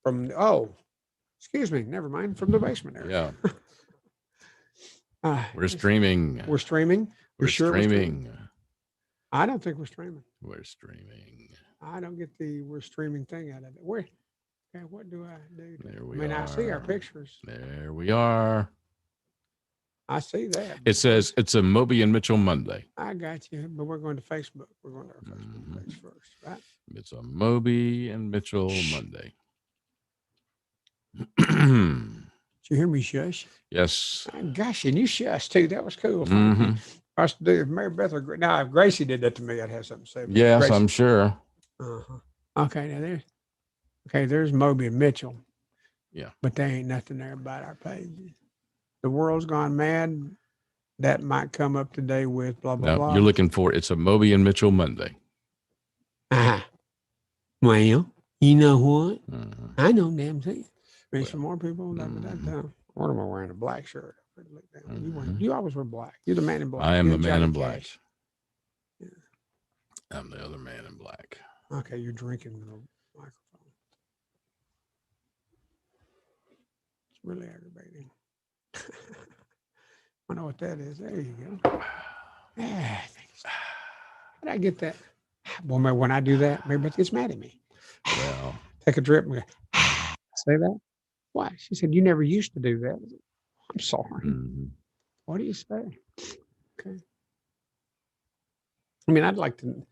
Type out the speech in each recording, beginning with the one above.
from excuse me, never mind, from the basement area. Yeah. We're streaming. We're streaming. We're You're sure streaming. I don't think we're streaming. We're streaming. I don't get the we're streaming thing out of it. Where? Okay, what do I do? There I we mean, are. I see our pictures. There we are. I see that. It says it's a Moby and Mitchell Monday. I got you, but we're going to Facebook. We're going to our Facebook page first, right? It's a Moby and Mitchell Monday. Did you hear me shush? Yes. Gosh, and you shush too. That was cool. Mhm. I was to do if Mary Beth or now if Gracie did that to me, I'd have something to say. But Yes, Gracie, I'm sure. Okay, now there's Moby and Mitchell. Yeah. But there ain't nothing there about our page. The world's gone mad. That might come up today with blah blah No, blah. you're looking for it's a Moby and Mitchell Monday. Well, you know what? Mhm. I know damn thing. There's Well, some more people. What am I wearing? A black shirt. You always wear black. You're the man in black. I am You're the man Johnny in black. Cash. Yeah. I'm the other man in black. Okay, you're drinking with a microphone. It's really aggravating. I know what that is. There you go. Yeah, how did I get that? Well, when I do that, maybe it gets mad at me. Well, Take a drip and go, say that? Why? She said, you never used to do that. I'm sorry. mhm. What do you say? Okay. I mean, I'd like to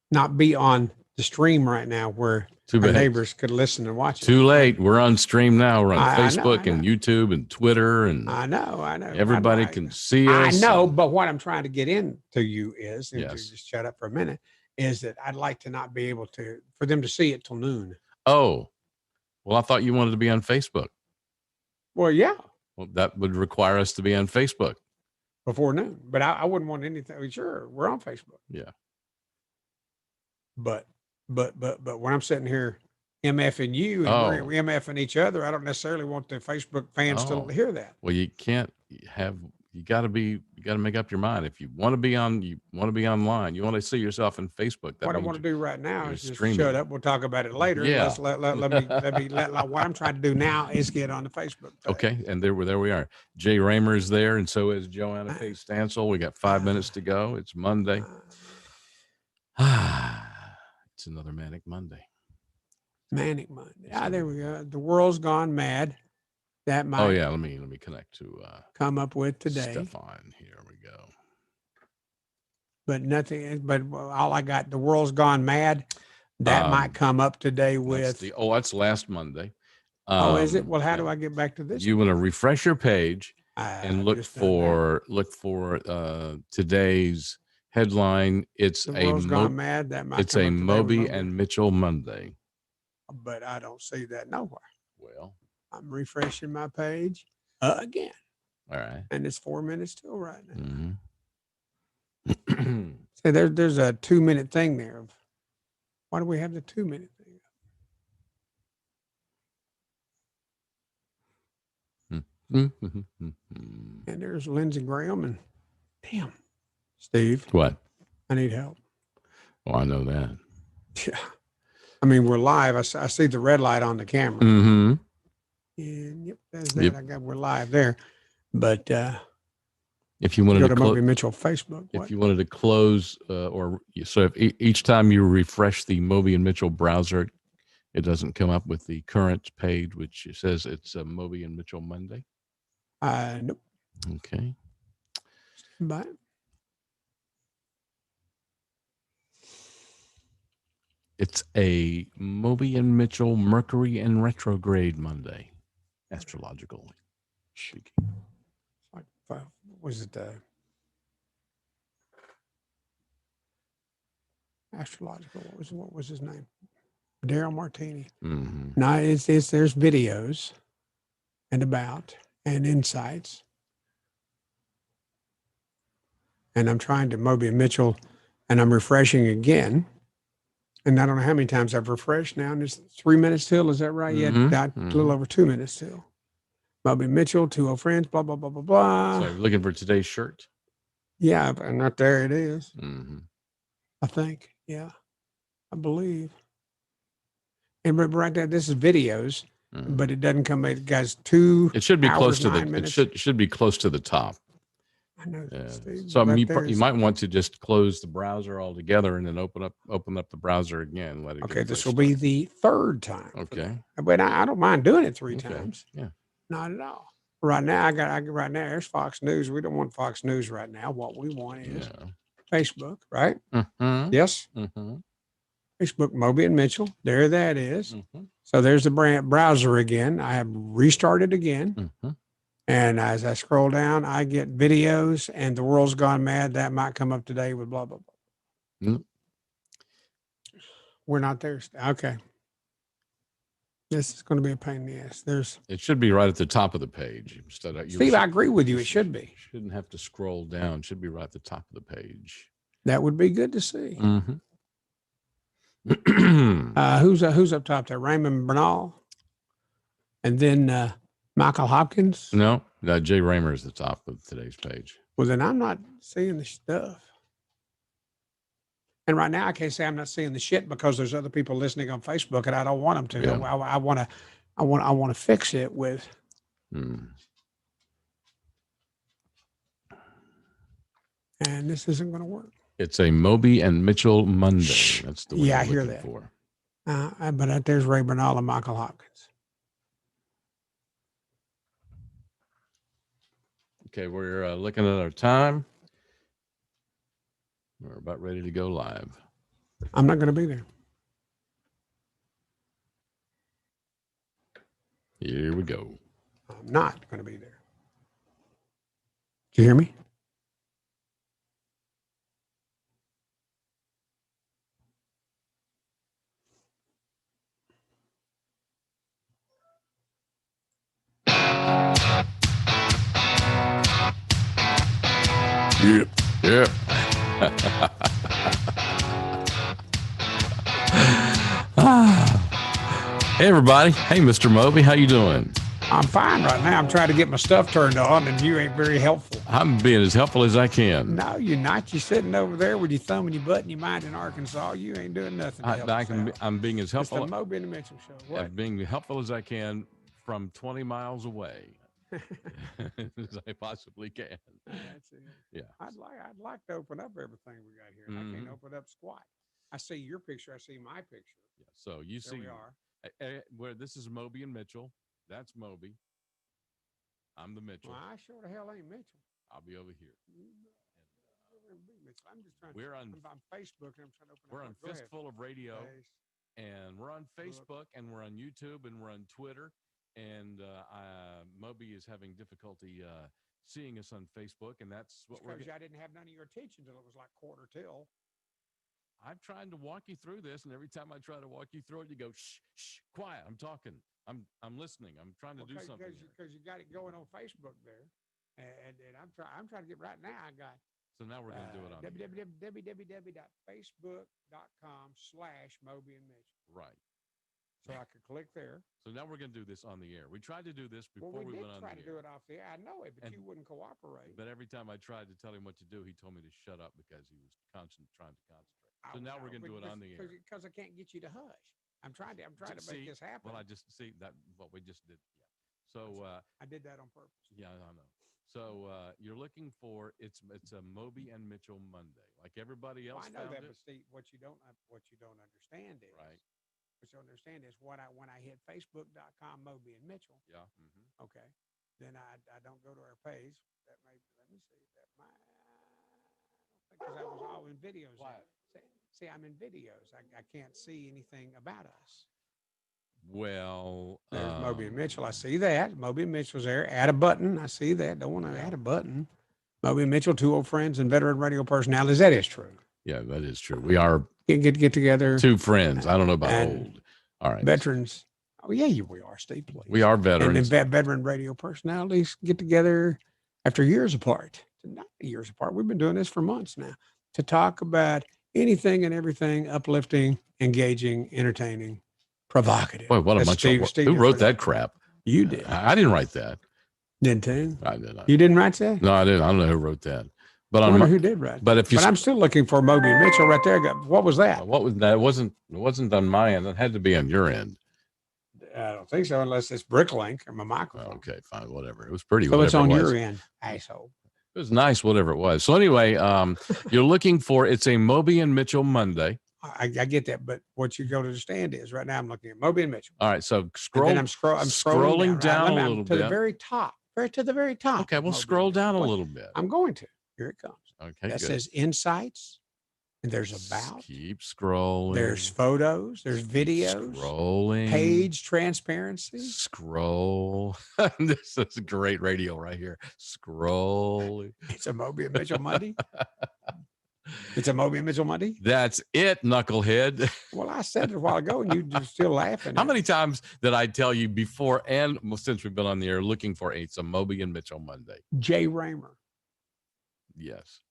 not be on the stream right now where Too our bad. neighbors could listen and watch it. Too late. We're on stream now. We're on I know, Facebook and YouTube and Twitter, and I know. everybody can see I us. know, but what I'm trying to get into you is, and to Yes. just shut up for a minute, is that I'd like to not be able to, for them to see it till noon. Oh, well, I thought you wanted to be on Facebook. Well, yeah, Well, that would require us to be on Facebook. before noon. But I wouldn't want anything. Sure, we're on Facebook. Yeah. But when I'm sitting here MFing you and Oh. we're MFing each other, I don't necessarily want the Facebook fans Oh. to hear that. Well, you can't have. You got to make up your mind. If you want to be on, you want to be online. You want to see yourself in Facebook. What I want to do right now you're is just streaming. shut up. We'll talk about it later. Yeah. What I'm trying to do now is get on the Facebook page. Okay, and there we are. Jay Raymer's there, and so is Joanna K. Stansel. We got 5 minutes to go. It's Monday. It's another manic Monday. Manic Monday. There we go. The world's gone mad. That might Oh yeah, let me connect to come up with today. Stefan. Here we go. But nothing. But all I got. The world's gone mad. That might come up today with. That's last Monday. Is it? Well, how do I get back to this? You want to refresh your page and look for today's headline. It's the world's gone mad. That might. It's a Moby and Mitchell Monday. But I don't see that nowhere. Well, I'm refreshing my page again. All right. And it's 4 minutes till right now. Mm-hmm. So there's a 2-minute thing there. Why do we have the 2-minute thing? And there's Lindsey Graham and damn, Steve. What? I need help. Oh, I know that. Yeah. I mean, we're live. I see the red light on the camera. Mm-hmm. And yep, there's that. We're live there. But if you wanted go to Moby Mitchell Facebook. If you wanted to close, if each time you refresh the Moby and Mitchell browser, it doesn't come up with the current page, which says it's a Moby and Mitchell Monday. Nope. Okay. Bye. It's a Moby and Mitchell Mercury in retrograde Monday, astrologically speaking. Like, was it astrological? What was his name? Daryl Martini. Mm-hmm. No, there's videos and insights. And I'm trying to Moby and Mitchell, and I'm refreshing again. And I don't know how many times I've refreshed now, and it's 3 minutes till. Is that right? Mm-hmm. Yeah, a little over 2 minutes till. Moby Mitchell, 2 old friends, blah, blah, blah, blah, blah. So you're looking for today's shirt? Yeah, and right there it is. Mm-hmm. I think. Yeah, I believe. And right there, this is videos. but it doesn't come. It guys 2 It should be hours, close to 9 the. minutes. It should be close to the top. I know. Yeah. Steve, So I mean, right you might want to just close the browser altogether and then open up the browser again. Let it okay. get a This fresh will be start. the 3rd time. Okay. But I don't mind doing it 3 Okay. times. Yeah. Not at all. Right now, right now, there's Fox News. We don't want Fox News right now. What we want is Facebook, right? Mm-hmm. Yes. Mm-hmm. Facebook, Moby and Mitchell. There that is. Mm-hmm. So there's the browser again. I have restarted again. Mm-hmm. And as I scroll down, I get videos and the world's gone mad. That might come up today with blah, blah, blah. Mm-hmm. We're not there. Okay. This is going to be a pain in the ass. It should be right at the top of the page instead of. Steve, I agree with you. It should be. Shouldn't have to scroll down. It should be right at the top of the page. That would be good to see. Mm-hmm. Who's up top there? Raymond Bernal, and then Michael Hopkins. No, Jay Raymer is the top of today's page. Well, then I'm not seeing the stuff. And right now, I can't say I'm not seeing the shit because there's other people listening on Facebook, and I don't want them to. Yeah. I want to fix it with. Mm. And this isn't going to work. It's a Moby and Mitchell Monday. That's the one I I'm hear looking that. for. But there's Ray Bernal and Michael Hopkins. Okay, we're looking at our time. We're about ready to go live. I'm not going to be there. Here we go. I'm not going to be there. Do you hear me? Yeah. Yeah. Hey, everybody. Hey, Mr. Moby. How you doing? I'm fine right now. I'm trying to get my stuff turned on, and you ain't very helpful. I'm being as helpful as I can. No, you're not. You're sitting over there with your thumb in your butt and your mind in Arkansas. You ain't doing nothing to help us out. I'm being as It's helpful. the Moby and the Mitchell show. What? I'm being helpful as I can from 20 miles away. As I possibly can. That's it. Yeah. I'd like to open up everything we got here. I can't open up squat. I see your picture. I see my picture. Yeah. So you There see we are. where this is Moby and Mitchell. That's Moby. I'm the Mitchell. Well, I sure the hell ain't Mitchell. I'll be over here. I'm just trying. We're on Facebook and I'm trying to open. We're up. on Go ahead. Fistful of Radio, and we're on Facebook, and we're on YouTube, and we're on Twitter. And Moby is having difficulty seeing us on Facebook, and that's what we're. Because I didn't have none of your attention till it was like quarter till. I'm trying to walk you through this, and every time I try to walk you through it, you go shh, shh, quiet. I'm talking. I'm listening. I'm trying to do something. Because you got it going on Facebook there, and I'm trying to get right now. I got. So now we're going to do it on www.facebook.com/Moby and Mitchell. Right. So I could click there. So now we're going to do this on the air. We tried to do this before we went on the air. We did try to do it off the air. I know it, but you wouldn't cooperate. But every time I tried to tell him what to do, he told me to shut up because he was trying to concentrate. So now we're going to do it on the air. Because I can't get you to hush. I'm trying to make this happen. Well, I just see that what we just did. Yeah. So I did that on purpose. Yeah, I know. So you're looking for it's a Moby and Mitchell Monday, like everybody else. I know that, but Steve, what you don't understand is right. What you don't understand is when I hit Facebook.com Moby and Mitchell. Yeah. Okay. Then I don't go to our page. That may let me see that might because I was all in videos. See, I'm in videos. I can't see anything about us. Well, there's Moby and Mitchell. I see that. Moby and Mitchell's there. Add a button. I see that. Don't want to add a button. Moby and Mitchell, 2 old friends and veteran radio personalities. That is true. Yeah, that is true. We are get together. 2 friends. I don't know about old. All right. Veterans. Oh, yeah, we are, Steve. Please. We are veterans. And veteran radio personalities get together after years apart. Not years apart. We've been doing this for months now to talk about anything and everything uplifting, engaging, entertaining, provocative. Boy, what a bunch of Steve, who wrote that crap? You did. I didn't write that. Didn't you? I did not. You didn't write that? No, I didn't. I don't know who wrote that. But I wonder who did write. But I'm still looking for Moby and Mitchell right there. What was that? What was that? It wasn't on my end. It had to be on your end. I don't think so, unless it's Bricklink or my microphone. Okay, fine, whatever. It was pretty. So it's Whatever on it your was. end, asshole. It was nice, whatever it was. So anyway, you're looking for it's a Moby and Mitchell Monday. I get that, but what you go to the stand is right now. I'm looking at Moby and Mitchell. All right, so And then I'm scrolling down right? a little to bit. the very top, to the very top. Okay, we'll Moby scroll and Mitchell. down a What? little bit. I'm going to. Here it comes. Okay, that good. says insights, and there's about. Keep scrolling. There's photos. There's videos. Scrolling. Page transparency. Scroll. This is great radio right here. Scroll. It's a Moby and Mitchell Monday. It's a Moby and Mitchell Monday. That's it, knucklehead. Well, I said it a while ago, and you're still laughing. How many times did I tell you before and since we've been on the air looking for it's a Moby and Mitchell Monday? Jay Raymer. Yes.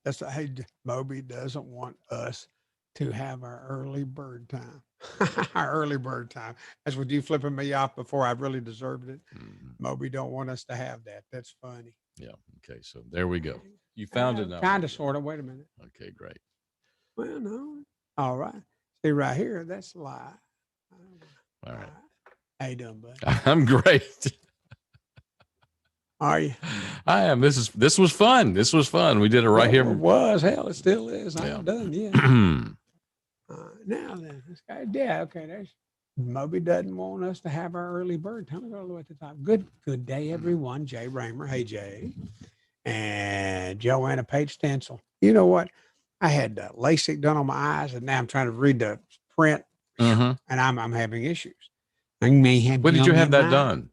That's hey, Moby doesn't want us to have our early bird time. Our early bird time. That's what you flipping me off before I really deserved it. Mm-hmm. Moby don't want us to have that. That's funny. Yeah. Okay. So there we go. You found it now. Kind of, sort of. Wait a minute. Okay, great. Well, no. All right. See right here. That's a lie. All right. How you doing, bud? I'm great. Are you? I am. This was fun. This was fun. We did it right here. It was. Hell, it still is. I am done yet. Now then, this guy, yeah, okay. There's Moby doesn't want us to have our early bird time. We're going to at the top. Good day, everyone. Jay Raymer. Hey, Jay. And Joanna Page Stencil. You know what? I had LASIK done on my eyes, and now I'm trying to read the print, and I'm having issues. I may have. When did you have that done?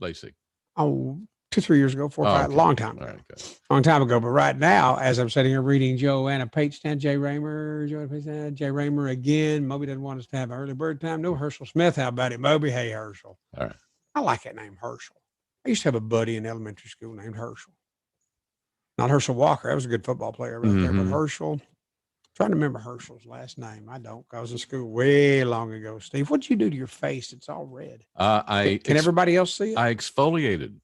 LASIK. Oh, 2-3 years ago, 4 or 5, okay. long time ago. All right, good. Long time ago. But right now, as I'm sitting here reading Joanna Page Stand, Jay Raymer, Joanna Page Stand, Jay Raymer again. Moby doesn't want us to have early bird time. No Herschel Smith. How about it, Moby? Hey, Herschel. All right. I like that name, Herschel. I used to have a buddy in elementary school named Herschel. Not Herschel Walker. That was a good football player right there, but Herschel. Trying to remember Herschel's last name. I don't. I was in school way long ago. Steve, what'd you do to your face? It's all red. Can everybody else see it? I exfoliated.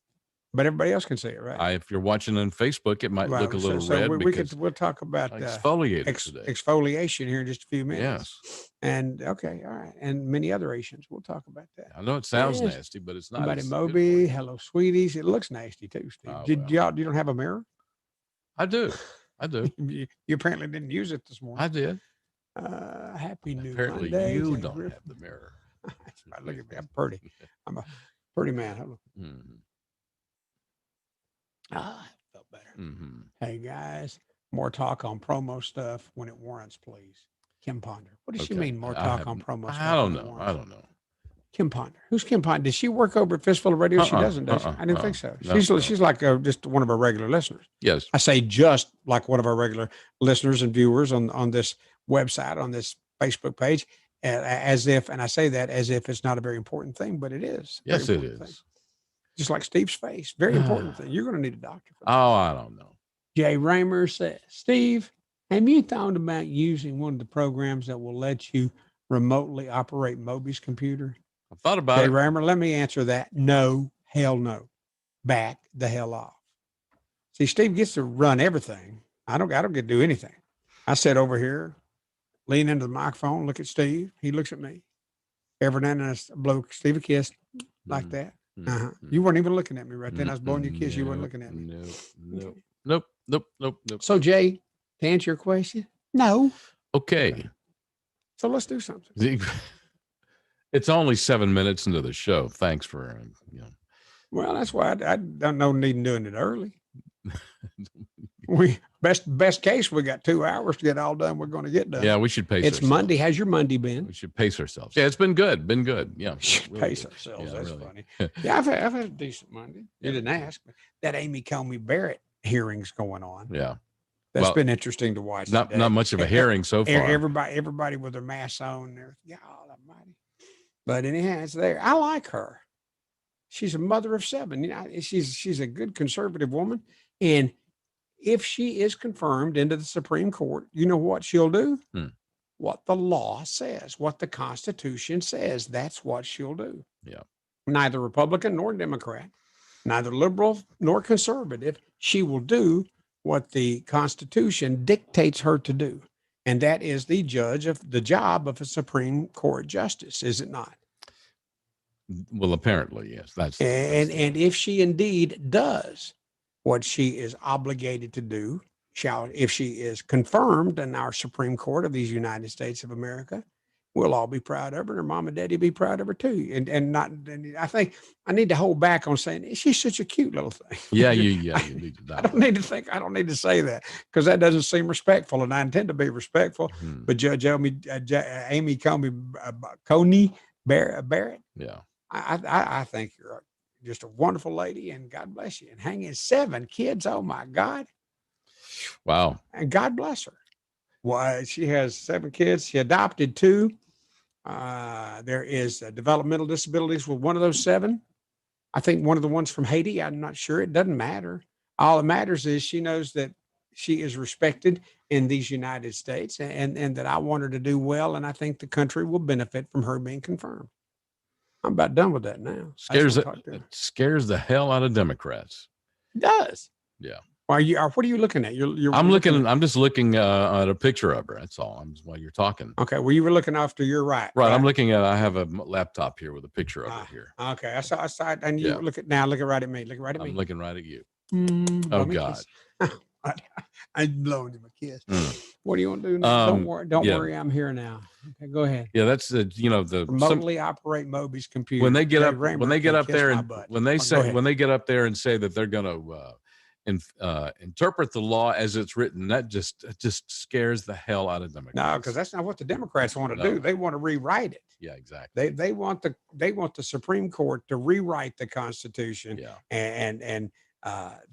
But everybody else can see it, right? If you're watching on Facebook, it might look a little red. We'll talk about exfoliation here in just a few minutes. Yes. And okay, all right. And many other Asians. We'll talk about that. I know it sounds nasty, but it's not. Somebody Moby, hello, sweeties. It looks nasty too, Steve. You don't have a mirror? I do. You apparently didn't use it this morning. I did. Happy New Apparently Monday. You don't have the mirror. Look at me. I'm pretty. I'm a pretty man. Hello. I felt better. Hey, guys, more talk on promo stuff when it warrants, please. Kim Ponder. What does she mean, more talk on promo stuff? I don't know. Kim Ponder. Who's Kim Ponder? Does she work over at Fistful of Radio? She doesn't, does she? I didn't think so. She's like just one of our regular listeners. Yes. I say just like one of our regular listeners and viewers on this website, on this Facebook page, as if, and I say that as if it's not a very important thing, but it is. Yes, it is. Thing. Just like Steve's face. Very important thing. You're going to need a doctor for that. Oh, I don't know. Jay Raymer says, Steve, have you thought about using one of the programs that will let you remotely operate Moby's computer? I've thought about it. Jay Raymer, let me answer that. No, hell no. Back the hell off. See, Steve gets to run everything. I don't get to do anything. I sit over here, lean into the microphone, look at Steve. He looks at me. Every now and then I blow Steve a kiss like that. You weren't even looking at me right then. I was blowing you a kiss. You weren't looking at me. Nope. So, Jay, to answer your question, no. Okay. So let's do something. It's only 7 minutes into the show. Thanks for, Well, that's why I don't know need doing it early. We best case, we got 2 hours to get all done. We're going to get done. Yeah, we should pace It's ourselves. Monday. How's your Monday been? We should pace ourselves. Yeah, it's been good. Yeah. Really pace ourselves. Yeah, that's really funny. Yeah, I've had a decent Monday. You didn't ask. But that Amy Comey Barrett hearing's going on. Yeah. That's been interesting to watch. Not much of a hearing so far. Everybody with their masks on there. God almighty. But anyhow, it's there. I like her. She's a mother of 7. She's a good conservative woman. And if she is confirmed into the Supreme Court, you know what she'll do? What the law says, what the Constitution says, that's what she'll do. Yeah. Neither Republican nor Democrat, neither liberal nor conservative, she will do what the Constitution dictates her to do. And that is the job of a Supreme Court justice, is it not? Well, apparently, yes. That's And if she indeed does what she is obligated to do, if she is confirmed in our Supreme Court of these United States of America, we'll all be proud of her, and her mom and daddy be proud of her too. And not, and I think I need to hold back on saying she's such a cute little thing. yeah, you need to I don't dial need to think. I don't need to say that because that doesn't seem respectful, and I intend to be respectful. Hmm. But Judge Amy Coney Barrett, Yeah. I think you're just a wonderful lady, and God bless you. And hanging 7 kids, oh my God, Wow. and God bless her. Why she has 7 kids. She adopted 2. There is developmental disabilities with one of those 7. I think one of the ones from Haiti. I'm not sure. It doesn't matter. All that matters is she knows that she is respected in these United States, and that I want her to do well, and I think the country will benefit from her being confirmed. I'm about done with that now. It scares the hell out of Democrats. It does. Yeah. What are you looking at? I'm just looking at a picture of her. That's all. While you're talking. Okay. Well, you were looking off to your right. Right. I have a laptop here with a picture of her here. Okay. I saw it. And you look at right at me. Look right at me. I'm looking right at you. Oh God. I'm blowing him a kiss. What do you want to do now? Don't worry. I'm here now. Okay, go ahead. Yeah, that's the remotely operate Moby's computer. When they get up there and when they get up there and say that they're going to interpret the law as it's written, that just scares the hell out of Democrats. No, because that's not what the Democrats want to do. They want to rewrite it. Yeah, exactly. They want the Supreme Court to rewrite the Constitution. Yeah. and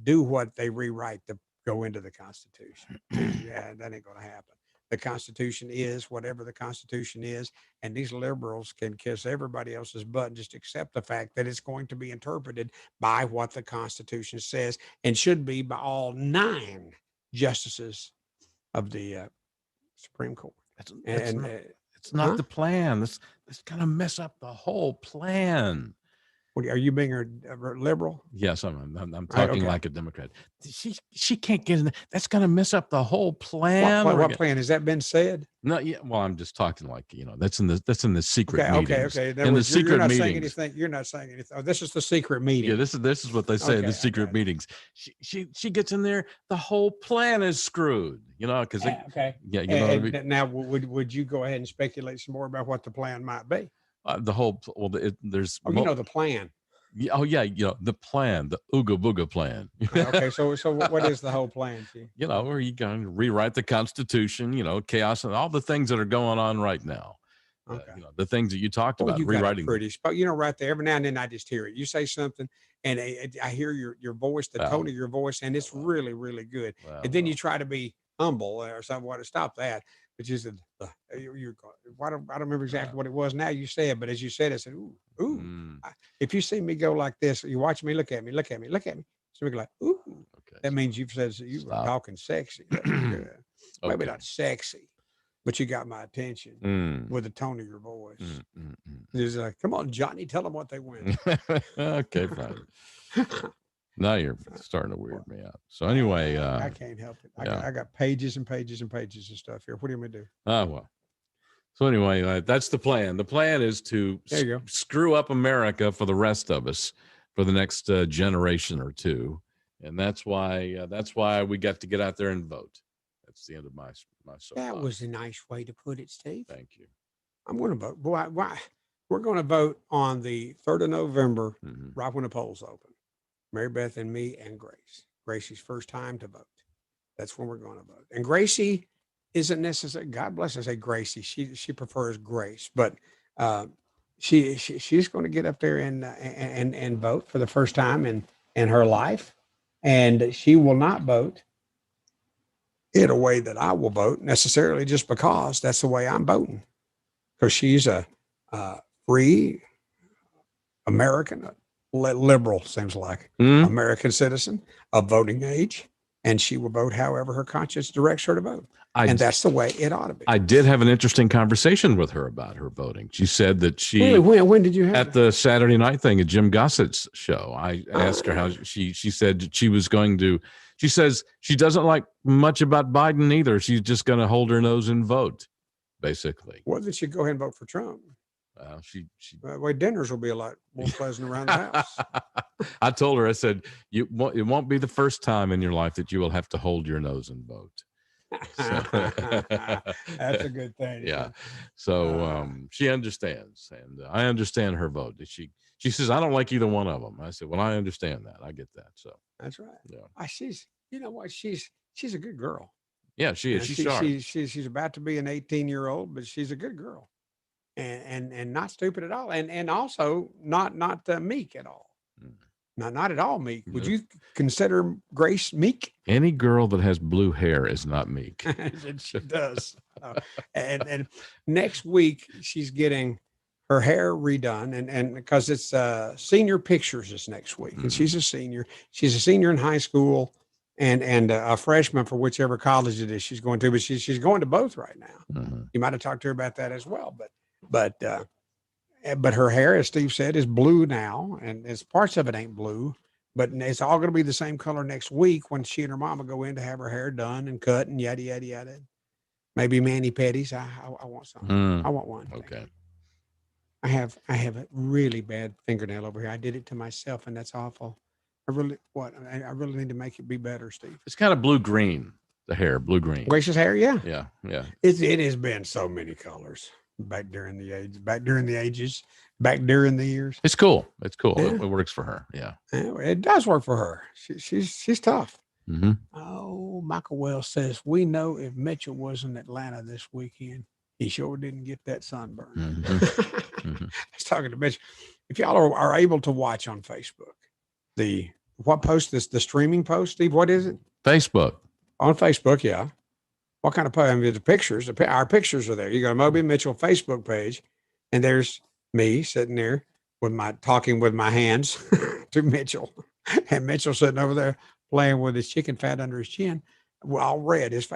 do what they rewrite to go into the Constitution. Yeah, that ain't going to happen. The Constitution is whatever the Constitution is, and these liberals can kiss everybody else's butt and just accept the fact that it's going to be interpreted by what the Constitution says, and should be by all 9 justices of the Supreme Court. It's not the plan. This kind of mess up the whole plan. Are you being a liberal? Yes, I'm talking like a Democrat. She can't get in. That's going to mess up the whole plan. What plan has that been said? No, yeah. Well, I'm just talking like that's in the secret meetings. Okay. In the secret meetings, you're not saying anything. Oh, this is the secret meeting. Yeah, this is what they say in the secret meetings. She gets in there, the whole plan is screwed. Because now would you go ahead and speculate some more about what the plan might be? There's the plan. The plan, the Ooga Booga plan. Okay, so what is the whole plan, Chief? Where you going to rewrite the Constitution, chaos and all the things that are going on right now. Okay. The things that you talked about, rewriting. Right there. Every now and then I just hear it. You say something, and I hear your voice, the tone of your voice, and it's really, really good. And then you try to be humble or something. To stop that. But you said, I don't remember exactly what it was now you said, but as you said, I said, ooh. If you see me go like this, you watch me, look at me. So we go like, ooh. Okay, that means you've said you were talking sexy. Maybe not sexy, but you got my attention with the tone of your voice. It's like, come on, Johnny, tell them what they win. Okay, fine. Now you're starting to weird me out. So anyway, I can't help it. I got pages and pages and pages of stuff here. What do you want me to do? Well. So anyway, that's the plan. The plan is to screw up America for the rest of us for the next generation or two, and that's why we got to get out there and vote. That's the end of my soapbox. That was a nice way to put it, Steve. Thank you. I'm going to vote. Why? We're going to vote on the 3rd of November, right when the polls open. Mary Beth and me and Grace. Gracie's first time to vote. That's when we're going to vote. And Gracie isn't necessarily, God bless her, say Gracie. She prefers Grace, but she's going to get up there and vote for the first time in her life. And she will not vote in a way that I will vote necessarily just because that's the way I'm voting. Because she's a free American, liberal, seems like American citizen of voting age, and she will vote however her conscience directs her to vote. And that's the way it ought to be. I did have an interesting conversation with her about her voting. She said that she really? When did you have at the Saturday night thing at Jim Gossett's show? I asked her how she said she was going to. She says she doesn't like much about Biden either. She's just going to hold her nose and vote, basically. Well, then she'd go ahead and vote for Trump. She Way dinners will be a lot more pleasant around the house. I told her, I said, it won't be the first time in your life that you will have to hold your nose and vote. So, that's a good thing. Yeah. So she understands, and I understand her vote. She says, I don't like either one of them. I said, well, I understand that. I get that. So that's right. Yeah. She's, you know what? She's a good girl. Yeah, she is. She's sharp. She's about to be an 18-year-old, but she's a good girl, and not stupid at all, and also not meek at all. Not at all meek. Would you consider Grace meek? Any girl that has blue hair is not meek. And she does. And next week she's getting her hair redone, and because it's senior pictures is next week, and she's a senior. She's a senior in high school, and a freshman for whichever college it is she's going to. But she's going to both right now. You might have talked to her about that as well. But her hair, as Steve said, is blue now, and it's parts of it ain't blue, but it's all going to be the same color next week when she and her mama go in to have her hair done and cut and yada yada yada. Maybe mani pedis. I want some. I want one. Okay. I have a really bad fingernail over here. I did it to myself, and that's awful. I really need to make it be better, Steve. It's kind of blue green. The hair, blue green. Grace's hair, yeah. Yeah. It has been so many colors. Back during the ages, back during the years. It's cool. Yeah. It works for her. Yeah. It does work for her. She's tough. Mm-hmm. Oh, Michael Wells says, we know if Mitchell was in Atlanta this weekend, he sure didn't get that sunburn. Mm-hmm. I was talking to Mitchell. If y'all are able to watch on Facebook, the streaming post, Steve, what is it? Facebook. On Facebook, yeah. What kind of post? I mean, the pictures, our pictures are there. You go to Moby Mitchell Facebook page, and there's me sitting there talking with my hands to Mitchell, and Mitchell sitting over there playing with his chicken fat under his chin, all red. His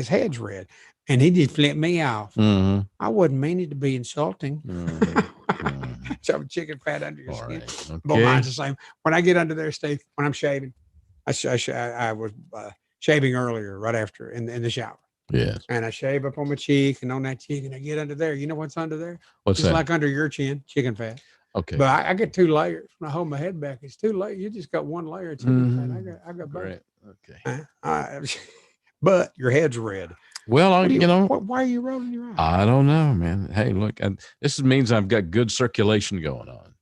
head's red, and he just flipped me off. Mm-hmm. I wasn't meaning to be insulting. Mm-hmm. So chicken fat under your skin. Right. Okay. But mine's the same. When I get under there, Steve, when I'm shaving, I was shaving earlier, right after in the shower. Yes. And I shave up on my cheek and on that cheek, and I get under there. You know what's under there? What's it's that? like under your chin, chicken fat. Okay. But I get 2 layers. When I hold my head back, it's 2 layers. You just got 1 layer of chicken fat. I got both. Great. Okay. But your head's red. Well, why are you rolling your eyes? I don't know, man. Hey, look, this means I've got good circulation going on.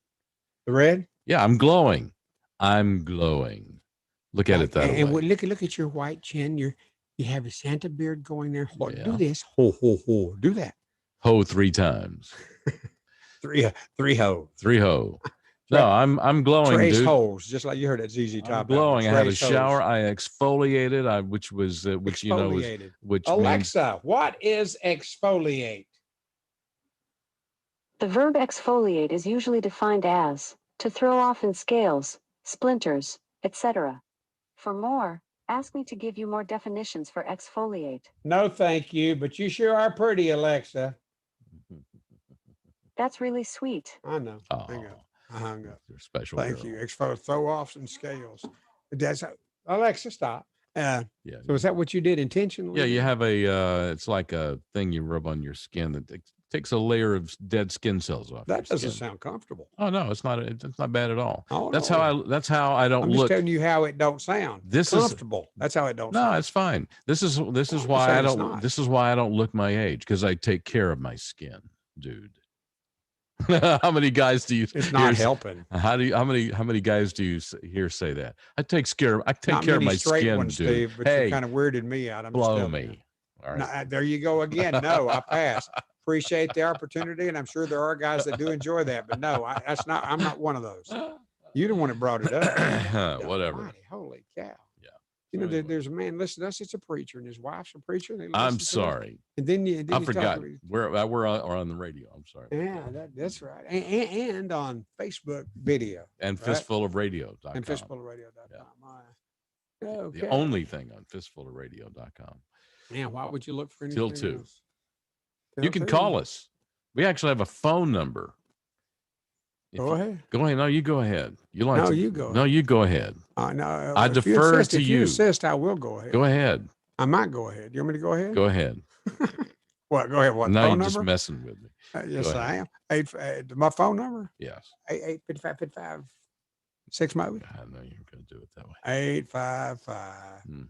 The red? Yeah, I'm glowing. Look at it that way. And look at your white chin. You have a Santa beard going there. Yeah. Do this. Ho, ho, ho. Do that. Ho 3 times. Three ho. 3 ho. No, I'm glowing, Trace dude. holes, just like you heard at ZZ Top. I'm glowing. I had a shower. Holes. I exfoliated. Which Alexa, means... what is exfoliate? The verb exfoliate is usually defined as to throw off in scales, splinters, etc. For more, ask me to give you more definitions for exfoliate. No, thank you, but you sure are pretty, Alexa. That's really sweet. I know. Oh, I hung up. You're special. Thank girl. you. Throw offs and scales. That's Alexa, stop. Yeah. So is that what you did intentionally? Yeah, you have it's like a thing you rub on your skin that takes a layer of dead skin cells off. That doesn't sound comfortable. Oh no, it's not. It's not bad at all. Oh, that's no. how I don't I'm look. just telling you how it don't sound. This comfortable. That's how it don't sound. No, it's fine. This is why I don't. This is why I don't look my age, because I take care of my skin, dude. How many guys do you? It's not helping. How many guys do you hear say that? I take care of my skin, ones, dude. Steve, but you kind of weirded me out. Blow me. All right. No, there you go again. No, I pass. Appreciate the opportunity, and I'm sure there are guys that do enjoy that. But no, I'm not one of those. You the one that brought it up. Whatever. Almighty, holy cow. Yeah. You know, there's a man listening to us. It's a preacher, and his wife's a preacher. And I'm sorry. And then I forgot. We're on the radio. I'm sorry. Yeah, that's right. And on Facebook video. And fistfulofradio.com. And fistfulofradio.com. Yeah. Okay. The only thing on fistfulofradio.com. Man, why would you look for anything Till 2. else? You can call us. We actually have a phone number. Go ahead. Go ahead. No, you go ahead. You go. No, you go ahead. No, I defer to you. If you insist, I will go ahead. Go ahead. I might go ahead. You want me to go ahead? Go ahead. What? Go ahead. What? No, Phone you're just number? messing with me. Yes, I am. My phone number? Yes. 855-55-6 Moby. I know you're going to do it that way.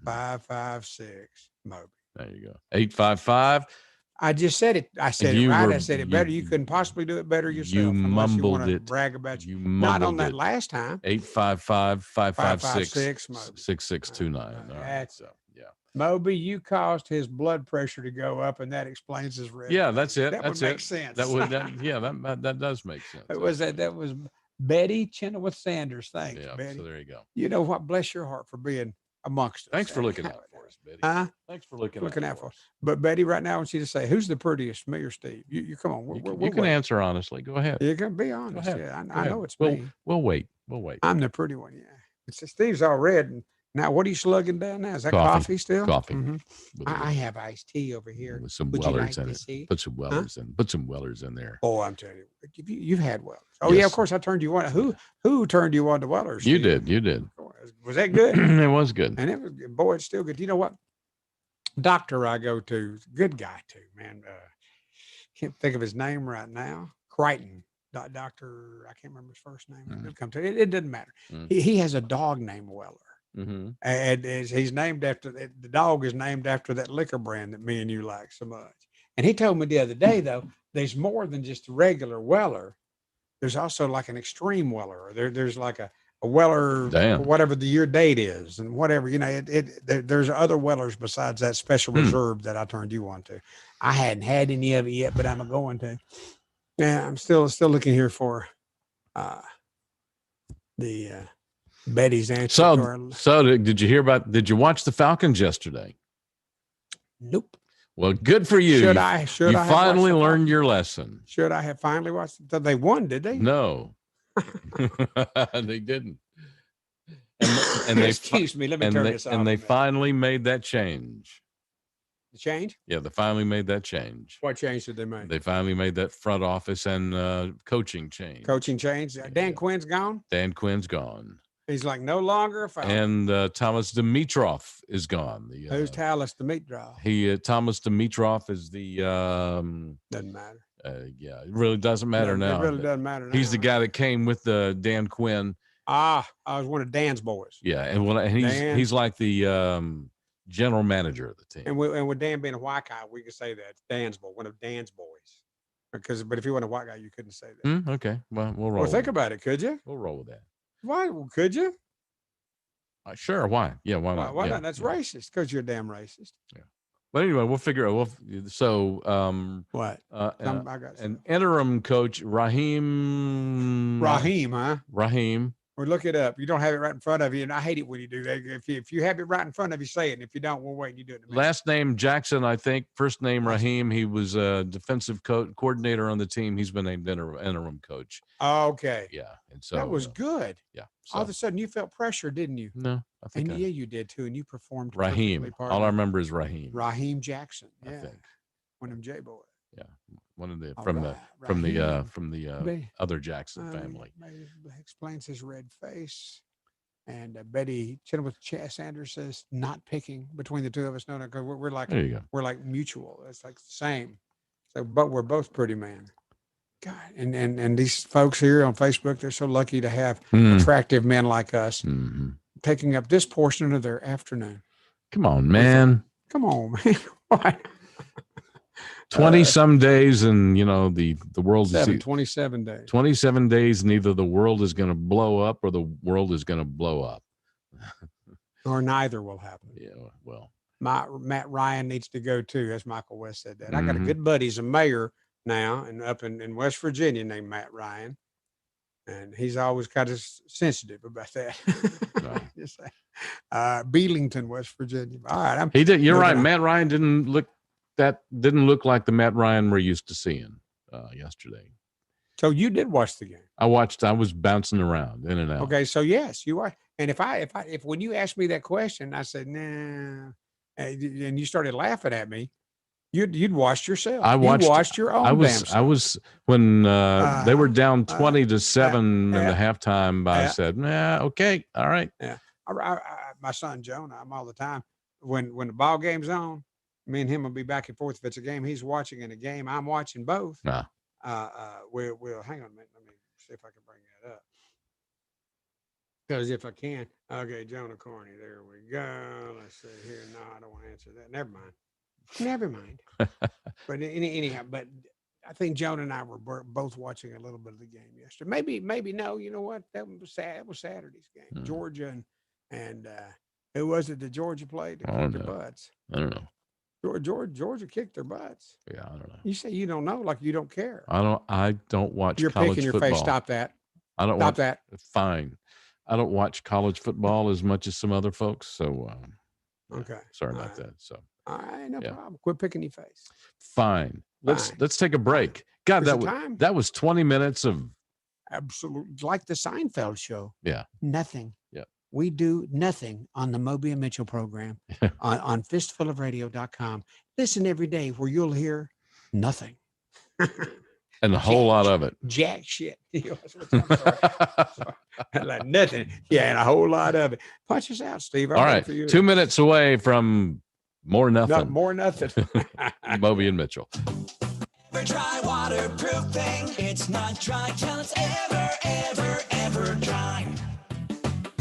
855-556 Moby. There you go. 855. I just said it. I said it right. I said it better. You couldn't possibly do it better yourself. You unless you mumbled want to it. brag about you. You Not on mumbled that it. last time. 855-556-6629. All right. So, yeah. Moby, you caused his blood pressure to go up, and that explains his red. Yeah, that's it. That would make sense. That does make sense. That was Betty Chenoweth Sanders. Thanks, yeah, Betty. So there you go. You know what? Bless your heart for being amongst us. Thanks for looking out for us, Betty. Thanks for looking out for us. But Betty, right now, I want you to say, who's the prettiest, me or Steve? You come on. You can answer honestly. Go ahead. You can be honest. Yeah, I know it's me. We'll wait. I'm the pretty one. Yeah. Steve's all red. And now, what are you slugging down now? Is that coffee still? Coffee. Mm-hmm. I have iced tea over here. With some Would Wellers you like in to it. see? Put some Wellers in. Put some Wellers in there. Oh, I'm telling you, you've had Wellers. Oh yeah, of course. I turned you on. Who turned you on to Wellers? You did. You did. Was that good? It was good. And it was, boy, it's still good. You know what? Doctor I go to, good guy too, man. Can't think of his name right now. Crichton. Doctor, I can't remember his first name. It'll come to it. It doesn't matter. He has a dog named Weller. And he's named after the dog is named after that liquor brand that me and you like so much. And he told me the other day, though, there's more than just a regular Weller. There's also like an extreme Weller. Or there's like a Weller, whatever your date is, and whatever, there's other Wellers besides that special reserve that I turned you on to. I hadn't had any of it yet, but I'm going to. Yeah, I'm still looking here for the Betty's answer. So did you watch the Falcons yesterday? Nope. Well, good for you. Should I finally learned your lesson. Should I have finally watched it? They won, did they? No. They didn't. And they excuse me, let me turn this off. And they finally made that change. The change? Yeah, they finally made that change. What change did they make? They finally made that front office and coaching change. Coaching change. Dan Quinn's gone? Dan Quinn's gone. He's like no longer a Falcon. And Thomas Dimitroff is gone. Who's Thomas Dimitroff? Thomas Dimitroff is the doesn't matter. Yeah, it really doesn't matter now. It really doesn't matter now. He's the guy that came with Dan Quinn. I was one of Dan's boys. Yeah, and he's like the general manager of the team. And with Dan being a white guy, we could say that Dan's boy, one of Dan's boys. But if you weren't a white guy, you couldn't say that. Okay, well, we'll roll. Well, think about it, could you? We'll roll with that. Why? Could you? Sure. Why? Yeah. Why not? Why not? That's racist. Because you're damn racist. Yeah. But anyway, we'll figure out. What? An interim coach, Raheem. Huh? Raheem. Or look it up. You don't have it right in front of you, and I hate it when you do that. If you have it right in front of you, say it. And if you don't, we'll wait and you do it. Last name Jackson, I think. First name Raheem. He was a defensive coordinator on the team. He's been named interim coach. Okay. Yeah, and so that was good. Yeah. So. All of a sudden, you felt pressure, didn't you? No, I think. And you did too, and you performed. Raheem. All I remember is Raheem. Raheem Jackson. Yeah. I think. One of them J boys. Yeah. One of the from the other Jackson family. Explains his red face. And Betty Chenoweth Sanders says not picking between the two of us. No, because we're like mutual. It's like the same. So, but we're both pretty, man. God, and these folks here on Facebook, they're so lucky to have attractive men like us taking up this portion of their afternoon. Come on, man. Come on, man. Why? 20 some days, and the world is 27 days. 27 days, and either the world is going to blow up or the world is going to blow up, or neither will happen. Yeah, well, Matt Ryan needs to go too, as Michael West said that. I got a good buddy, he's a mayor now, and up in West Virginia, named Matt Ryan, and he's always kind of sensitive about that. Right. Belington, West Virginia. All right, You're right. Matt Ryan didn't look like the Matt Ryan we're used to seeing yesterday. So you did watch the game? I watched. I was bouncing around in and out. Okay, so yes, you are. And if when you asked me that question, I said nah, and you started laughing at me, you'd watched yourself. You watched your own. I was when they were down 20-7 in the halftime. I said, nah, okay, all right. Yeah, my son Jonah, I'm all the time when the ball game's on. Me and him will be back and forth. If it's a game he's watching and a game I'm watching both, Nah. we'll hang on a minute. Let me see if I can bring that up. Because if I can, okay, Jonah Corney, there we go. Let's see here. No, I don't want to answer that. Never mind. Never mind. But anyhow, but I think Jonah and I were both watching a little bit of the game yesterday. Maybe no. You know what? That was sad. It was Saturday's game. Georgia and who was it that Georgia played? That kicked their butts. I don't know. Georgia kicked their butts. Yeah, I don't know. You say you don't know, like you don't care. I don't watch You're college picking your football. face. Stop that. I don't Stop watch that. Fine. I don't watch college football as much as some other folks. So okay. Sorry about that. So all right, no problem. Quit picking your face. Fine. Let's take a break. God, that was 20 minutes of absolutely like the Seinfeld show. Yeah. Nothing. Yeah. We do nothing on the Moby and Mitchell program on fistfulofradio.com. Listen every day where you'll hear nothing. And a whole lot of it. Jack shit. Like nothing. Yeah, and a whole lot of it. Punch us out, Steve. All right. 2 minutes away from more nothing. More nothing. Moby and Mitchell. Ever dry waterproofing. It's not dry till it's ever dry.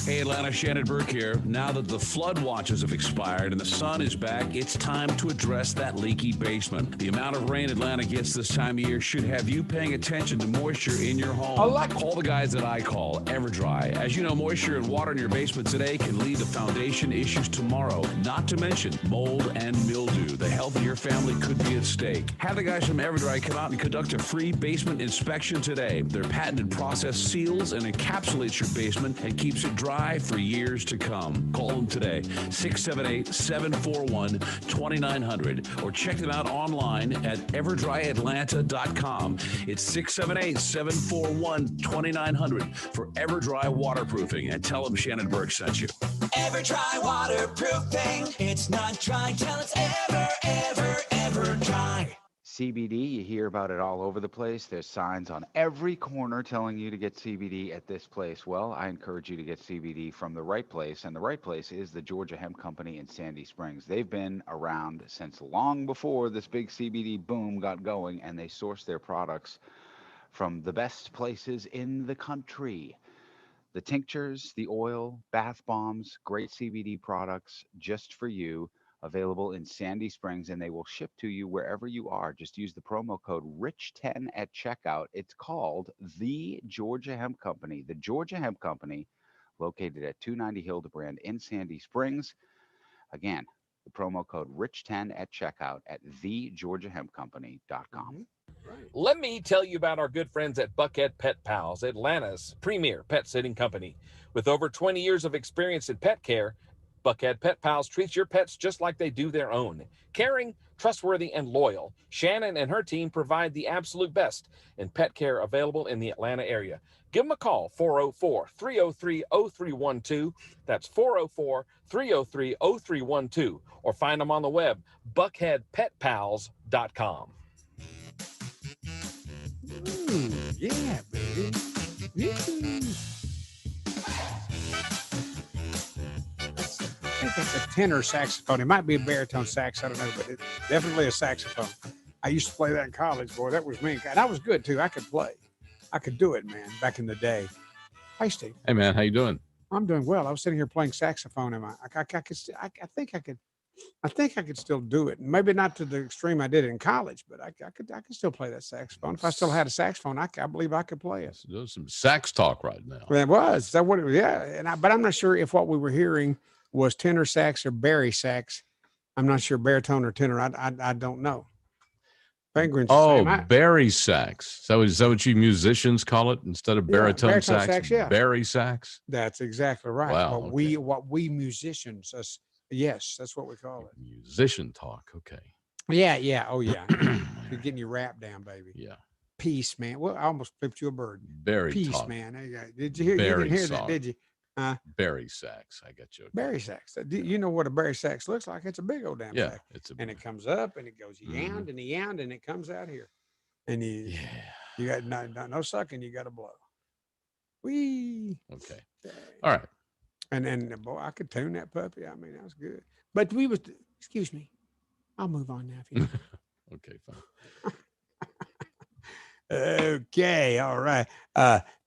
Hey Atlanta, Shannon Burke here. Now that the flood watches have expired and the sun is back, it's time to address that leaky basement. The amount of rain Atlanta gets this time of year should have you paying attention to moisture in your home. Call the guys that I call, EverDry. As you know, moisture and water in your basement today can lead to foundation issues tomorrow, not to mention mold and mildew. The health of your family could be at stake. Have the guys from EverDry come out and conduct a free basement inspection today. Their patented process seals and encapsulates your basement and keeps it dry for years to come. Call them today, 678-741-2900, or check them out online at everdryatlanta.com. It's 678-741-2900 for EverDry Waterproofing, and tell them Shannon Burke sent you. EverDry Waterproofing. It's not dry till it's ever dry. CBD, you hear about it all over the place. There's signs on every corner telling you to get CBD at this place. Well, I encourage you to get CBD from the right place, and the right place is the Georgia Hemp Company in Sandy Springs. They've been around since long before this big CBD boom got going, and they source their products from the best places in the country. The tinctures, the oil, bath bombs, great CBD products just for you. Available in Sandy Springs, and they will ship to you wherever you are. Just use the promo code RICH10 at checkout. It's called the Georgia Hemp Company. The Georgia Hemp Company, located at 290 Hildebrand in Sandy Springs. Again, the promo code RICH10 at checkout at thegeorgiahempcompany.com. Right. Let me tell you about our good friends at Buckhead Pet Pals, Atlanta's premier pet sitting company. With over 20 years of experience in pet care, Buckhead Pet Pals treats your pets just like they do their own. Caring, trustworthy, and loyal, Shannon and her team provide the absolute best in pet care available in the Atlanta area. Give them a call, 404-303-0312. That's 404-303-0312. Or find them on the web, buckheadpetpals.com. Ooh, yeah, baby. Yeah. I think that's a tenor saxophone. It might be a baritone sax. I don't know, but it's definitely a saxophone. I used to play that in college, boy. That was me. And I was good, too. I could play. I could do it, man, back in the day. Hi, Steve. Hey, man. How you doing? I'm doing well. I was sitting here playing saxophone. I think I could still do it. Maybe not to the extreme I did it in college, but I could still play that saxophone. If I still had a saxophone, I believe I could play it. There's some sax talk right now. Well, it was. That what it was. Yeah. But I'm not sure if what we were hearing was tenor sax or bari sax. I'm not sure, baritone or tenor. I don't know. Bari sax. So is that what you musicians call it instead of baritone sax? Yeah. Bari sax. That's exactly right. Wow. What we musicians, yes, that's what we call it. Musician talk. Okay. Yeah. Oh yeah. You're getting your rap down, baby. Yeah. Peace, man. Well, I almost flipped you a bird. Bari Peace, talk. man. Did you hear? You didn't hear that, did you? Bari sax. I got you. Bari sax. You know what a bari sax looks like? It's a big old damn sax. And it comes up and it goes yound and yound and it comes out here. And you got no sucking. You got to blow. Wee. Okay. All right. And then boy, I could tune that puppy. I mean, that was good. But excuse me. I'll move on now. If you Okay, fine. Okay, all right.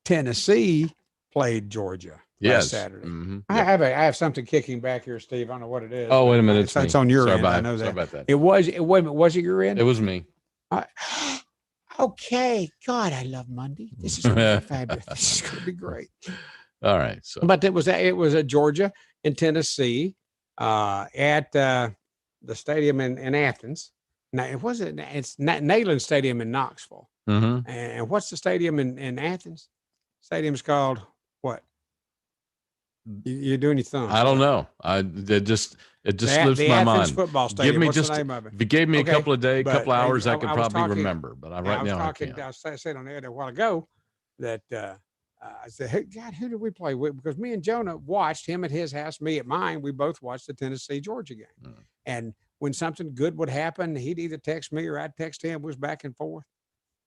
Tennessee played Georgia last Saturday. Mm-hmm. I have something kicking back here, Steve. I don't know what it is. Oh, wait a minute. It's on your end. I know that. Sorry about that. It was. Was it your end? It was me. Okay. God, I love Monday. This is going to be fabulous. This is going to be great. All right. So, but it was a Georgia and Tennessee at the stadium in Athens. Now it wasn't. It's Neyland Stadium in Knoxville. mm-hmm. And what's the stadium in Athens? Stadium's called what? You're doing your thumb. I don't know. It just slips my Athens mind. Football Stadium. Give me what's just the name of it? if you gave me a couple of days, but couple hours, I could was probably talking- remember. But right now I can't. I said on the air a while ago that I said, "Hey, God, who did we play with?" Because me and Jonah watched him at his house, me at mine. We both watched the Tennessee Georgia game, and when something good would happen, he'd either text me or I'd text him. It was back and forth.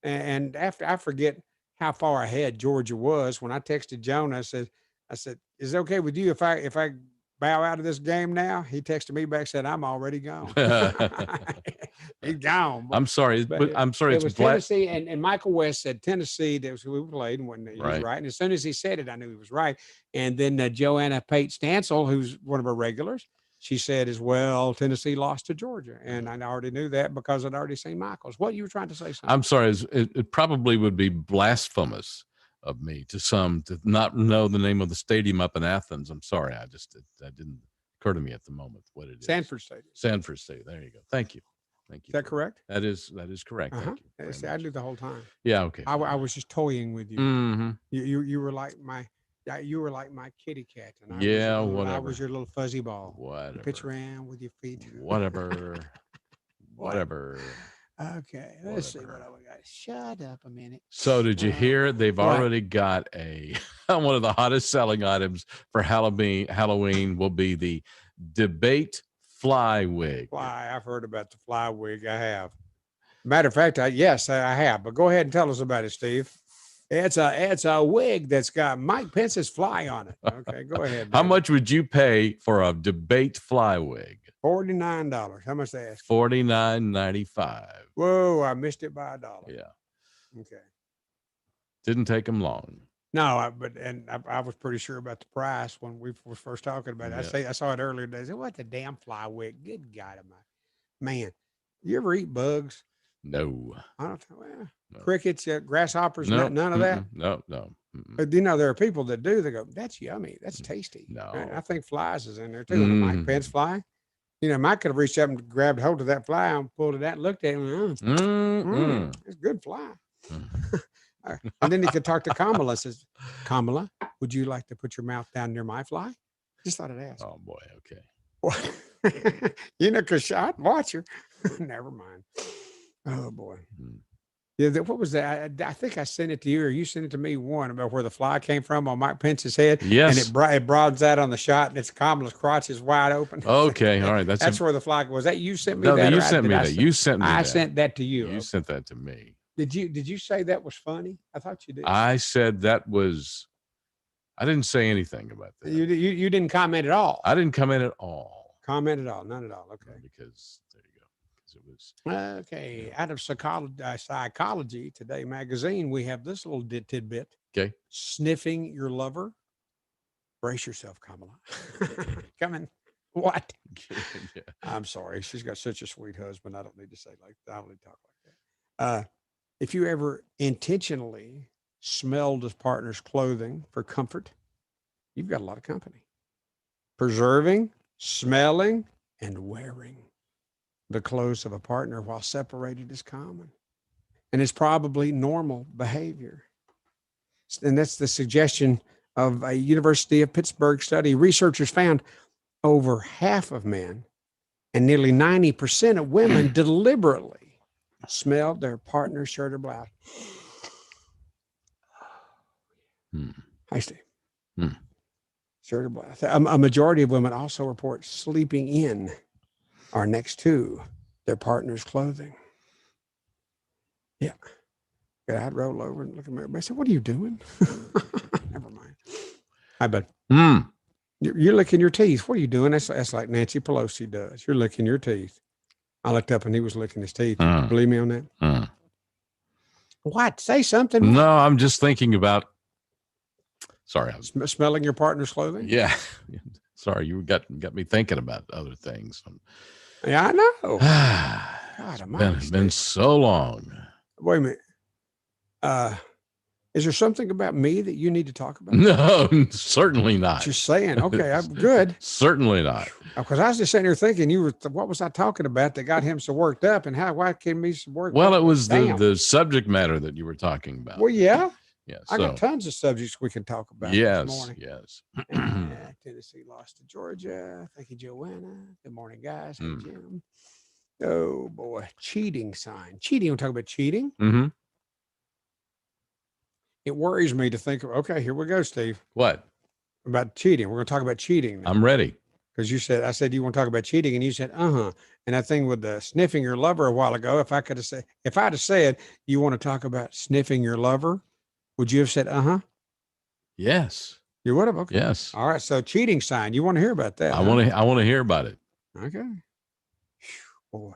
And after I forget how far ahead Georgia was when I texted Jonah, I said, "Is it okay with you if I bow out of this game now?" He texted me back, said, "I'm already gone." He's gone. I'm sorry, but I'm sorry. It was Tennessee, and Michael West said Tennessee. That was who we played, and when he was right. And as soon as he said it, I knew he was right. And then Joanna Pate Stansel, who's one of our regulars, she said as well, Tennessee lost to Georgia. And I already knew that because I'd already seen Michael's. What, you were trying to say something? I'm sorry. It probably would be blasphemous of me to not know the name of the stadium up in Athens. I'm sorry. That didn't occur to me at the moment what it is. Sanford Stadium. Sanford Stadium. There you go. Thank you. Thank you. Is that correct? That is correct. Uh-huh. Thank you. See, I knew the whole time. Yeah. Okay. I was just toying with you. Mm-hmm. You were like my kitty cat, and I was your little fuzzy ball. Whatever. You pitch around with your feet. Whatever. Whatever. Okay, let's see what we got. Shut up a minute. So did you hear? They've already got one of the hottest selling items for Halloween will be the debate fly wig. I've heard about the fly wig. I have. Matter of fact, yes, I have. But go ahead and tell us about it, Steve. It's a wig that's got Mike Pence's fly on it. Okay, go ahead. How much would you pay for a debate fly wig? $49. How much they ask? $49.95. Whoa, I missed it by $1. Yeah. Okay. Didn't take them long. No, I was pretty sure about the price when we were first talking about it. Yeah. I saw it earlier today. I said, "What the damn fly wig? Good God, man! You ever eat bugs?" No. I don't know. Well, no. Crickets, grasshoppers, no. None of that. No. But there are people that do. They go, "That's yummy. That's tasty." No. I think flies is in there too. Mike Pence fly. Mike could have reached up and grabbed hold of that fly and pulled it out and looked at it. It's a good fly. And then he could talk to Kamala. Says, "Kamala, would you like to put your mouth down near my fly?" Just thought I'd ask. Oh boy, okay. Because I'd watch her. Never mind. Oh boy. Yeah, what was that? I think I sent it to you, or you sent it to me. One about where the fly came from on Mike Pence's head. Yes, and it broadens out on the shot, and it's Kamala's crotch is wide open. Okay, all right. That's where the fly was. That you sent me no, that? You sent me that. You sent me. I sent that to you. You sent that to me. Did you say that was funny? I thought you did. I said that was. I didn't say anything about that. You didn't comment at all. I didn't comment at all. Comment at all? None at all. Okay. Because there you go. Because it was okay. Out of Psychology Today magazine, we have this little tidbit. Okay. Sniffing your lover. Brace yourself, Kamala. Coming. What? Yeah. I'm sorry. She's got such a sweet husband. I don't need to say I don't need to talk like that. If you ever intentionally smelled his partner's clothing for comfort, you've got a lot of company. Preserving, smelling, and wearing the clothes of a partner while separated is common. And it's probably normal behavior. And that's the suggestion of a University of Pittsburgh study. Researchers found over half of men and nearly 90% of women deliberately smelled their partner's shirt or blouse. Hi, Steve. Shirt or blouse. A majority of women also report sleeping in or next to their partner's clothing. Yeah. I'd roll over and look at me. I said, "What are you doing?" Never mind. Hi, bud. You're licking your teeth. What are you doing? That's like Nancy Pelosi does. You're licking your teeth. I looked up and he was licking his teeth. You believe me on that? What? Say something. No, I'm just thinking about. Sorry, Smelling your partner's clothing. Yeah. Sorry, you got me thinking about other things. Yeah, I know. God, it's been so long. Wait a minute. Is there something about me that you need to talk about? No, certainly not. Just saying. Okay, I'm good. Certainly not. Because I was just sitting here thinking, what was I talking about that got him so worked up, and why can me so worked up? Well, it was the subject matter that you were talking about. Well, yeah. Yeah, I got tons of subjects we can talk about this morning. Yes. Tennessee lost to Georgia. Thank you, Joanna. Good morning, guys. Hey, Jim. Oh, boy. Cheating sign. Cheating. We'll talk about cheating. Mm-hmm. It worries me to think of, okay, here we go, Steve. What? About cheating. We're going to talk about cheating now. I'm ready. Because I said, you want to talk about cheating? And you said, uh-huh. And that thing with the sniffing your lover a while ago, if I'd have said, you want to talk about sniffing your lover, would you have said, uh-huh? Yes. You would have? Okay. Yes. All right. So cheating sign. You want to hear about that? I want to hear about it. Okay. Boy,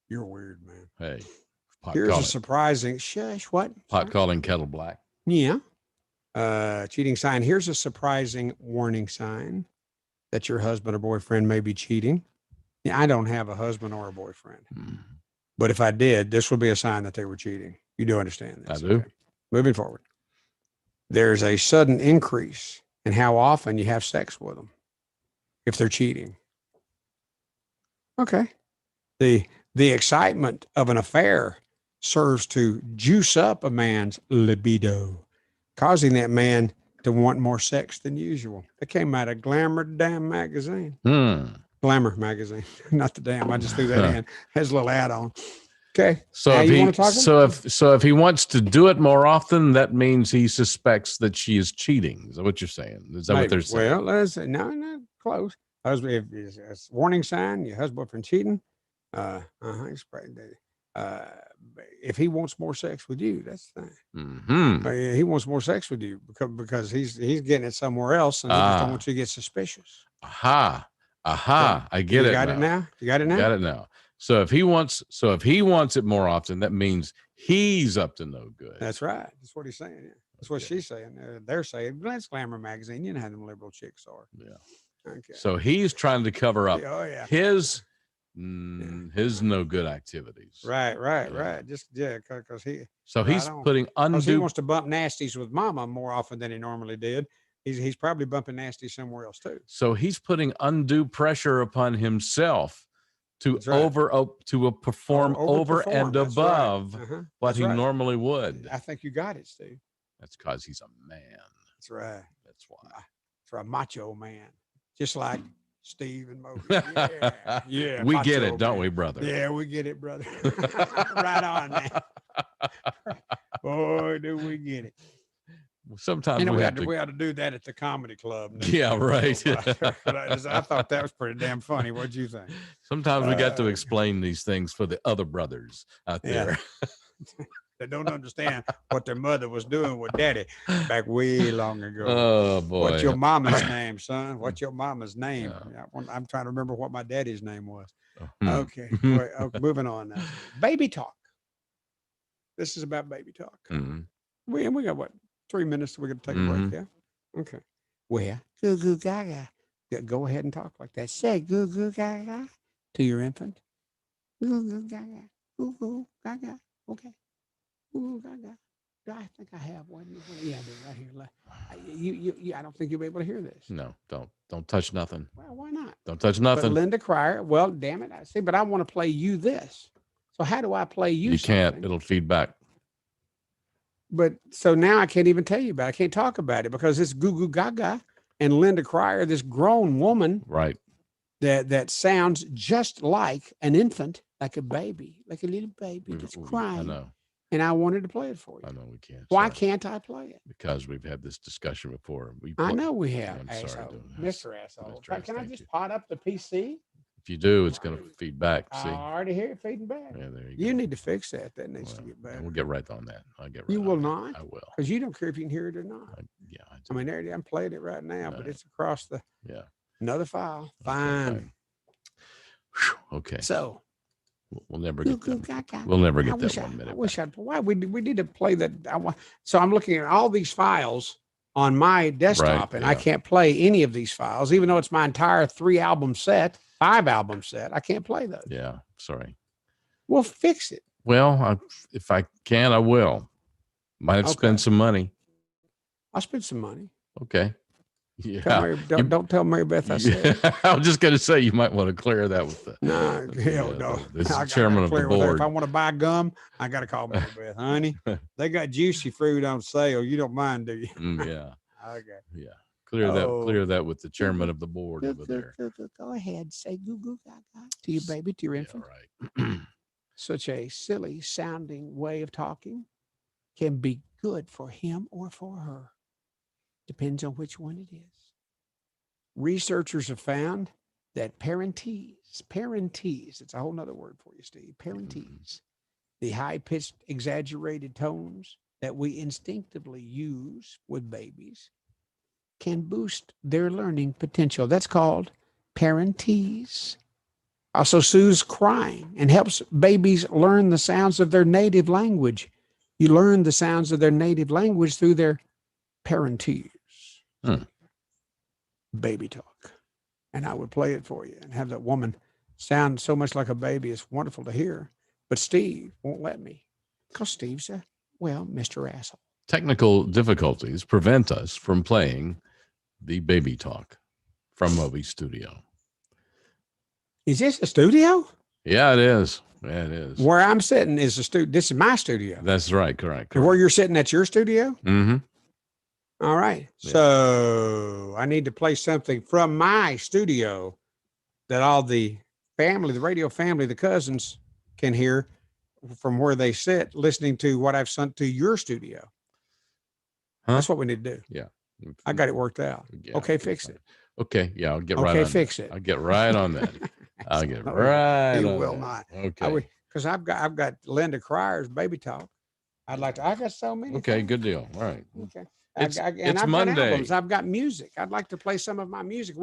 you're weird, man. Hey. Here's a surprising what? Pot calling kettle black. Yeah. Cheating sign. Here's a surprising warning sign that your husband or boyfriend may be cheating. Yeah, I don't have a husband or a boyfriend. But if I did, this would be a sign that they were cheating. You do understand this? I do. Okay. Moving forward. There's a sudden increase in how often you have sex with them if they're cheating. Okay. The excitement of an affair serves to juice up a man's libido, causing that man to want more sex than usual. That came out of Glamour Damn magazine. Glamour magazine, not the damn. I just threw that in. Has a little add-on. Okay. So if he wants to do it more often, that means he suspects that she is cheating. Is that what you're saying? Is that what they're saying? Well, let's say no, close. Husband, if it's a warning sign, your husband boyfriend cheating. If he wants more sex with you, that's the thing. He wants more sex with you because he's getting it somewhere else, and he just don't want you to get suspicious. I get it. You got it now. You got it now. Got it now. So if he wants it more often, that means he's up to no good. That's right. That's what he's saying. That's what she's saying. They're saying, that's Glamour magazine. You know how them liberal chicks are. Yeah. Okay. So he's trying to cover up his no good activities. Right. Just because he's putting undue. He wants to bump nasties with mama more often than he normally did. He's probably bumping nasty somewhere else too. So he's putting undue pressure upon himself to perform over and above what he normally would. I think you got it, Steve. That's because he's a man. That's right. That's why. That's right. Macho man, just like Steve and Moby. Yeah. We get it, don't we, brother? Yeah, we get it, brother. Right on, man. Boy, do we get it. Sometimes we ought to do that at the comedy club. Yeah, right. I thought that was pretty damn funny. What'd you think? Sometimes we got to explain these things for the other brothers out there. They don't understand what their mother was doing with daddy back way long ago. Oh, boy. What's your mama's name, son? What's your mama's name? I'm trying to remember what my daddy's name was. Okay. Moving on now. Baby talk. This is about baby talk. We got what? 3 minutes. We're going to take a break. Yeah. Okay. Well, goo goo gaga. Go ahead and talk like that. Say goo goo gaga to your infant. Goo goo gaga. Goo goo gaga. Okay. Goo goo gaga. I think I have one. Yeah, right here. I don't think you'll be able to hear this. No, don't touch nothing. Well, why not? Don't touch nothing. But Linda Cryer. Well, damn it. I see, but I want to play you this. So how do I play you? You can't. It'll feed back. But so now I can't even tell you about it. I can't talk about it because it's Goo Goo Gaga and Linda Cryer, this grown woman, right? That sounds just like an infant, like a baby, like a little baby that's crying. I know. And I wanted to play it for you. I know we can't. Why can't I play it? Because we've had this discussion before. I know we have. I'm sorry, Mr. Asshole. Can I just pot up the PC? If you do, it's going to feed back. See? I already hear it feeding back. Yeah, there you need to fix that. That needs to get better. We'll get right on that. I'll get right. You will not. I will. Because you don't care if you can hear it or not. Yeah. I mean, I'm playing it right now, but it's across the. Yeah. Another file. Fine. Okay. So, We'll never get Goo, that. gaga. We'll never I get wish that I 1 minute. wish I'd. Why we need to play that? So I'm looking at all these files on my desktop, and I can't play any of these files, even though it's my entire 5-album set. I can't play those. Yeah, sorry. We'll fix it. Well, if I can, I will. Might have to spend some money. I'll spend some money. Okay. Yeah. Don't tell Mary Beth I said. I was just going to say you might want to clear that with the. No, hell no. This I chairman of the board. If I want to buy gum, I got to call Mary Beth, honey. They got juicy fruit on sale. You don't mind, do you? Yeah. Okay. Yeah. Clear that with the chairman of the board over there. Go ahead, say goo goo gaga to your baby, to your infant. Right. Such a silly sounding way of talking can be good for him or for her. Depends on which one it is. Researchers have found that parentees, it's a whole nother word for you, Steve, parentees, the high-pitched, exaggerated tones that we instinctively use with babies can boost their learning potential. That's called parentees. Also soothes crying and helps babies learn the sounds of their native language. You learn the sounds of their native language through their parentees. Baby talk. And I would play it for you and have that woman sound so much like a baby. It's wonderful to hear. But Steve won't let me. Because Steve's Mr. Asshole. Technical difficulties prevent us from playing the baby talk from Moby Studio. Is this a studio? Yeah, it is. Yeah, it is. Where I'm sitting is a studio. This is my studio. That's right. Correct. Where you're sitting, that's your studio? Mm-hmm. All right. Yeah. So I need to play something from my studio that all the family, the radio family, the cousins can hear from where they sit, listening to what I've sent to your studio. Huh? That's what we need to do. Yeah. I got it worked out. Yeah, okay, fix it. Okay. Yeah, I'll get right on Okay, fix it. I'll get right on that. I'll get right You on will that. not. Okay. Because I've got Linda Cryer's baby talk. I got so many. Okay, things. good deal. All right. Okay. It's I've Monday. got albums. I've got music. I'd like to play some of my music.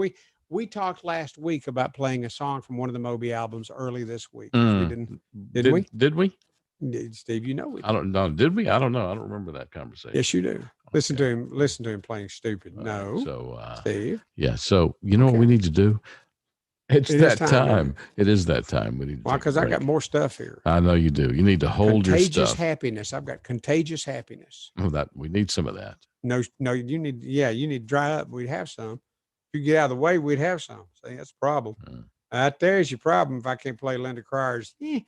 We talked last week about playing a song from one of the Moby albums early this week. We didn't, did we? Did we? Steve, you know we did. I don't know. Did we? I don't know. I don't remember that conversation. Yes, you do. Listen to him playing stupid. No. So Steve. Yeah. So you know what we need to do? It is that time. It is that time. We need to. Why? Because I got more stuff here. I know you do. You need to hold your stuff. Contagious happiness. I've got contagious happiness. Oh, we need some of that. No, you need to dry up. We'd have some. If you get out of the way, we'd have some. See, that's the problem. Right there's your problem. If I can't play Linda Cryer's, you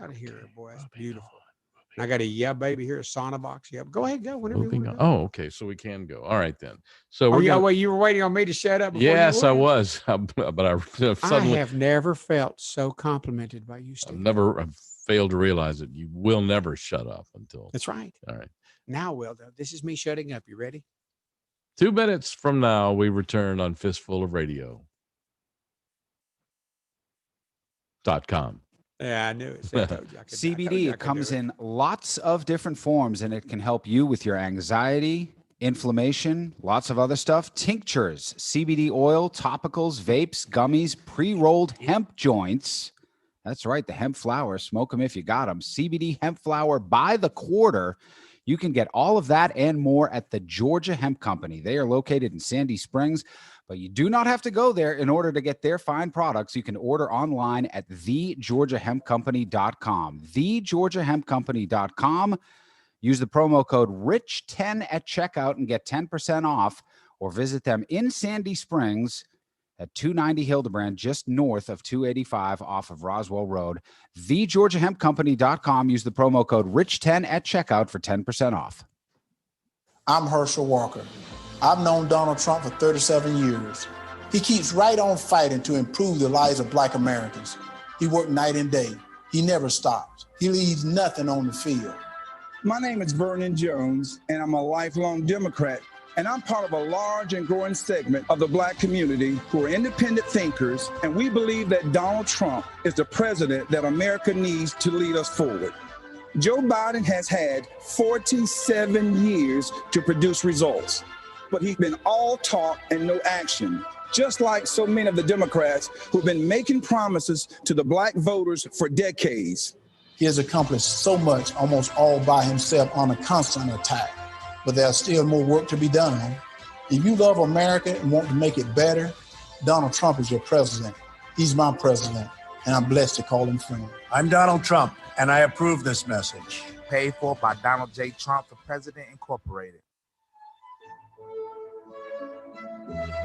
ought to hear it, boy. That's beautiful. And I got a Yeah Baby here, a Sauna box. Yeah, go ahead, go whenever you want to go. Oh, okay. So we can go. All right then. So you were waiting on me to shut up. Yes, I was. But I suddenly. I have never felt so complimented by you, Steve. I've failed to realize that you will never shut up until. That's right. All right. Now, though, this is me shutting up. You ready? 2 minutes from now, we return on Fistful of Radio.com. Yeah, I knew it. I told you. CBD comes in lots of different forms, and it can help you with your anxiety, inflammation, lots of other stuff. Tinctures, CBD oil, topicals, vapes, gummies, pre-rolled hemp joints. That's right, the hemp flower. Smoke them if you got them. CBD hemp flower by the quarter. You can get all of that and more at the Georgia Hemp Company. They are located in Sandy Springs, but you do not have to go there in order to get their fine products. You can order online at thegeorgiahempcompany.com. Thegeorgiahempcompany.com. Use the promo code RICH10 at checkout and get 10% off, or visit them in Sandy Springs at 290 Hildebrand, just north of 285 off of Roswell Road. TheGeorgiaHempCompany.com. Use the promo code RICH10 at checkout for 10% off. I'm Herschel Walker. I've known Donald Trump for 37 years. He keeps right on fighting to improve the lives of Black Americans. He worked night and day. He never stops. He leaves nothing on the field. My name is Vernon Jones, and I'm a lifelong Democrat. And I'm part of a large and growing segment of the Black community who are independent thinkers, and we believe that Donald Trump is the president that America needs to lead us forward. Joe Biden has had 47 years to produce results, but he's been all talk and no action. just like so many of the Democrats who've been making promises to the black voters for decades. He has accomplished so much almost all by himself on a constant attack, but there's still more work to be done. If you love America and want to make it better, Donald Trump is your president. He's my president, and I'm blessed to call him friend. I'm Donald Trump, and I approve this message. Paid for by Donald J. Trump for President Incorporated.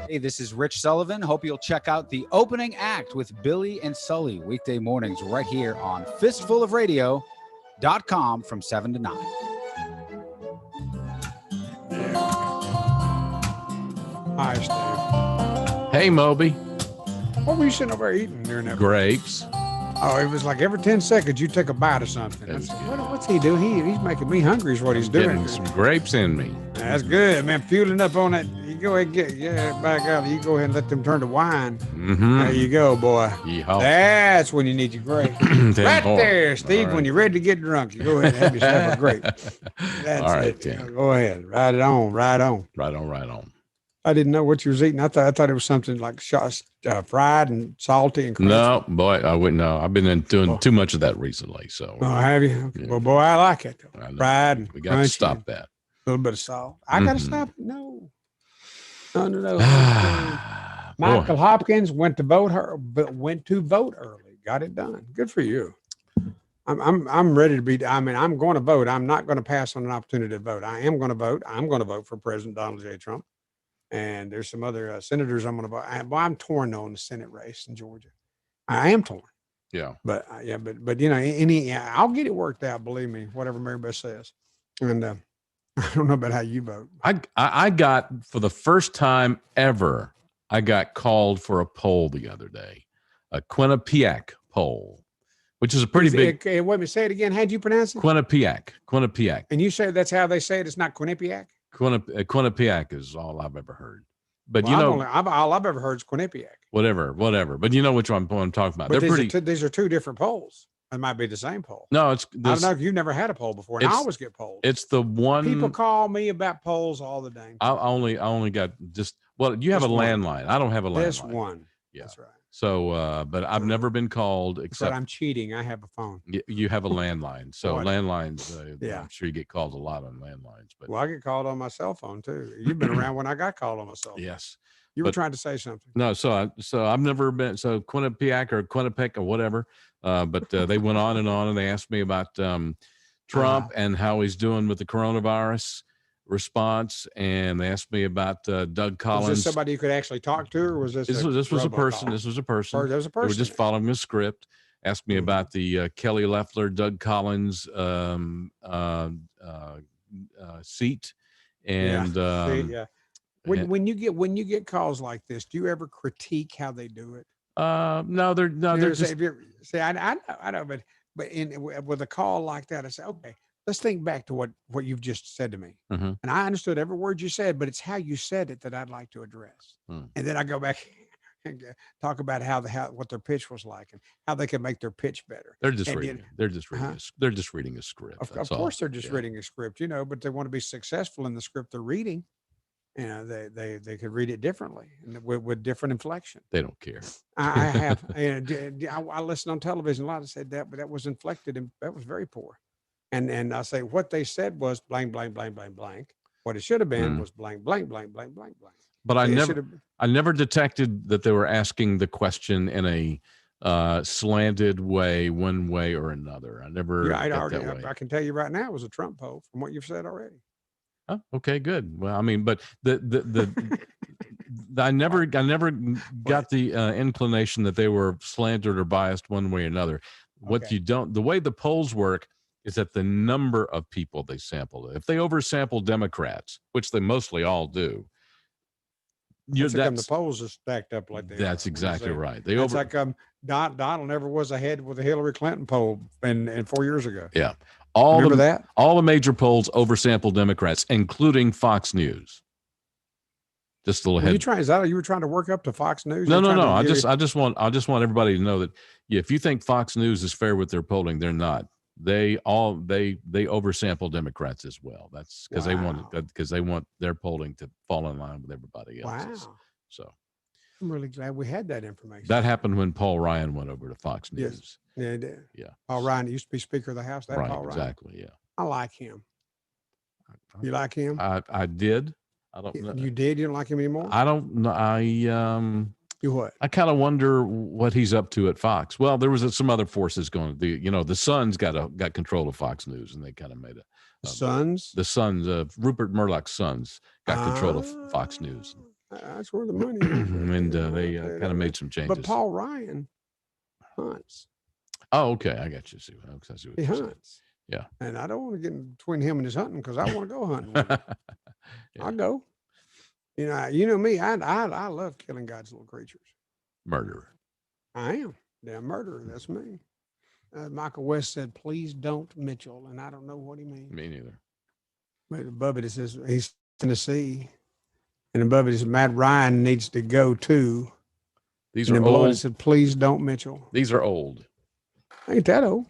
Hey, this is Rich Sullivan. Hope you'll check out The Opening Act with Billy and Sully weekday mornings right here on fistfulofradio.com from 7 to 9. Hi, Steve. Hey, Moby. What were you sitting over there eating during that? Grapes. Oh, it was like every 10 seconds you take a bite of something. I said, what's he doing? He's making me hungry is what he's doing. Getting some grapes in me. That's good, man. Fueling up on that. You go ahead and get back out. You go ahead and let them turn to wine. Mm-hmm. There you go, boy. Yeehaw. That's when you need your grape. Right there, Steve. Right. When you're ready to get drunk, you go ahead and have yourself a grape. That's all right, it. Go ahead. Ride it on. Right on. Right on. Right on. I didn't know what you was eating. I thought it was something like fried and salty and crunchy. No, boy, I wouldn't know. I've been doing too much of that recently. So. Oh, have you? Okay. Yeah. Well, boy, I like it. Fried and we got to stop that. A little bit of salt. I got to stop it. No. Michael Hopkins went to vote early. Got it done. Good for you. I'm ready to be. I mean, I'm going to vote. I'm not going to pass on an opportunity to vote. I am going to vote. I'm going to vote for President Donald J. Trump. And there's some other senators I'm going to vote. I'm torn though in the Senate race in Georgia. I am torn. Yeah. But you know, I'll get it worked out. Believe me, whatever Mary Beth says. And I don't know about how you vote. I got, for the first time ever, I got called for a poll the other day, a Quinnipiac poll, which is a pretty big. Wait a minute, say it again. How'd you pronounce it? Quinnipiac. And you say that's how they say it. It's not Quinnipiac. Quinnipiac is all I've ever heard. But all I've ever heard is Quinnipiac. Whatever. But you know which one I'm talking about. But these are two different polls. It might be the same poll. No, I don't know if you've never had a poll before. And I always get polls. It's the one. People call me about polls all the time. I only got you have a landline. I don't have a landline. This one. Yeah. That's right. So, but I've never been called except I'm cheating. I have a phone. You have a landline. So landlines, yeah. I'm sure you get called a lot on landlines. But I get called on my cell phone too. You've been around when I got called on my cell phone. Yes. You were trying to say something. No, so I've never been Quinnipiac or Quinnipiac or whatever. But they went on and they asked me about Trump and how he's doing with the coronavirus response, and they asked me about Doug Collins. Was this somebody you could actually talk to, or was this? This was a person. This was a person. There was a person. They were just following a script. Asked me about the Kelly Loeffler, Doug Collins seat, and When you get calls like this, do you ever critique how they do it? No, they're just. I know, but with a call like that, I say, okay, let's think back to what you've just said to me. Mm-hmm. And I understood every word you said, but it's how you said it that I'd like to address. And then I go back and talk about what their pitch was like and how they can make their pitch better. They're just reading. They're just reading a script. Of course, they're just reading a script, but they want to be successful in the script they're reading. They could read it differently and with different inflection. They don't care. I have. I listen on television a lot. I said that, but that was inflected and that was very poor. And I say what they said was blank, blank, blank, blank, blank. What it should have been was blank, blank, blank, blank, blank, blank. But I never detected that they were asking the question in a slanted way, one way or another. I never. I can tell you right now, it was a Trump poll from what you've said already. Oh, okay, good. Well, I mean, but I never got the inclination that they were slanted or biased one way or another. The way the polls work is that the number of people they sampled. If they oversample Democrats, which they mostly all do, the polls are stacked up like that. That's exactly right. It's like Donald never was ahead with the Hillary Clinton poll in 4 years ago. Yeah. Remember that? All the major polls oversample Democrats, including Fox News. Just a little head. You were trying to work up to Fox News? No. I just want everybody to know that if you think Fox News is fair with their polling, they're not. They oversample Democrats as well. That's because they want their polling to fall in line with everybody else's. Wow. So I'm really glad we had that information. That happened when Paul Ryan went over to Fox News. Yes. Yeah, it did. Yeah. Paul Ryan used to be Speaker of the House. That Right. Paul Ryan. Exactly. Yeah. I like him. You like him? I did. I don't know. You did? You don't like him anymore? I don't know. You what? I kind of wonder what he's up to at Fox. Well, there was some other forces going. The Suns got control of Fox News, and they kind of made Sons. The Sons of Rupert Murdoch's sons got control of Fox News. That's where the money is. And they kind of made some changes. But Paul Ryan hunts. Oh, okay. I got you. He hunts. Yeah. And I don't want to get in between him and his hunting because I want to go hunting with him. Yeah. I'll go. You know me. I love killing God's little creatures. Murderer. I am. Damn murderer. That's me. Michael West said, "Please don't Mitchell," and I don't know what he means. Me neither. But above it says he's Tennessee, and above it says Matt Ryan needs to go too. These and are below old. it said, "Please don't Mitchell." These are old. Ain't that old?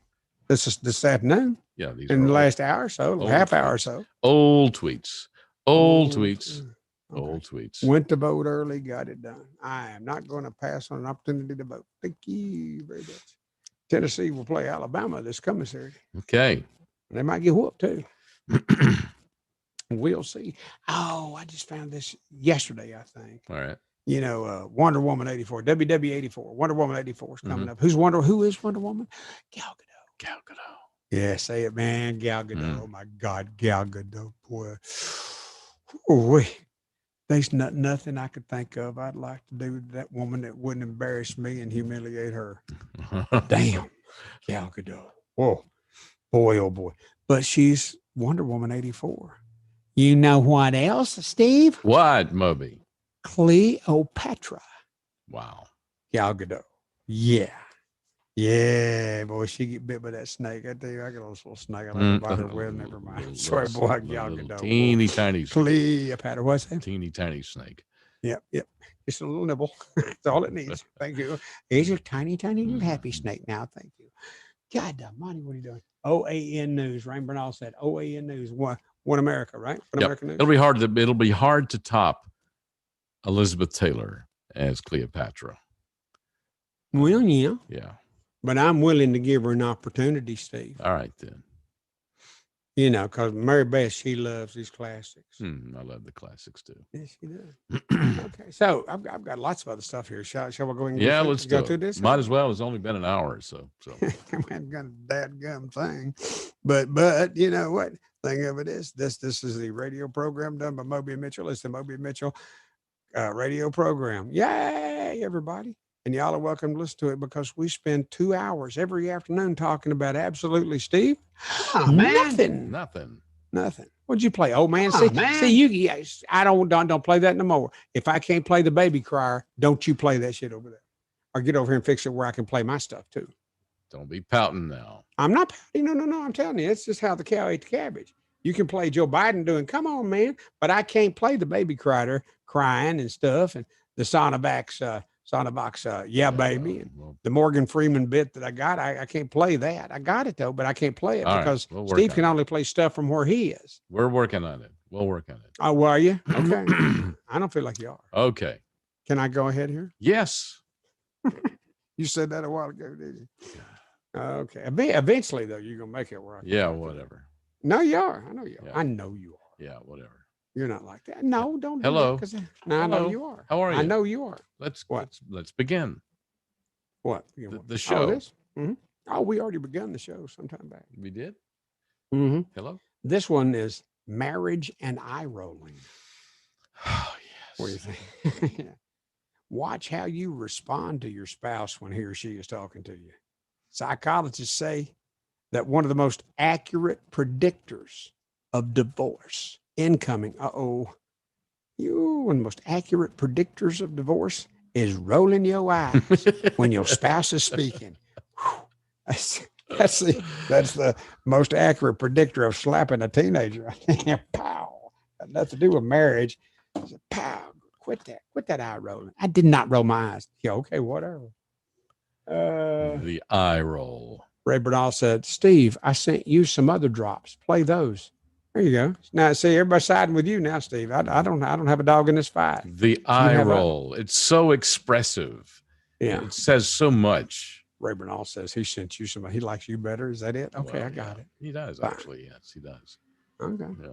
This afternoon. Yeah, these in are the old. last hour or so, Old half tweets. hour or so. Old tweets. Old tweets. Okay. Old tweets. Went to vote early, got it done. I am not going to pass on an opportunity to vote. Thank you very much. Tennessee will play Alabama this coming Saturday. Okay. They might get whooped too. We'll see. Oh, I just found this yesterday, I think. All right. You know, Wonder Woman 84, WW 84, Wonder Woman 84 is coming up. Who is Wonder Woman? Gal Gadot. Gal Gadot. Yeah, say it, man. Gal Gadot. Oh my God, Gal Gadot, boy. Ooh, there's nothing I could think of I'd like to do to that woman that wouldn't embarrass me and humiliate her. Damn, Gal Gadot. Whoa, boy, oh boy. But she's Wonder Woman 84. You know what else, Steve? What, Moby? Cleopatra. Wow. Gal Gadot. Yeah. Yeah, boy, she get bit by that snake. I tell you, I got a little snake. I like to bite her with. Never mind. Sorry, boy, Gal Gadot. Teeny tiny snake. Cleopatra. What's that? Teeny tiny snake. Yep. Just a little nibble. That's all it needs. Thank you. Here's your tiny little happy snake now. Thank you. God almighty, what are you doing? OAN News. Rain Bernal said OAN News. One America, right? One America News. It'll be hard to top Elizabeth Taylor as Cleopatra. Well, yeah. Yeah. But I'm willing to give her an opportunity, Steve. All right, then. You know, because Mary Beth, she loves these classics. I love the classics, too. Yes, she does. Okay, so I've got lots of other stuff here. Shall we go ahead and let's go do through it. this? Might as well. It's only been an hour or so. I haven't got a dadgum thing. But you know what? Thing of it is, this is the radio program done by Moby and Mitchell. It's the Moby and Mitchell radio program. Yay, everybody. And y'all are welcome to listen to it because we spend 2 hours every afternoon talking about absolutely, Steve. Oh, Nothing. Nothing. What'd you play? Oh man, Oh, see, I don't play that no more. If I can't play the baby crier, don't you play that shit over there. Or get over here and fix it where I can play my stuff too. Don't be pouting now. I'm not pouting. No. I'm telling you, it's just how the cow ate the cabbage. You can play Joe Biden doing, come on, man. But I can't play the baby crier crying and stuff and the Sonovax, yeah, baby. And the Morgan Freeman bit that I got, I can't play that. I got it though, but I can't play it because Steve can only play stuff from where he is. We're working on it. We'll work on it. Oh, well, are you? Okay. I don't feel like you are. Okay. Can I go ahead here? Yes. You said that a while ago, did you? Okay. Eventually, though, you're going to make it where I can. Yeah, whatever. No, you are. I know you are. Yeah. I know you are. Yeah, whatever. You're not like that. No, don't. Hello. Do that no, I know you are. How are you? I know you are. Let's begin. What? The show. Oh, this? Mm-hmm. Oh, we already begun the show sometime back. We did? Mm-hmm. Hello? This one is marriage and eye rolling. Oh, yes. What do you think? Yeah. Watch how you respond to your spouse when he or she is talking to you. Psychologists say that one of the most accurate predictors of divorce, incoming, one of the most accurate predictors of divorce is rolling your eyes when your spouse is speaking. That's the most accurate predictor of slapping a teenager. Pow. Got nothing to do with marriage. Pow. Quit that eye rolling. I did not roll my eyes. Yeah, okay, whatever. The eye roll. Ray Bernal said, Steve, I sent you some other drops. Play those. There you go. Now, see, everybody's siding with you now, Steve. I don't have a dog in this fight. The eye roll. It's so expressive. Yeah. It says so much. Ray Bernal says he sent you somebody. He likes you better. Is that it? Okay, Well, I got it. He does, Fine. actually. Yes, he does. Okay. Yeah.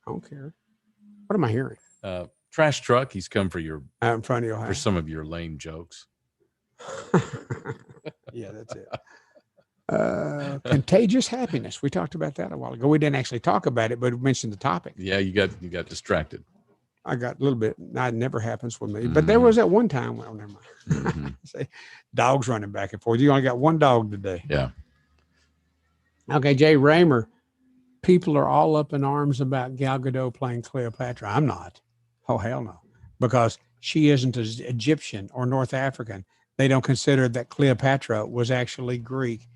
I don't care. What am I hearing? Trash truck. He's come for your out in front of your house. For some of your lame jokes. Yeah, that's it. Contagious happiness. We talked about that a while ago. We didn't actually talk about it, but we mentioned the topic. Yeah, you got distracted. I got a little bit. That never happens with me. But there was that one time. Well, never mind. Say, dogs running back and forth. You only got one dog today. Yeah. Okay, Jay Raymer. People are all up in arms about Gal Gadot playing Cleopatra. I'm not. Oh, hell no. Because she isn't Egyptian or North African. They don't consider that Cleopatra was actually Greek.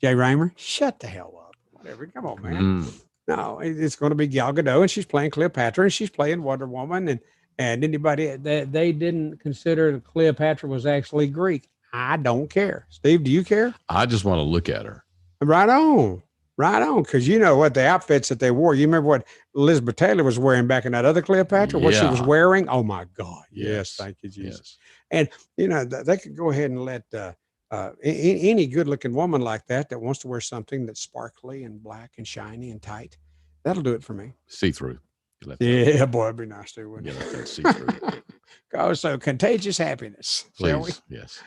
Jay Raymer, shut the hell up. Whatever. Come on, man. No, it's going to be Gal Gadot, and she's playing Cleopatra, and she's playing Wonder Woman, and anybody they didn't consider that Cleopatra was actually Greek. I don't care. Steve, do you care? I just want to look at her. Right on. Right on. Because you know what the outfits that they wore. You remember what Elizabeth Taylor was wearing back in that other Cleopatra? What she was wearing? Oh, my God. Yes. Thank you, Jesus. Yes. And, you know, they could go ahead and let any good-looking woman like that wants to wear something that's sparkly and black and shiny and tight. That'll do it for me. See-through. Yeah, boy, it'd be nice to, wouldn't it? That see-through. Oh, so contagious happiness. Please. Shall we? Yes.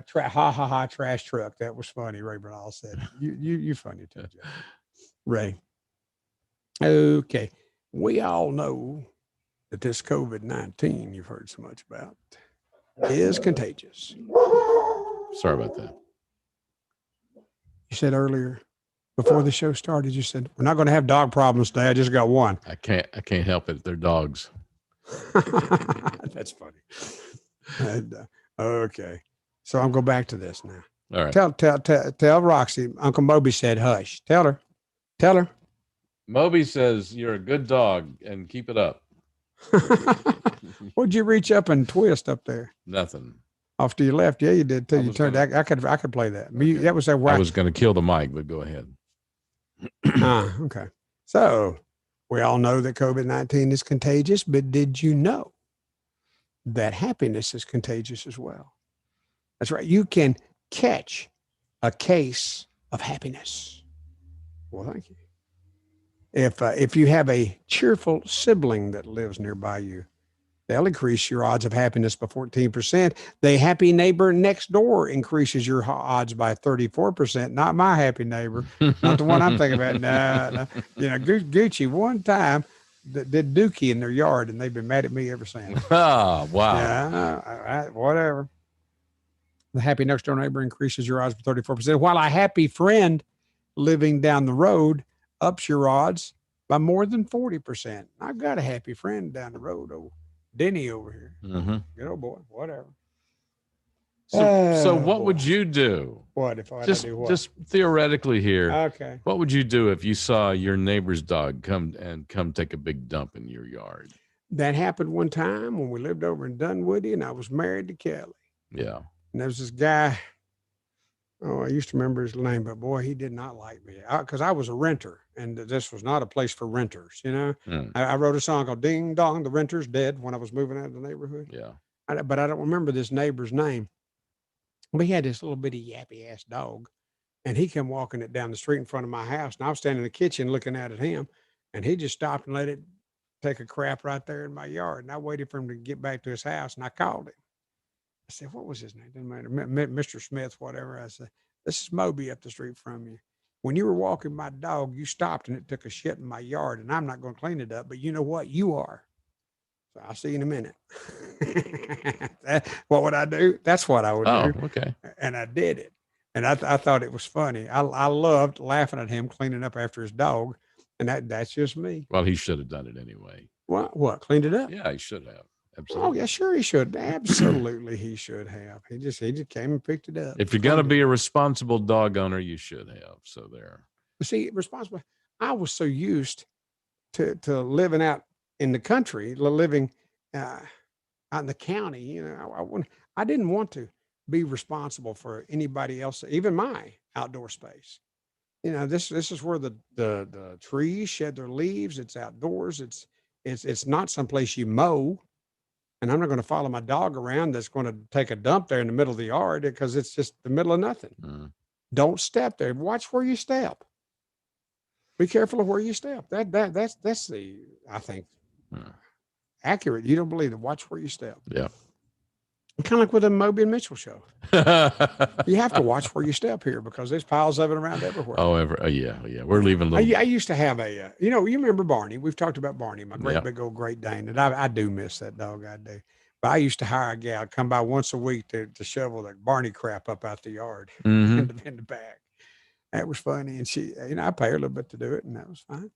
Trash truck. That was funny. Ray Bernal said, you funny too, Joe. Ray. Okay. We all know that this COVID-19 you've heard so much about is contagious. Sorry about that. You said earlier, before the show started, you said, we're not going to have dog problems today. I just got one. I can't help it. They're dogs. That's funny. And, okay. So I'll go back to this now. All right. Tell Roxy, Uncle Moby said, hush. Tell her. Moby says, you're a good dog and keep it up. What'd you reach up and twist up there? Nothing. Off to your left. Yeah, you did too. You turned. I could play that. Okay. That was that. I was going to kill the mic, but go ahead. Okay. So we all know that COVID-19 is contagious, but did you know that happiness is contagious as well? That's right. You can catch a case of happiness. Well, thank you. If you have a cheerful sibling that lives nearby you, they'll increase your odds of happiness by 14%. The happy neighbor next door increases your odds by 34%. Not my happy neighbor, not the one I'm thinking about. No. You know, Gucci one time did dookie in their yard, and they've been mad at me ever since. Oh, wow. Yeah, whatever. The happy next door neighbor increases your odds by 34%, while a happy friend living down the road ups your odds by more than 40%. I've got a happy friend down the road, Denny over here. Mm-hmm. Good old boy, whatever. So what would you do? What if I do what? Just theoretically here. Okay. What would you do if you saw your neighbor's dog come take a big dump in your yard? That happened one time when we lived over in Dunwoody, and I was married to Kelly. Yeah. And there was this guy. Oh, I used to remember his name, but boy, he did not like me because I was a renter, and this was not a place for renters. You know, I wrote a song called "Ding Dong, the Renter's Dead" when I was moving out of the neighborhood. Yeah, but I don't remember this neighbor's name. We had this little bitty yappy ass dog, and he came walking it down the street in front of my house, and I was standing in the kitchen looking out at him, and he just stopped and let it take a crap right there in my yard, and I waited for him to get back to his house, and I called him. I said, what was his name? Didn't matter. Mr. Smith, whatever. I said, this is Moby up the street from you. When you were walking my dog, you stopped and it took a shit in my yard, and I'm not going to clean it up, but you know what? You are. So I'll see you in a minute. What would I do? That's what I would do. Oh, okay. And I did it. And I thought it was funny. I loved laughing at him cleaning up after his dog. And that's just me. Well, he should have done it anyway. What? Cleaned it up? Yeah, he should have. Absolutely. Oh, yeah, sure he should. Absolutely he should have. He just came and picked it up. If you're going to be a responsible dog owner, you should have. So there. See, responsible. I was so used to living out in the country, living out in the county. You know, I didn't want to be responsible for anybody else, even my outdoor space. You know, this is where the trees shed their leaves. It's outdoors. It's not someplace you mow. And I'm not going to follow my dog around that's going to take a dump there in the middle of the yard because it's just the middle of nothing. Don't step there. Watch where you step. Be careful of where you step. That's the, I think, accurate. You don't believe it. Watch where you step. Yeah. Kind of like with the Moby and Mitchell show. You have to watch where you step here because there's piles of it around everywhere. Oh, yeah. We're leaving. I used to have a, you remember Barney? We've talked about Barney, my great big old Great Dane, and I do miss that dog. I do. But I used to hire a gal come by once a week to shovel the Barney crap up out the yard in the back. That was funny, and she, I pay her a little bit to do it, and that was fine.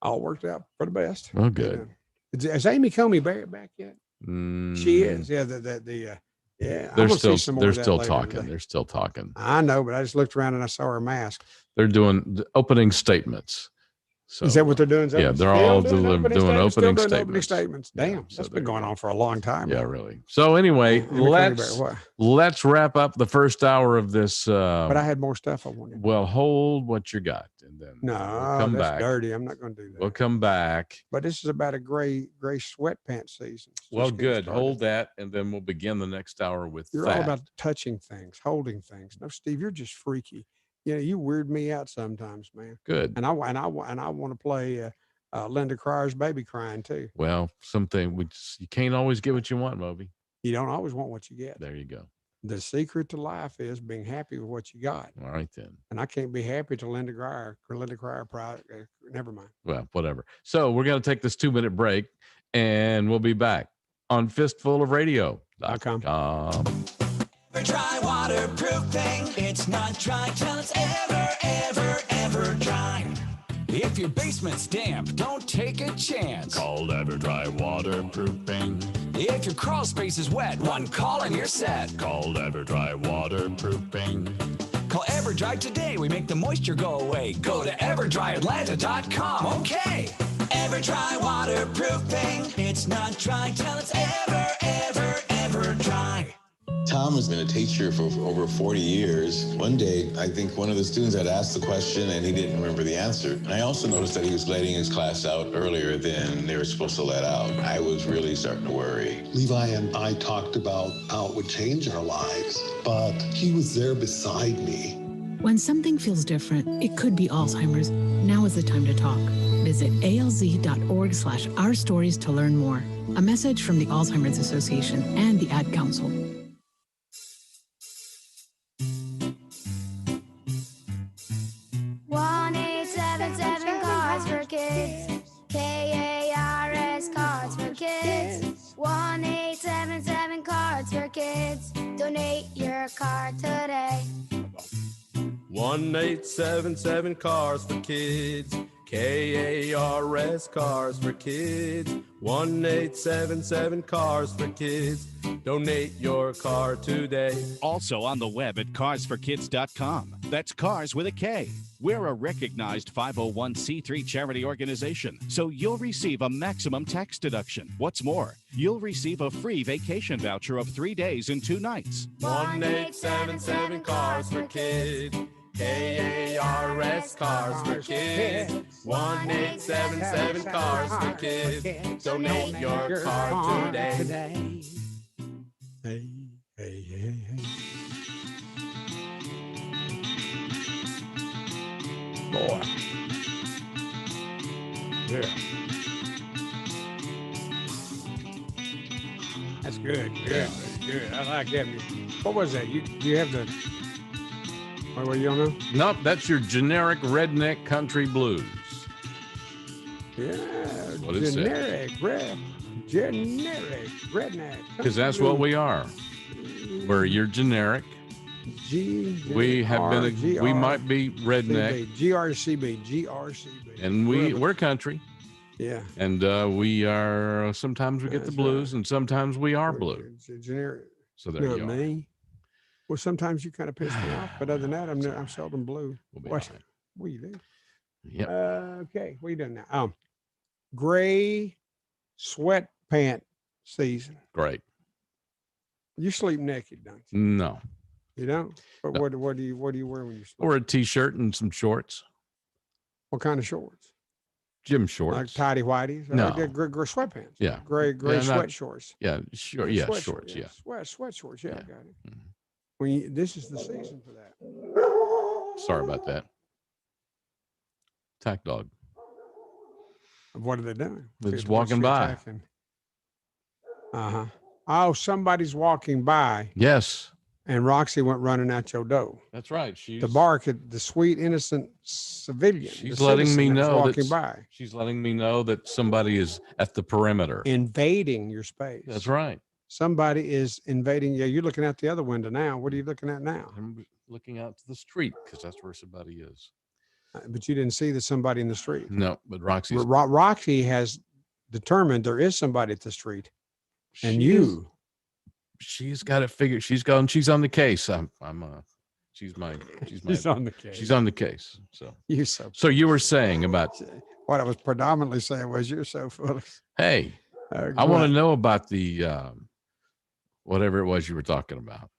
All worked out for the best. Oh, good. Is Amy Comey back yet? She is. Yeah. Yeah. They're still talking. They're still talking. I know, but I just looked around and I saw her mask. They're doing opening statements. So, is that what they're doing? Yeah, they're all doing opening statements. Damn, that's been going on for a long time. Yeah, really. So anyway, let's wrap up the first hour of this. But I had more stuff I wanted. Well, hold what you got, and then we'll come back. Dirty. I'm not going to do that. We'll come back. But this is about a gray sweatpants season. Well, good. Hold that, and then we'll begin the next hour with. You're all about touching things, holding things. No, Steve, you're just freaky. You weird me out sometimes, man. Good. And I want to play Linda Cryer's Baby Crying too. Well, you can't always get what you want, Moby. You don't always want what you get. There you go. The secret to life is being happy with what you got. All right then. And I can't be happy till Linda Cryer never mind. Well, whatever. So we're going to take this 2-minute break, and we'll be back on fistfulofradio.com. Dry waterproofing. It's not dry till it's ever dry. If your basement's damp, don't take a chance. Call EverDry Waterproofing. If your crawl space is wet, one call and you're set. Call EverDry Waterproofing. Call EverDry today. We make the moisture go away. Go to EverDryAtlanta.com. Okay. EverDry Waterproofing. It's not dry till it's ever dry. Tom has been a teacher for over 40 years. One day, I think one of the students had asked the question and he didn't remember the answer. I also noticed that he was letting his class out earlier than they were supposed to let out. I was really starting to worry. Levi and I talked about how it would change our lives, but he was there beside me. When something feels different, it could be Alzheimer's. Now is the time to talk. Visit alz.org/ourstories to learn more. A message from the Alzheimer's Association and the Ad Council. 1-877 Cards for Kids. KARS Cards for Kids. 1-877 Cards for Kids. Donate your card today. 1-877 Cars for Kids. KARS Cars for Kids. 1-877 Cars for Kids. Donate your car today. Also on the web at carsforkids.com. That's Cars with a K. We're a recognized 501c3 charity organization, so you'll receive a maximum tax deduction. What's more, you'll receive a free vacation voucher of 3 days and 2 nights. 1-877 Cars for Kids. KARS Cars for Kids. 1-877 Cars for Kids. Donate your car today. Hey. Boy. Yeah. That's good. Yeah, good. I like that. What was that? You have the... What, you don't know? Nope, that's your generic redneck country blues. Yeah, what it generic redneck. Because that's what we are. We're your generic. We have been. We might be redneck. GRCB. And we're country. Yeah. And we are. Sometimes we get the blues, and sometimes we are blue. Generic. So there you are. Me. Well, sometimes you kind of piss me off, but other than that, I'm seldom blue. What you do? Yep. Okay, what are you doing now? Gray sweatpant season. Great. You sleep naked, don't you? No. You don't? But what do you wear when you sleep? Or a t-shirt and some shorts. What kind of shorts? Gym shorts. Like tidy whities? No. Gray sweatpants. Yeah. Gray Yeah, sweat shorts. Yeah, sure. Yeah, Sweat shorts. Yeah. Sweat shorts. Yeah, Yeah. I got it. When this is the season for that. Sorry about that. Attack dog. What are they doing? They're just walking by. Uh-huh. Oh, somebody's walking by. Yes. And Roxy went running out your door. That's right. She's to bark at the sweet, innocent civilian. She's letting me know walking by. She's letting me know that somebody is at the perimeter. Invading your space. That's right. Somebody is invading. Yeah, you're looking out the other window now. What are you looking at now? I'm looking out to the street because that's where somebody is. But you didn't see that somebody in the street. No, but Roxy has determined there is somebody at the street. And she's got it figured. She's on the case. She's on the case. She's on the case. So you were saying about what I was predominantly saying was you're so full of. Hey, I want to know about the whatever it was you were talking about.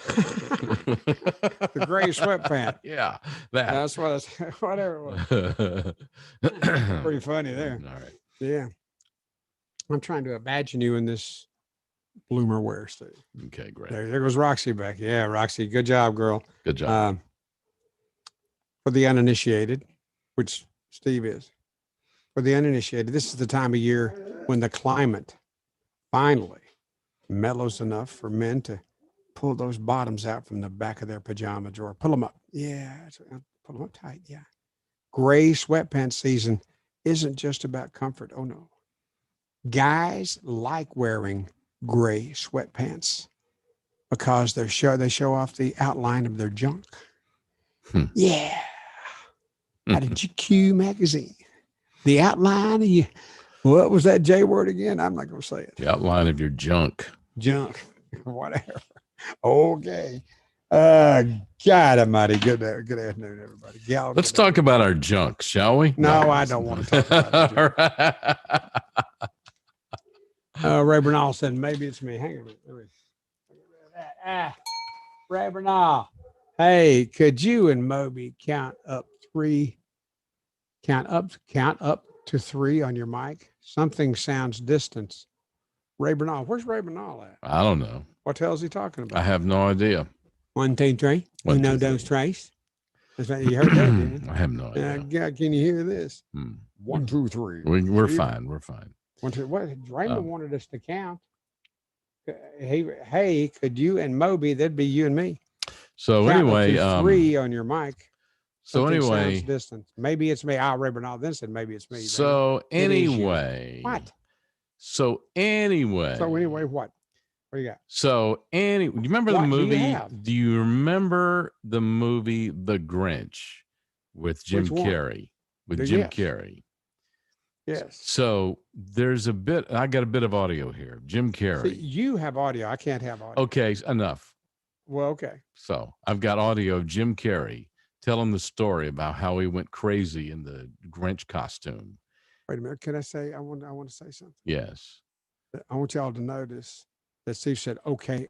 The gray sweatpants. Yeah, that's what whatever it was. Pretty funny there. All right. Yeah. I'm trying to imagine you in this bloomer wear, Steve. Okay, great. There goes Roxy back. Yeah, Roxy, good job, girl. Good job. For the uninitiated, which Steve is, for the uninitiated, this is the time of year when the climate finally mellows enough for men to pull those bottoms out from the back of their pajama drawer. Pull them up. Yeah, pull them up tight. Yeah. Gray sweatpants season isn't just about comfort. Oh, no. Guys like wearing gray sweatpants because they show off the outline of their junk. Yeah. Out of GQ magazine. The outline of you. What was that J word again? I'm not going to say it. The outline of your junk. Junk. Whatever. Okay. God almighty. Good afternoon, everybody. Let's talk about our junk, shall we? No, I don't want to talk about it. Ray Bernal said, maybe it's me. Hang on a minute. Ray Bernal. Hey, could you and Moby count up to three on your mic? Something sounds distant. Ray Bernal. Where's Ray Bernal at? I don't know. What the hell is he talking about? I have no idea. 1, 2, 3. Uno, dos, tres. You heard that, didn't you? I have no idea. Can you hear this? 1, 2, 3. We're fine. We're fine. 1, 2. What? Raymond wanted us to count. Hey, could you and Moby? That'd be you and me. So count anyway, three on your mic. So Something anyway, sounds distant. Maybe it's me. Ray Bernal then said maybe it's me. So anyway, what? So anyway, what? What you got? So you remember the movie? Do you remember the movie The Grinch with Jim Carrey? Carrey. Yes. So there's I got a bit of audio here. Jim Carrey. See, you have audio. I can't have audio. Okay, enough. Well, okay. So I've got audio of Jim Carrey telling the story about how he went crazy in the Grinch costume. Wait a minute. Can I say, I want to say something. Yes. I want y'all to notice that Steve said, okay.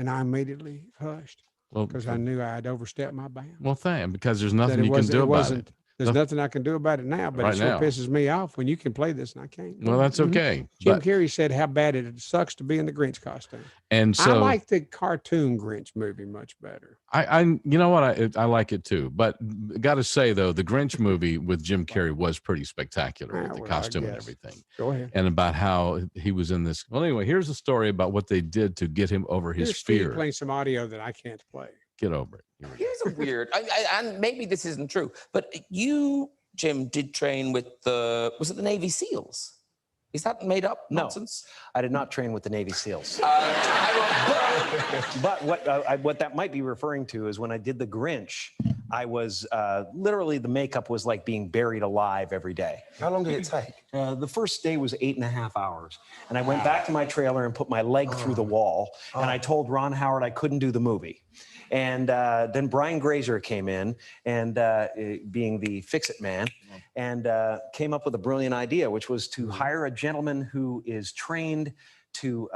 And I immediately hushed because I knew I had overstepped my bounds. Well, because there's nothing you can do about it. There's nothing I can do about it now, but it sure pisses me off when you can play this and I can't. Well, that's okay. Jim Carrey said how bad it sucks to be in the Grinch costume. And so I like the cartoon Grinch movie much better. You know what? I like it too. But got to say though, the Grinch movie with Jim Carrey was pretty spectacular with the costume and everything. Go ahead. And about how he was in this. Well, anyway, here's a story about what they did to get him over his fear. Steve playing some audio that I can't play. Get over it. Here's a weird, and maybe this isn't true, but you, Jim, did train with was it the Navy SEALs? Is that made up nonsense? No, I did not train with the Navy SEALs. But what that might be referring to is when I did the Grinch, I was literally the makeup was like being buried alive every day. How long did it take? The first day was 8.5 hours. And I went back to my trailer and put my leg through the wall. And I told Ron Howard I couldn't do the movie. And then Brian Grazer came in, and being the fix-it man, and came up with a brilliant idea, which was to hire a gentleman who is trained to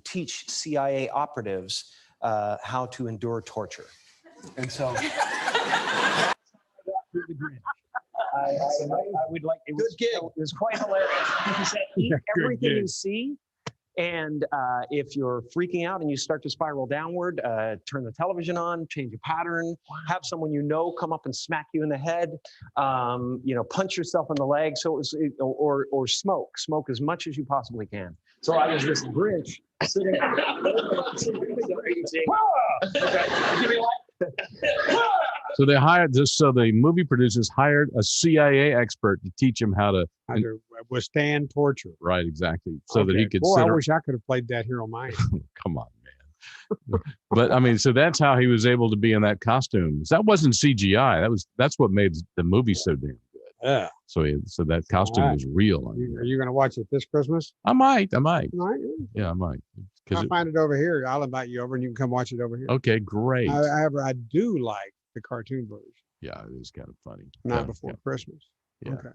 teach CIA operatives how to endure torture. And so I would like it was quite hilarious. He said, eat everything you see. And if you're freaking out and you start to spiral downward, turn the television on, change a pattern, have someone you know come up and smack you in the head, punch yourself in the leg. So it was, or smoke as much as you possibly can. So I was this Grinch sitting. So they hired this. So the movie producers hired a CIA expert to teach him how to withstand torture. Right, exactly. So that he could. Boy, I wish I could have played that here on mine. Come on, man. But I mean, so that's how he was able to be in that costume. That wasn't CGI. That's what made the movie so damn good. Yeah. So that costume was real. Are you going to watch it this Christmas? I might. You might? Yeah, I might. If I find it over here, I'll invite you over and you can come watch it over here. Okay, great. I do like the cartoon version. Yeah, it is kind of funny. Not before Christmas. Yeah. Okay.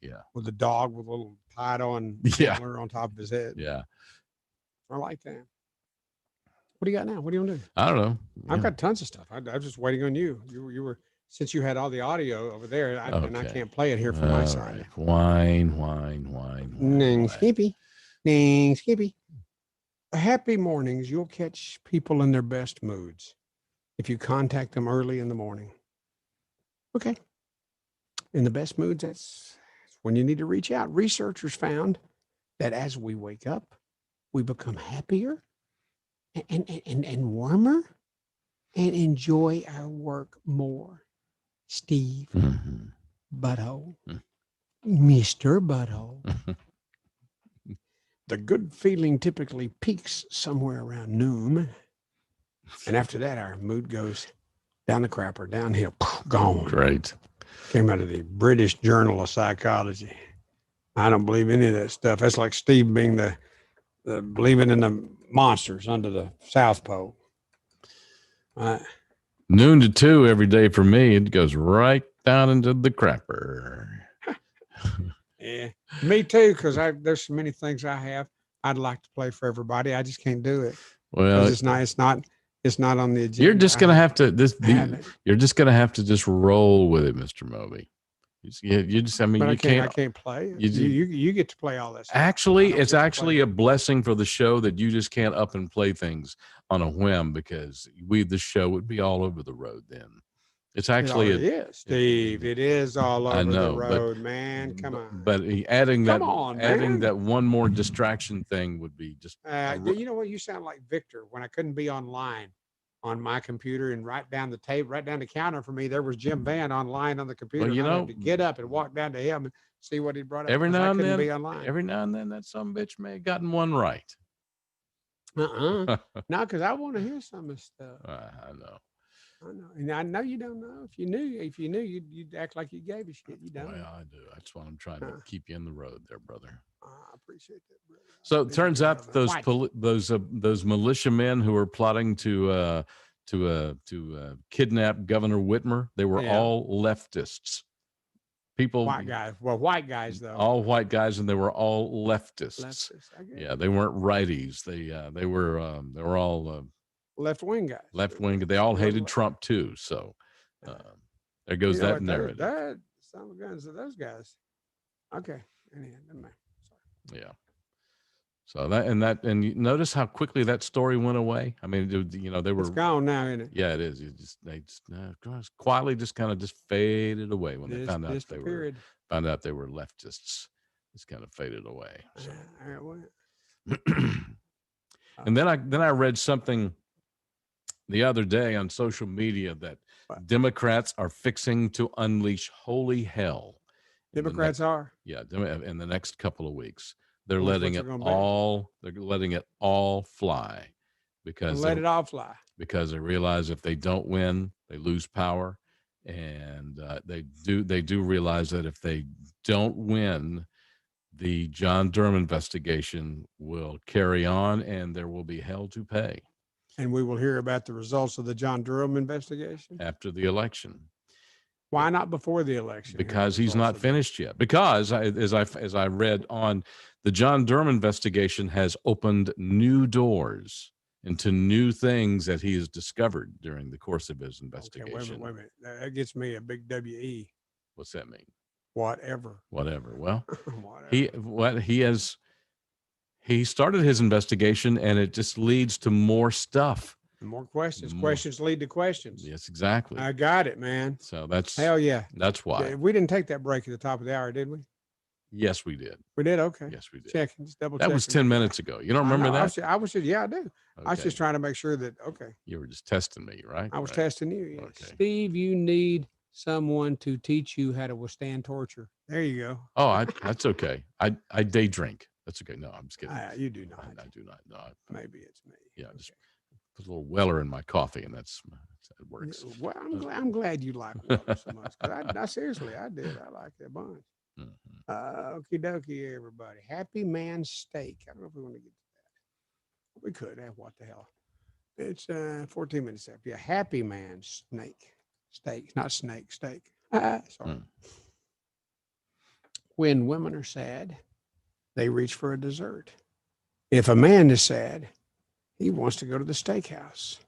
Yeah. With the dog with a little tied on antler on top of his head. Yeah. I like that. What do you got now? What do you want to do? I don't know. I've got tons of stuff. I was just waiting on you. You were, since you had all the audio over there, and I can't play it here from my side. Whine. Ning, skippy. Ning, skippy. Happy mornings. You'll catch people in their best moods if you contact them early in the morning. Okay. In the best moods, that's when you need to reach out. Researchers found that as we wake up, we become happier and warmer and enjoy our work more. Steve, Butthole, Mr. Butthole. The good feeling typically peaks somewhere around noon. And after that, our mood goes down the crapper, downhill, gone. Great. Came out of the British Journal of Psychology. I don't believe any of that stuff. That's like Steve being the believing in the monsters under the South Pole. Noon to 2 every day for me. It goes right down into the crapper. Yeah, me too. Because there's so many things I'd like to play for everybody. I just can't do it. Well, it's not on the agenda. You're just gonna have to you're just gonna have to just roll with it, Mr. Moby. You just. I mean, but you can't. I can't play. You get to play all this. Actually, it's actually a blessing for the show that you just can't up and play things on a whim, because the show would be all over the road then. It's actually it is, Steve. It is all over the road, man. Come on. But adding that one more distraction thing would be just. You know what? You sound like Victor when I couldn't be online on my computer, and right down the counter for me, there was Jim Van online on the computer. Well, I had to get up and walk down to him and see what he brought up. Every now and then, that some bitch may have gotten one right. No, because I want to hear some of the stuff. I know. And I know you don't know. If you knew, you'd act like you gave a shit. You don't. Well, I do. That's why I'm trying to keep you in the road there, brother. I appreciate that, brother. So it turns out those militiamen who were plotting to kidnap Governor Whitmer, they were all leftists. White guys. Well, white guys though. All white guys, and they were all leftists. I guess. Yeah, they weren't righties. They were all left wing guys. Left wing. They all hated Trump too. So there goes that narrative. That some of the guns of those guys. Okay. Anyhow, sorry. Yeah. So and you notice how quickly that story went away. I mean, they were. It's gone now, isn't it? Yeah, it is. They quietly just kind of faded away when they found out they were leftists. Just kind of faded away. So. And then I read something the other day on social media that Democrats are fixing to unleash holy hell. Democrats are? Yeah, in the next couple of weeks. They're letting it all. They're letting it all fly, because because they realize if they don't win, they lose power, and they do realize that if they don't win, the John Durham investigation will carry on, and there will be hell to pay. And we will hear about the results of the John Durham investigation after the election. Why not before the election? Because he's not finished yet. Because as I read on, the John Durham investigation has opened new doors into new things that he has discovered during the course of his Okay, investigation. wait a minute. That gets me a big W-E. What's that mean? Whatever. Whatever. Well, Whatever. he started his investigation, and it just leads to more stuff. More questions. Questions lead to questions. Yes, exactly. I got it, man. So that's hell yeah. That's why. We didn't take that break at the top of the hour, did we? Yes, we did. We did. Okay. Yes, we did. Checking. Just double That checking. was 10 minutes ago. You don't remember that? I was just, yeah, I do. I was Okay. just trying to make sure that. Okay. You were just testing me, right? I was Right. testing you. Yes. Okay. Steve, you need someone to teach you how to withstand torture. There you go. Oh, that's okay. I day drink. That's okay. No, I'm just kidding. You do not. I do not. No, Maybe it's me. Yeah, just put a little Weller in my coffee, and that works. Well, I'm glad you like Weller so much. 'Cause I seriously, I did. I like that bunch. Mm-hmm. Okie dokie, everybody. Happy Man Steak. I don't know if we want to get to that. We could. What the hell? It's 14 minutes after. Yeah, Happy Man Steak, not snake, steak. Sorry. When women are sad, they reach for a dessert. If a man is sad, he wants to go to the steakhouse.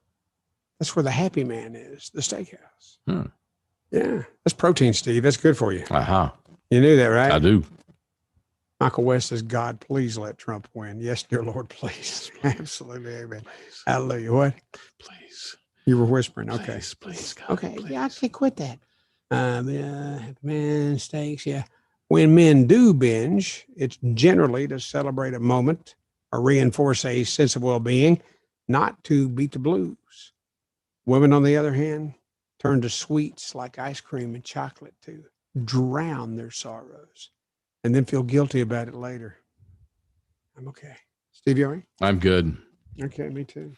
That's where the happy man is, the steakhouse. Yeah, that's protein, Steve. That's good for you. Uh-huh. You knew that, right? I do. Michael West says, God, please let Trump win. Yes, dear Lord, please. Absolutely. Amen. Please. Hallelujah. What? Please. You were whispering. Please, okay. Please, God. Okay. Please. Yeah, I can't quit that. Man, steaks. Yeah. When men do binge, it's generally to celebrate a moment or reinforce a sense of well-being, not to beat the blues. Women, on the other hand, turn to sweets like ice cream and chocolate to drown their sorrows and then feel guilty about it later. I'm okay. Steve, you all right? I'm good. Okay, me too.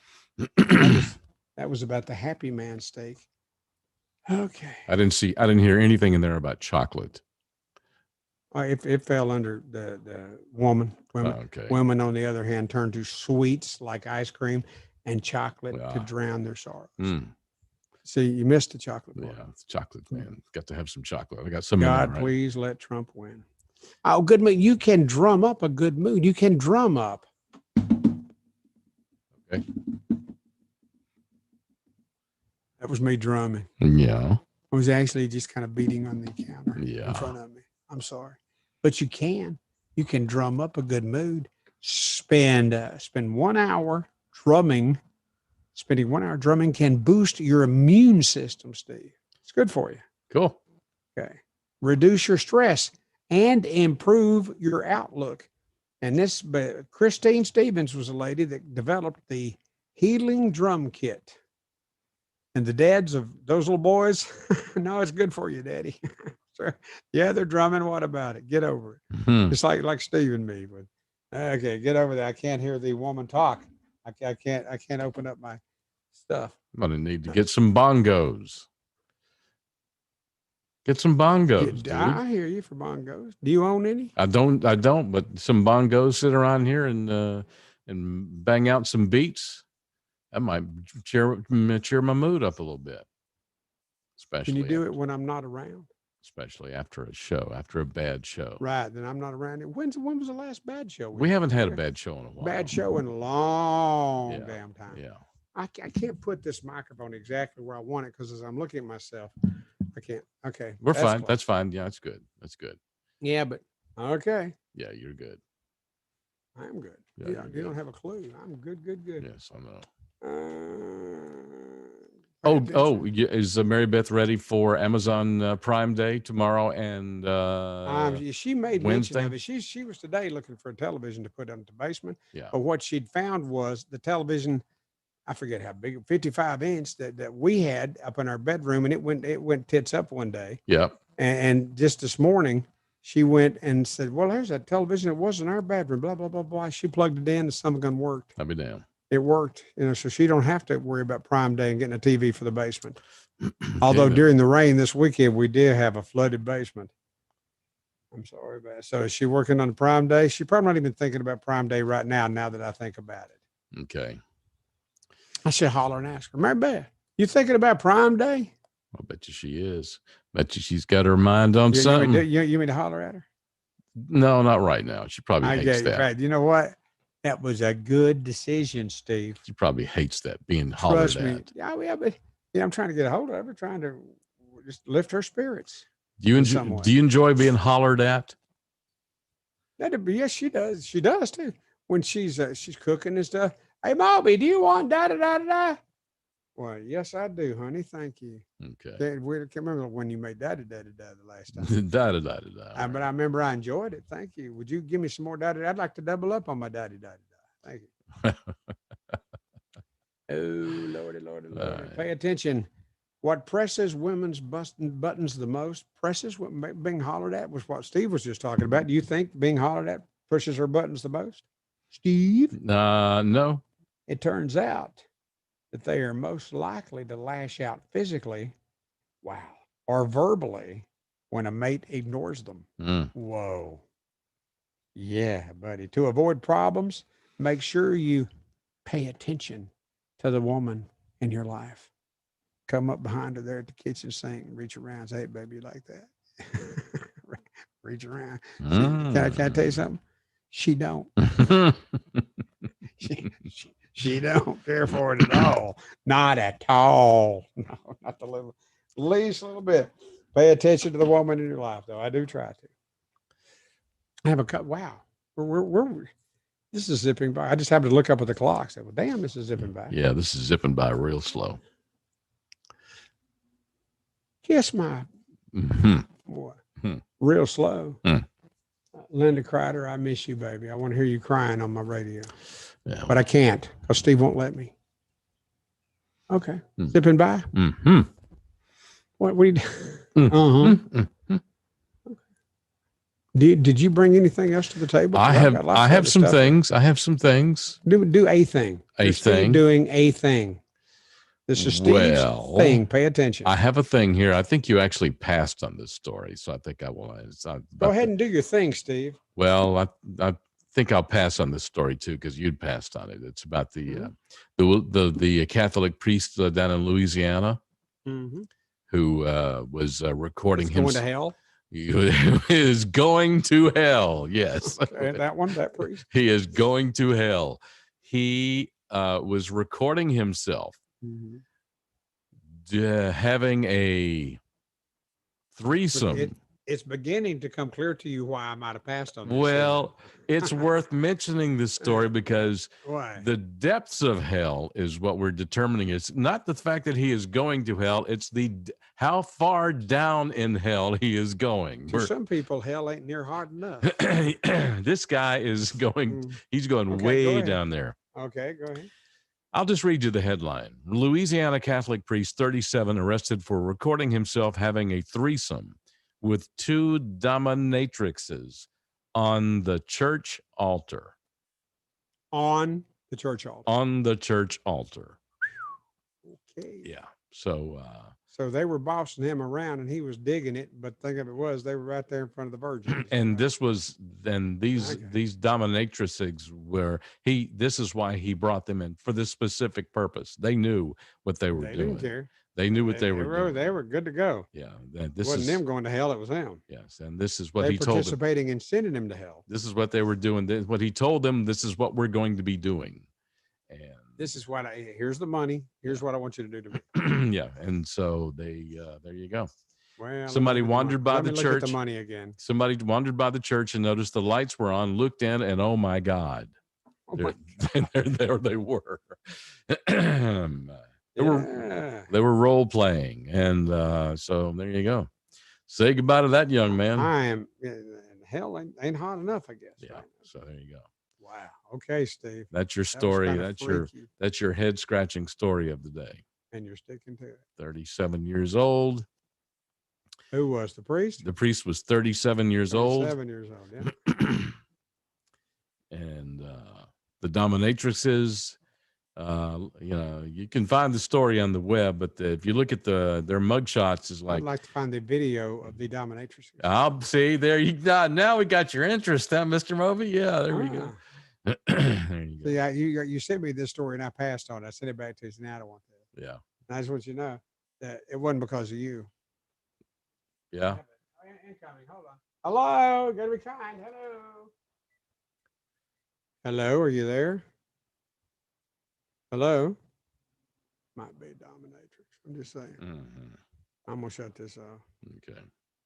That was about the happy man steak. Okay. I didn't hear anything in there about chocolate. It fell under the women. Okay. Women, on the other hand, turn to sweets like ice cream and chocolate to drown their sorrows. See, you missed the chocolate part. Yeah, it's chocolate, man. Got to have some chocolate. I got some. God, in there, right? Please let Trump win. Oh, good mood. You can drum up a good mood. You can drum up. Okay. That was me drumming. Yeah. I was actually just kind of beating on the counter in front of me. I'm sorry. But you can drum up a good mood. Spend 1 hour drumming. Spending 1 hour drumming can boost your immune system, Steve. It's good for you. Cool. Okay. Reduce your stress and improve your outlook. And but Christine Stevens was a lady that developed the healing drum kit. And the dads of those little boys, no, it's good for you, Daddy. Yeah, they're drumming. What about it? Get over it. Mm-hmm. It's like Steve and me. But okay, get over that. I can't hear the woman talk. I can't open up my stuff. I'm gonna need to get some bongos. Get some bongos. Dude. I hear you for bongos. Do you own any? I don't. But some bongos sit around here and bang out some beats. That might cheer my mood up a little bit. Especially. Can you do it when I'm not around? Especially after a bad show. Right. Then I'm not around. When was the last bad show? We haven't had a bad show in a while. Bad show in a long damn time. Yeah. I can't put this microphone exactly where I want it because as I'm looking at myself, I can't. Okay. We're fine. Close. That's fine. Yeah, it's good. That's good. Yeah, but okay. Yeah, you're good. I'm good. Yeah, you don't have a clue. I'm good. Yes, I know. Is Mary Beth ready for Amazon Prime Day tomorrow and she made Wednesday? mention of it. She was today looking for a television to put in the basement. Yeah. But what she'd found was the television, I forget how big, 55-inch that we had up in our bedroom, and it went tits up one day. Yeah. And just this morning, she went and said, "Well, there's that television. It was in our bedroom." Blah blah blah blah. She plugged it in, and some gun worked. I'll be damned. It worked, so she don't have to worry about Prime Day and getting a TV for the basement. Although during the rain this weekend, we did have a flooded basement. I'm sorry about it. So is she working on Prime Day? She's probably not even thinking about Prime Day right now that I think about it. Okay. I should holler and ask her, Mary Beth, you thinking about Prime Day? I bet you she is. Bet you she's got her mind on something. You mean to holler at her? No, not right now. She probably hates that. Right. You know what? That was a good decision, Steve. She probably hates that being hollered Trust me. at. Yeah, but I'm trying to get a hold of her, trying to just lift her spirits. Do you in enjoy? some way. Do you enjoy being hollered at? That'd be, yes, she does. She does too. When she's cooking and stuff. Hey, Moby, do you want da da da da? Well, yes, I do, honey. Thank you. Okay. We can't remember when you made da da da da the last time. Da da da da. But I remember I enjoyed it. Thank you. Would you give me some more da da? I'd like to double up on my da da da da. Thank you. Oh, Lordy, Lordy, Lordy. Right. Pay attention. What presses women's buttons the most? Presses what being hollered at was what Steve was just talking about. Do you think being hollered at pushes her buttons the most? Steve? No. It turns out that they are most likely to lash out physically, or verbally when a mate ignores them. Whoa. Yeah, buddy. To avoid problems, make sure you pay attention to the woman in your life. Come up behind her there at the kitchen sink and reach around and say, hey, baby, you like that? Reach around. Can I tell you something? She don't. She don't care for it at all. Not at all. No, not the least little bit. Pay attention to the woman in your life, though. I do try to. I have a cut. Wow. We're this is zipping by. I just happened to look up at the clock. Said, well, damn, this is zipping by. Yeah, this is zipping by real slow. Kiss my boy. Real slow. Linda Crider, I miss you, baby. I want to hear you crying on my radio. Yeah, but I can't because Steve won't let me. Okay. Zipping by? What do you Did you bring anything else to the table? I have some things. I have some things. Do a thing. A thing. Doing a thing. This is Steve's thing. Pay attention. I have a thing here. I think you actually passed on this story, so I think I will. Go ahead and do your thing, Steve. Well, I think I'll pass on this story too because you'd passed on it. It's about the Catholic priest down in Louisiana who was recording himself. Going to hell. He is going to hell. Yes, that priest. He is going to hell. He was recording himself having a threesome. It's beginning to come clear to you why I might have passed on this. Well, it's worth mentioning this story because the depths of hell is what we're determining. It's not the fact that he is going to hell. It's how far down in hell he is going. To some people, hell ain't near hard enough. This guy is going, he's going way down there. Okay, go ahead. I'll just read you the headline. Louisiana Catholic priest 37 arrested for recording himself having a threesome with two dominatrixes on the church altar. On the church altar. On the church altar. Okay. Yeah. So they were bossing him around and he was digging it, but think of it was they were right there in front of the Virgin. And these dominatrixes this is why he brought them in for this specific purpose. They knew what they were doing. They didn't care. They knew what they were doing. They were good to go. Yeah. It wasn't them going to hell, it was him. Yes. And this is what he told them. Participating in sending him to hell. This is what they were doing. What he told them, this is what we're going to be doing. And this is what here's the money. Here's what I want you to do to me. Yeah. And so they, there you go. Well, somebody wandered by the church. Look at the money again. Somebody wandered by the church and noticed the lights were on, looked in, and oh my God. There they were. They were role playing, and so there you go. Say goodbye to that young man. I am hell ain't hot enough, I guess. Yeah. Right? So there you go. Wow. Okay, Steve. That's your story. That's your head scratching story of the day. And you're sticking to it. 37 years old. Who was the priest? The priest was 37 years old. 37 years old. Yeah. And the dominatrixes. You can find the story on the web, but if you look at their mugshots, is like. I'd like to find the video of the dominatrix. I'll see there. Now we got your interest, huh, Mr. Moby? Yeah, there we go. There you go. Yeah, you sent me this story and I passed on it. I sent it back to you. Now I don't want that. Yeah. And I just want you to know that it wasn't because of you. Yeah. Incoming. Hold on. Hello. Gotta be kind. Hello. Hello, are you there? Hello? Might be a dominatrix. I'm just saying. I'm going to shut this off. Okay.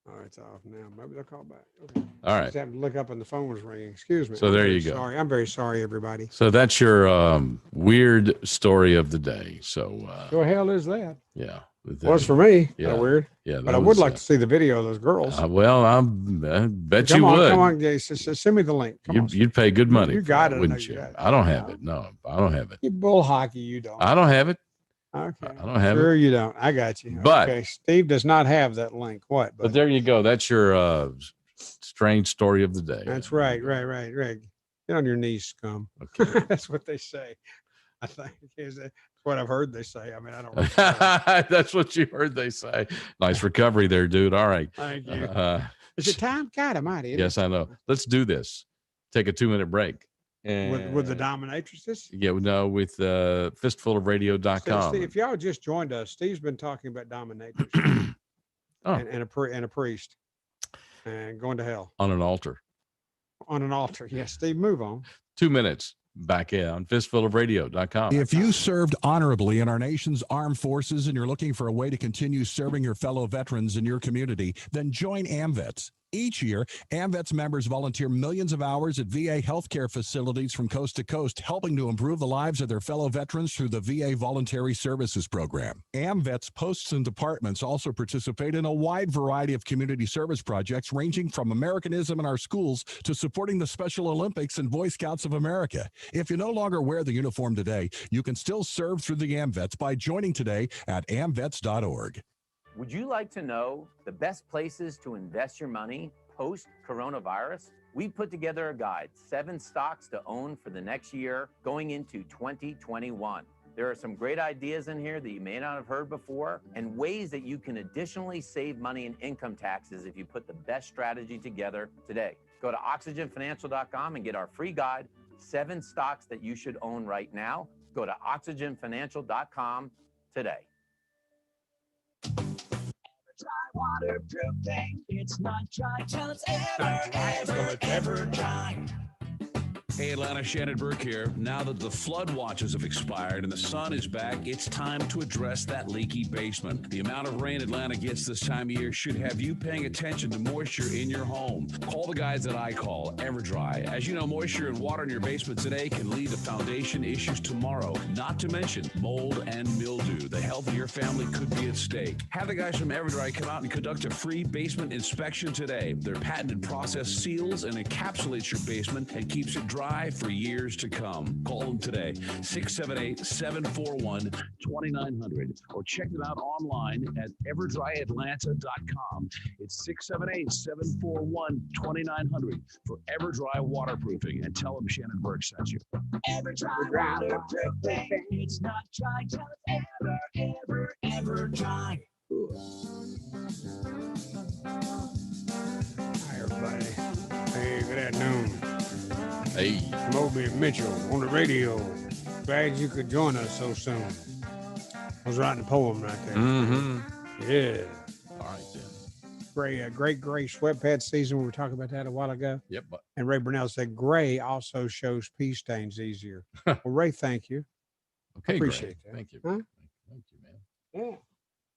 All right, it's off now. Maybe they'll call back. Okay. All right. Just having to look up and the phone was ringing. Excuse me. So I'm there very you go. Sorry. I'm very sorry, everybody. So that's your weird story of the day. So What the hell is that? yeah. Was for me. Yeah. Weird. Yeah. But I would like to see the video of those girls. Well, I bet Come you on, would. Come on, Jason. Send me the link. Come on. You'd pay good money. You for got that, it. wouldn't you? I don't have it. No, I don't have it. You bull hockey, you don't. I don't have it. Okay. I don't have Sure it. you don't. I got you. But- okay. Steve does not have that link. What? But there you go. That's your strange story of the day. That's right. Get on your knees, scum. Okay. That's what they say. I think is that what I've heard they say. I mean, I don't know. That's what you heard they say. Nice recovery there, dude. All right. Thank you. Is it time? God almighty. Yes, I know. Let's do this. Take a 2-minute break. With the dominatrixes? Yeah, no, with fistfulofradio.com. See, if y'all just joined us, Steve's been talking about dominatrix and a priest and going to hell On an altar. on an altar. Yes, Steve, move on. 2 minutes. Back in on fistfulofradio.com. If you served honorably in our nation's armed forces and you're looking for a way to continue serving your fellow veterans in your community, then join AMVETS. Each year, AMVETS members volunteer millions of hours at VA healthcare facilities from coast to coast, helping to improve the lives of their fellow veterans through the VA Voluntary Services Program. AMVETS posts and departments also participate in a wide variety of community service projects, ranging from Americanism in our schools to supporting the Special Olympics and Boy Scouts of America. If you no longer wear the uniform today, you can still serve through the AMVETS by joining today at amvets.org. Would you like to know the best places to invest your money post-coronavirus? We put together a guide, 7 stocks to own for the next year going into 2021. There are some great ideas in here that you may not have heard before and ways that you can additionally save money in income taxes if you put the best strategy together today. Go to oxygenfinancial.com and get our free guide, 7 stocks that you should own right now. Go to oxygenfinancial.com today. Waterproofing, it's not dry till it's ever dry. Hey, Atlanta, Shannon Burke here. Now that the flood watches have expired and the sun is back, it's time to address that leaky basement. The amount of rain Atlanta gets this time of year should have you paying attention to moisture in your home. Call the guys that I call EverDry. As you know, moisture and water in your basement today can lead to foundation issues tomorrow, not to mention mold and mildew. The health of your family could be at stake. Have the guys from EverDry come out and conduct a free basement inspection today. Their patented process seals and encapsulates your basement and keeps it dry for years to come. Call them today, 678-741-2900, or check them out online at everdryatlanta.com. It's 678-741-2900 for EverDry Waterproofing, and tell them Shannon Burke sent you. EverDry Waterproofing, it's not dry till it's ever dry. Hi, everybody. Hey, good afternoon. Hey. Moby and Mitchell on the radio. Glad you could join us so soon. I was writing a poem right there. Mm-hmm. Yeah. All right, then. Great gray sweatpants season. We were talking about that a while ago. Yep. And Ray Burnell said gray also shows pee stains easier. Well, Ray, thank you. Okay, I appreciate Greg. that. Thank you. Huh? Thank you, man. Yeah.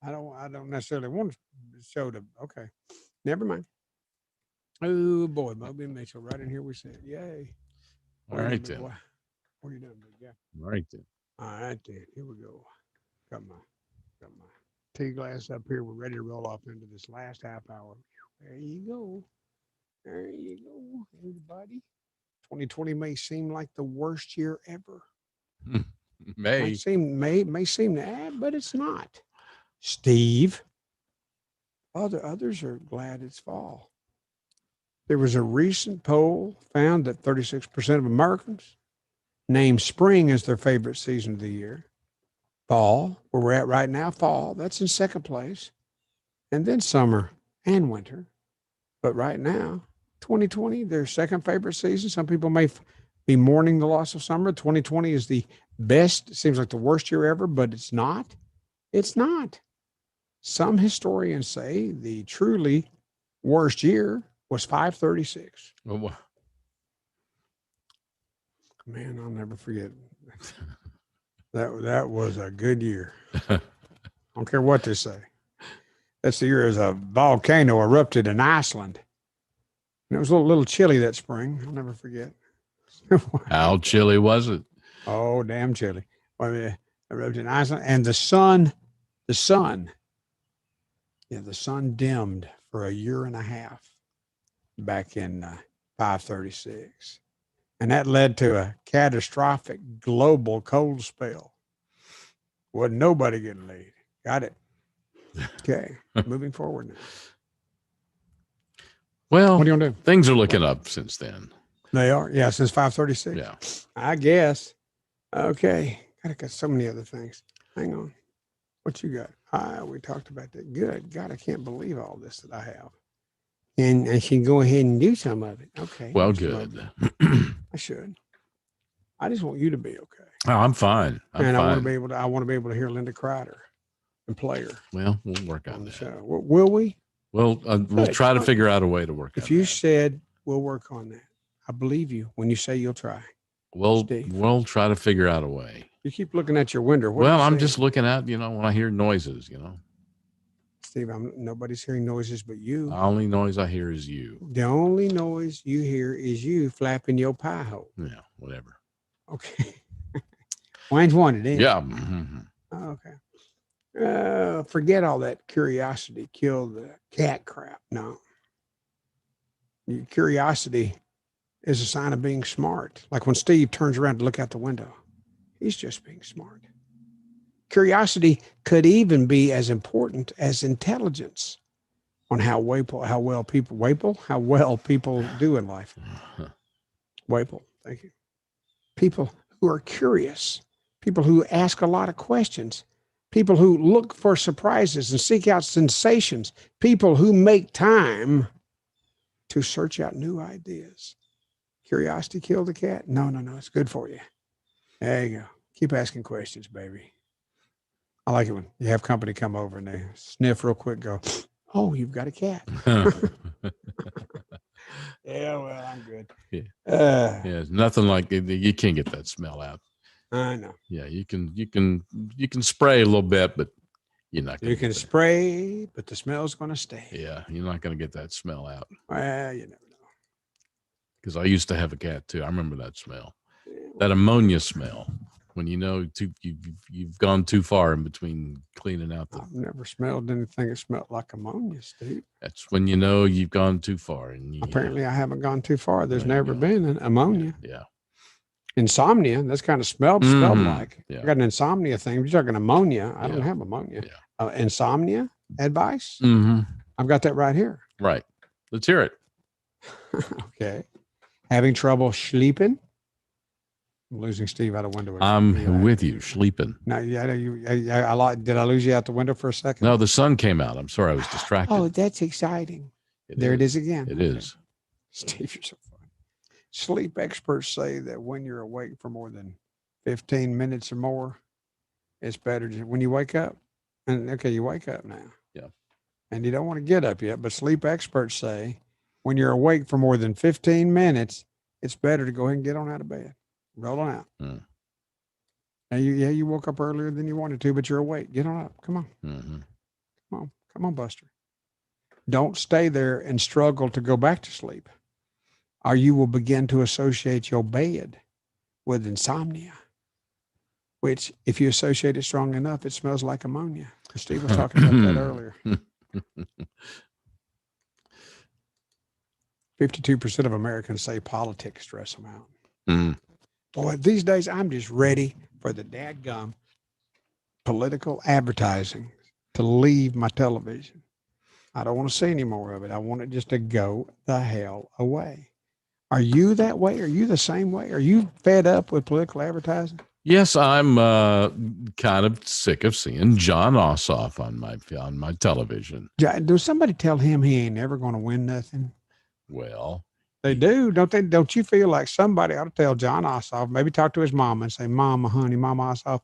I don't necessarily want to show the, okay. Never mind. Oh boy, Moby and Mitchell right in here. We said, yay. All right, then. What are you doing, big guy? All right, then. All right, then. Here we go. Got my tea glass up here. We're ready to roll off into this last half hour. There you go. There you go, everybody. 2020 may seem like the worst year ever. May seem to add, but it's not. Steve. Others are glad it's fall. There was a recent poll found that 36% of Americans named spring as their favorite season of the year. Fall, where we're at right now, fall, that's in second place. And then summer and winter. But right now, 2020, their second favorite season. Some people may be mourning the loss of summer. 2020 is the best, it seems like the worst year ever, but it's not. It's not. Some historians say the truly worst year was 536. Oh, Man, I'll never forget. That was a good year. I don't care what they say. That's the year as a volcano erupted in Iceland. And it was a little chilly that spring. I'll never forget. How chilly was it? Oh, damn chilly. Well, it erupted in Iceland. And the sun dimmed for a year and a half back in 536. And that led to a catastrophic global cold spell. Wasn't nobody getting laid. Got it. Okay. Moving forward now. Well, what are you going to do? Things are looking up since then. They are. Yeah, since 536. Yeah. I guess. Okay. Gotta got so many other things. Hang on. What you got? We talked about that. Good. God, I can't believe all this that I have. And I should go ahead and do some of it. Okay. Well, good. I should. I just want you to be okay. Oh, I'm fine. I want to be able to hear Linda Crider and play her. Well, we'll work on the that. show. Will we? We'll try to figure out a way to work on If you said we'll work on that, I believe you when you say you'll try. We'll try to figure out a way. You keep looking at your window. Well, I'm just looking at, when I hear noises, Steve, nobody's hearing noises but you. The only noise I hear is you. The only noise you hear is you flapping your pie hole. Yeah, whatever. Okay. Wayne's wanted in. Yeah. Mm-hmm. Okay. Forget all that curiosity. Kill the cat crap. No. Your curiosity is a sign of being smart. Like when Steve turns around to look out the window, he's just being smart. Curiosity could even be as important as intelligence on how well people do in life. Wapel, thank you. People who are curious, people who ask a lot of questions, people who look for surprises and seek out sensations, people who make time to search out new ideas. Curiosity killed the cat? No, it's good for you. There you go. Keep asking questions, baby. I like it when you have company come over and they sniff real quick, go, oh, you've got a cat. Yeah, well, I'm good. Yeah, it's nothing like you can't get that smell out. I know. Yeah, you can spray a little bit, but you're not. You can spray, but the smell's going to stay. Yeah, you're not going to get that smell out. Well, you never know. Because I used to have a cat too. I remember that smell, that ammonia smell. When you've gone too far in between cleaning out the. I've never smelled anything that smelled like ammonia, Steve. That's when you know you've gone too far. And apparently, I haven't gone too far. There's never been an ammonia. Yeah. Insomnia. That's kind of smelled like. Yeah. I got an insomnia thing. You're talking ammonia. I don't have ammonia. Yeah. Insomnia advice. Mm-hmm. I've got that right here. Right. Let's hear it. Okay. Having trouble sleeping. I'm losing Steve out a window. I'm with you, sleeping. No, did I lose you out the window for a second? No, the sun came out. I'm sorry, I was distracted. Oh, that's exciting. It is again. It is. Steve, you're so funny. Sleep experts say that when you're awake for more than 15 minutes or more, it's better when you wake up. And okay, you wake up now. Yeah. And you don't want to get up yet, but sleep experts say when you're awake for more than 15 minutes, it's better to go ahead and get on out of bed. Roll on out. Mm. Now you woke up earlier than you wanted to, but you're awake. Get on up. Come on. Mm-hmm. Come on, Buster. Don't stay there and struggle to go back to sleep, or you will begin to associate your bed with insomnia, which if you associate it strong enough, it smells like ammonia. Steve was talking about that earlier. 52% of Americans say politics stress them out. Mm. Boy, these days I'm just ready for the dadgum political advertising to leave my television. I don't want to see any more of it. I want it just to go the hell away. Are you that way? Are you the same way? Are you fed up with political advertising? Yes, I'm kind of sick of seeing John Ossoff on my television. Does somebody tell him he ain't never going to win nothing? Well, they do, don't they? Don't you feel like somebody ought to tell John Ossoff, maybe talk to his mama and say, Mama, honey, Mama Ossoff,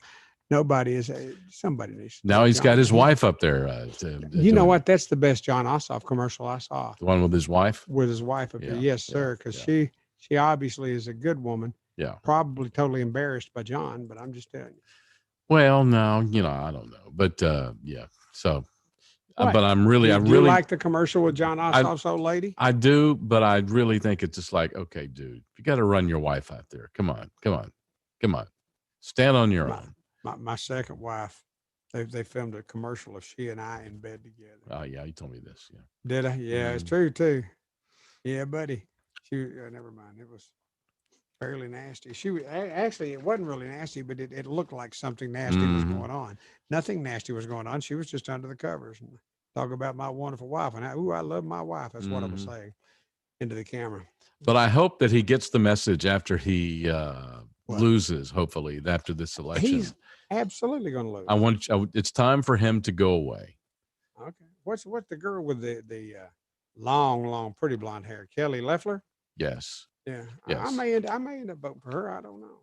somebody needs to. Now he's got his wife up there. You know what? That's the best John Ossoff commercial I saw. The one with his wife? With his wife up there. Yes, sir. Because she obviously is a good woman. Yeah. Probably totally embarrassed by John, but I'm just telling you. Well, no, I don't know, but yeah. So, What? but I'm really, do I you really like the commercial with John Ossoff's old lady? I do, but I really think it's just like, okay, dude, you got to run your wife out there. Come on, stand on your own. My second wife, they filmed a commercial of she and I in bed together. Oh yeah, you told me this. Yeah. Did I? Yeah, it's true too. Yeah, buddy. Never mind. It was fairly nasty. Actually, it wasn't really nasty, but it looked like something nasty was going on. Nothing nasty was going on. She was just under the covers and talk about my wonderful wife. And I love my wife. That's what I was saying into the camera. But I hope that he gets the message after he loses. Hopefully, after this election, He's absolutely going to lose. It's time for him to go away. Okay. What's the girl with the long, pretty blonde hair? Kelly Loeffler. Yes. Yeah. Yes. I may end up voting for her. I don't know.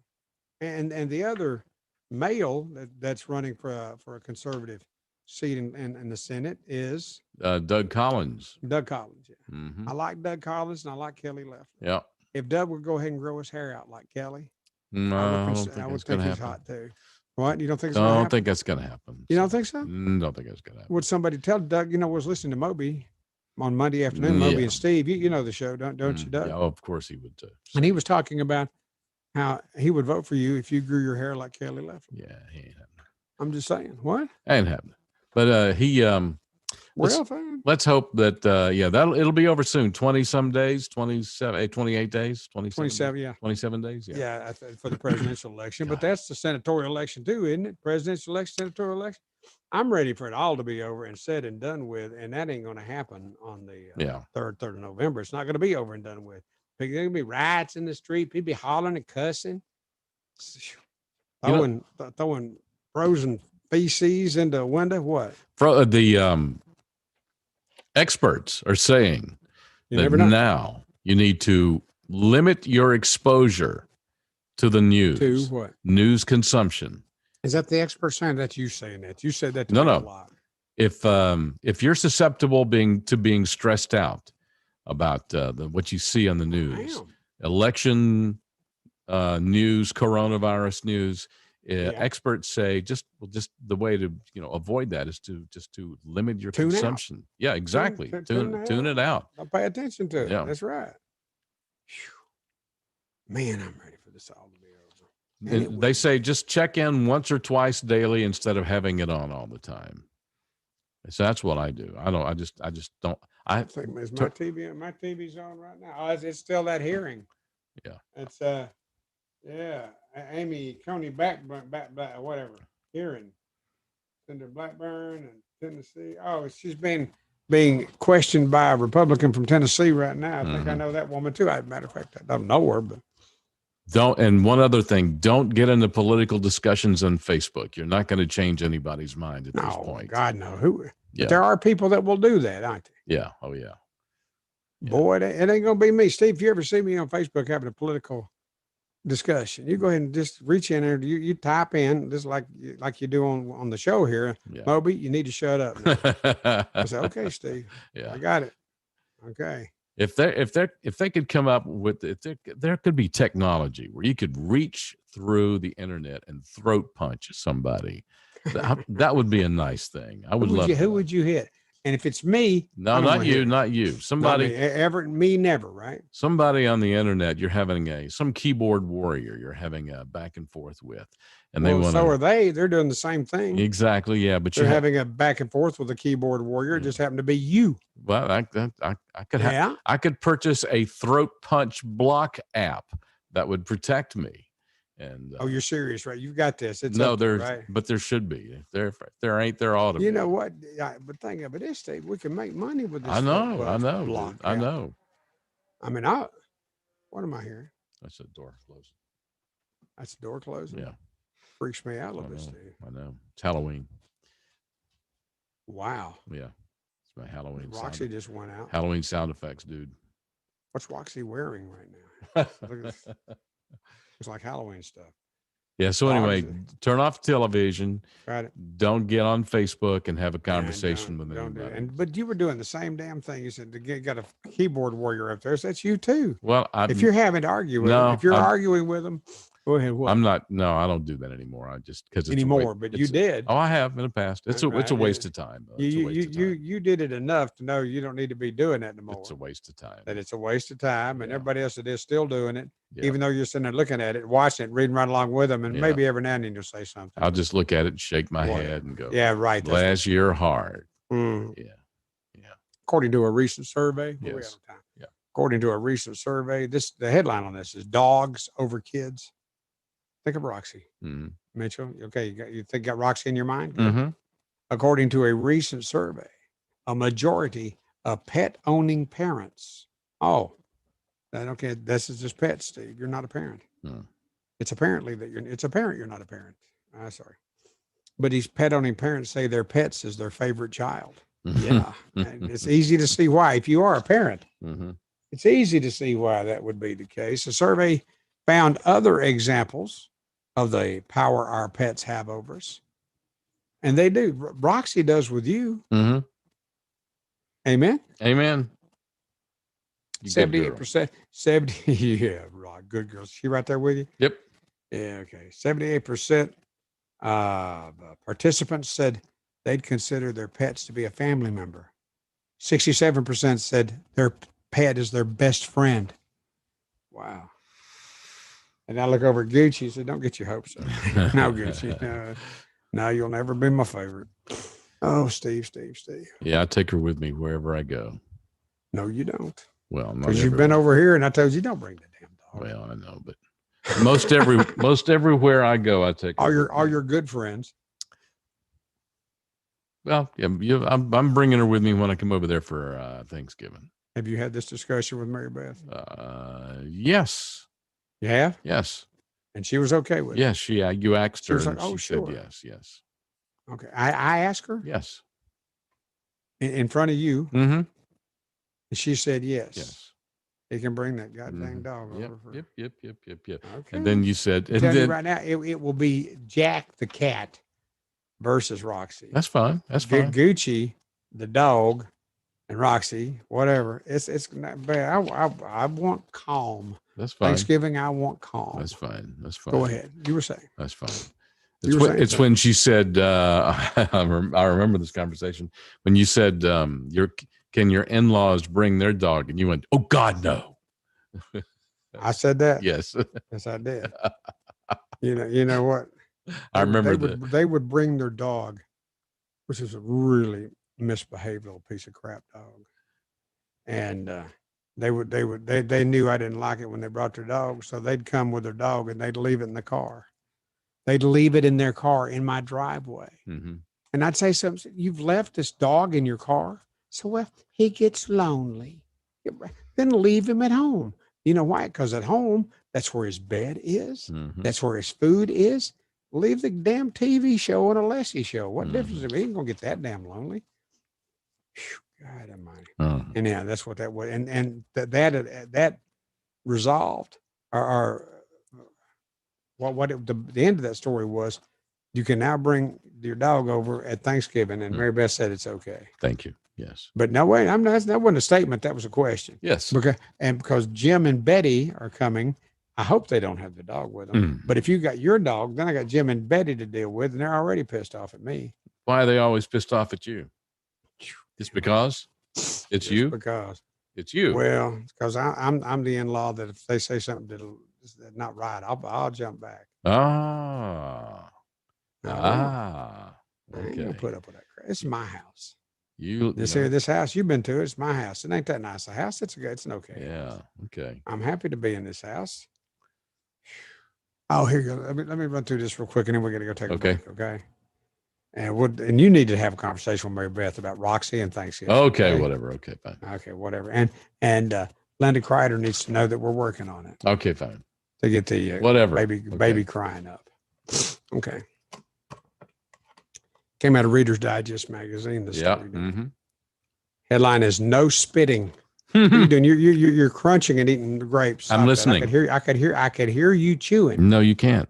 And the other male that's running for a conservative seat in the Senate is Doug Collins. Doug Collins. Yeah. Mm-hmm. I like Doug Collins and I like Kelly Loeffler. Yeah. If Doug would go ahead and grow his hair out like Kelly, no, I would think he's hot too. What? You don't think? I don't think that's going to happen. You don't think so? Don't think that's going to happen. Would somebody tell Doug? Was listening to Moby on Monday afternoon. Moby and Steve. You know the show, don't you, Doug? Yeah, of course he would. And he was talking about how he would vote for you if you grew your hair like Kelly Loeffler. Yeah, he ain't happening. I'm just saying. What? Ain't happening. But he let's hope that it'll be over soon. 20 some days, 28 days, 27, yeah. 27 days, yeah. Yeah, for the presidential election, but that's the senatorial election too, isn't it? Presidential election, senatorial election. I'm ready for it all to be over and said and done with, and that ain't going to happen on the 3rd of November. It's not going to be over and done with. There's going to be riots in the street, people be hollering and cussing, throwing frozen feces into a window. What? The experts are saying that now you need to limit your exposure to the news. To what? News consumption. Is that the expert saying that? You saying that? You said that to no. a lot. If you're susceptible to being stressed out about what you see on the news, election news, coronavirus news, experts say just the way to avoid that is to limit your consumption. Out. Yeah, exactly. Tune it out. I'll pay attention to it. Yeah. That's right. Whew. Man, I'm ready for this all to be over. They say just check in once or twice daily instead of having it on all the time. So that's what I do. I just don't. I think is my TV's on right now. Oh, it's still that hearing. Yeah. It's Amy Coney whatever hearing. Senator Blackburn and Tennessee. Oh, she's being questioned by a Republican from Tennessee right now. I think I know that woman too. As a matter of fact, I don't know her, but. And one other thing, don't get into political discussions on Facebook. You're not going to change anybody's mind at this point. God, no. But there are people that will do that, aren't they? Yeah. Oh, yeah. Boy, it ain't going to be me. Steve, if you ever see me on Facebook having a political discussion, you go ahead and just reach in there. You type in, just like you do on the show here. Yeah. Moby, you need to shut up now. I say, okay, Steve. Yeah. I got it. Okay. If they could come up with there could be technology where you could reach through the internet and throat punch somebody, that would be a nice thing. I would love. Who would you hit? And if it's me, no, not you. Somebody me never, right? Somebody on the internet. You're having some keyboard warrior. You're having a back and forth with, and they want. So are they? They're doing the same thing. Exactly. Yeah, but they're having a back and forth with a keyboard warrior. It just happened to be you. Well, I could purchase a throat punch block app that would protect me. And you're serious, right? You've got this. It's but there should be. If there ain't, there ought to be. You know what? But think of it this, Steve. We can make money with this. I know. Block I know. I mean, what am I hearing? That's a door closing. That's the door closing. Yeah. Freaks me out a little bit, Steve. I know. It's Halloween. Wow. Yeah. It's my Halloween. Roxy just went out. Halloween sound effects, dude. What's Roxy wearing right now? It's like Halloween stuff. Yeah. So anyway, turn off the television. Right. Don't get on Facebook and have a conversation with anybody. But you were doing the same damn thing. You said you got a keyboard warrior up there. So that's you too. Well, if you're having to argue with them, if you're arguing with them, go ahead. What? I'm not. No, I don't do that anymore. I just because it's anymore. But you did. Oh, I have in the past. It's a waste of time. You did it enough to know you don't need to be doing that anymore. It's a waste of time. That it's a waste of time, and everybody else that is still doing it, even though you're sitting there looking at it, watching it, reading right along with them, and maybe every now and then you'll say something. I'll just look at it and shake my head and go, "Yeah, right." Last year hard. Yeah. According to a recent survey, according to a recent survey, the headline on this is "Dogs Over Kids." Think of Roxy, Mitchell. Okay, you think got Roxy in your mind? Mm-hmm. According to a recent survey, a majority of pet-owning parents. Oh, okay. This is just pets, Steve. You're not a parent. It's apparently that it's apparent you're not a parent. Sorry, but these pet-owning parents say their pets is their favorite child. Yeah, and it's easy to see why. If you are a parent, it's easy to see why that would be the case. The survey found other examples of the power our pets have over us. And they do. Roxy does with you. Amen? Amen. 78%. 70. Yeah, right. Good girl. She right there with you? Yep. Yeah, okay. 78% participants said they'd consider their pets to be a family member. 67% said their pet is their best friend. Wow. And I look over at Gucci and said, don't get your hopes up. No, Gucci. No, you'll never be my favorite. Oh, Steve. Yeah, I take her with me wherever I go. No, you don't. Well, because you've been over here and I told you, don't bring the damn dog. Well, I know, but most everywhere I go, I take her all your good friends. Well, yeah, I'm bringing her with me when I come over there for Thanksgiving. Have you had this discussion with Mary Beth? Yes. You have? Yes. And she was okay with it? Yes, you asked her, like, and she sure. said yes. Okay. I asked her? Yes. In front of you? Mm-hmm. And she said yes. Yes. He can bring that goddamn dog over. Yep. Okay. And then you said... I'm telling you right now, it will be Jack the cat versus Roxy. That's fine. That's fine. Gucci, the dog, and Roxy, whatever. It's not bad. I want calm. That's fine. Thanksgiving, I want calm. That's fine. Go ahead. You were saying. That's fine. It's when she said, I remember this conversation, when you said, can your in-laws bring their dog? And you went, oh, God, no. I said that? Yes. Yes, I did. You know what? I remember they would bring their dog, which is a really misbehaved little piece of crap dog. And they knew I didn't like it when they brought their dog. So they'd come with their dog and they'd leave it in the car. They'd leave it in their car in my driveway. Mm-hmm. And I'd say something, you've left this dog in your car? So, well, he gets lonely. Then leave him at home. You know why? Because at home, that's where his bed is. Mm-hmm. That's where his food is. Leave the damn TV show on a Leslie show. What difference is it? He ain't going to get that damn lonely. Whew, God almighty. And yeah, that's what that was. And that resolved the end of that story was, you can now bring your dog over at Thanksgiving, and Mary Beth said it's okay. Thank you. Yes. But no, wait, that wasn't a statement. That was a question. Yes. Because Jim and Betty are coming, I hope they don't have the dog with them. But if you got your dog, then I got Jim and Betty to deal with, and they're already pissed off at me. Why are they always pissed off at you? Just because? It's you? Because. It's you. Well, because I'm the in-law that if they say something that's not right, I'll jump back. Ah. I ain't gonna put up with that crap. It's my house. This house, you've been to it. It's my house. It ain't that nice a house. It's an okay. Yeah. House. Okay. I'm happy to be in this house. Oh, here you go. Let me run through this real quick, and then we're gonna go take a break. Okay. And you need to have a conversation with Mary Beth about Roxy and Thanksgiving. Okay, whatever. Okay, fine. Okay, whatever. And Linda Kreider needs to know that we're working on it. Okay, fine. To get the baby crying up. Okay. Came out of Reader's Digest magazine. This story. Mm-hmm. Headline is "No Spitting." What are you doing? You're crunching and eating the grapes. I'm listening. I could hear you chewing. No, you can't.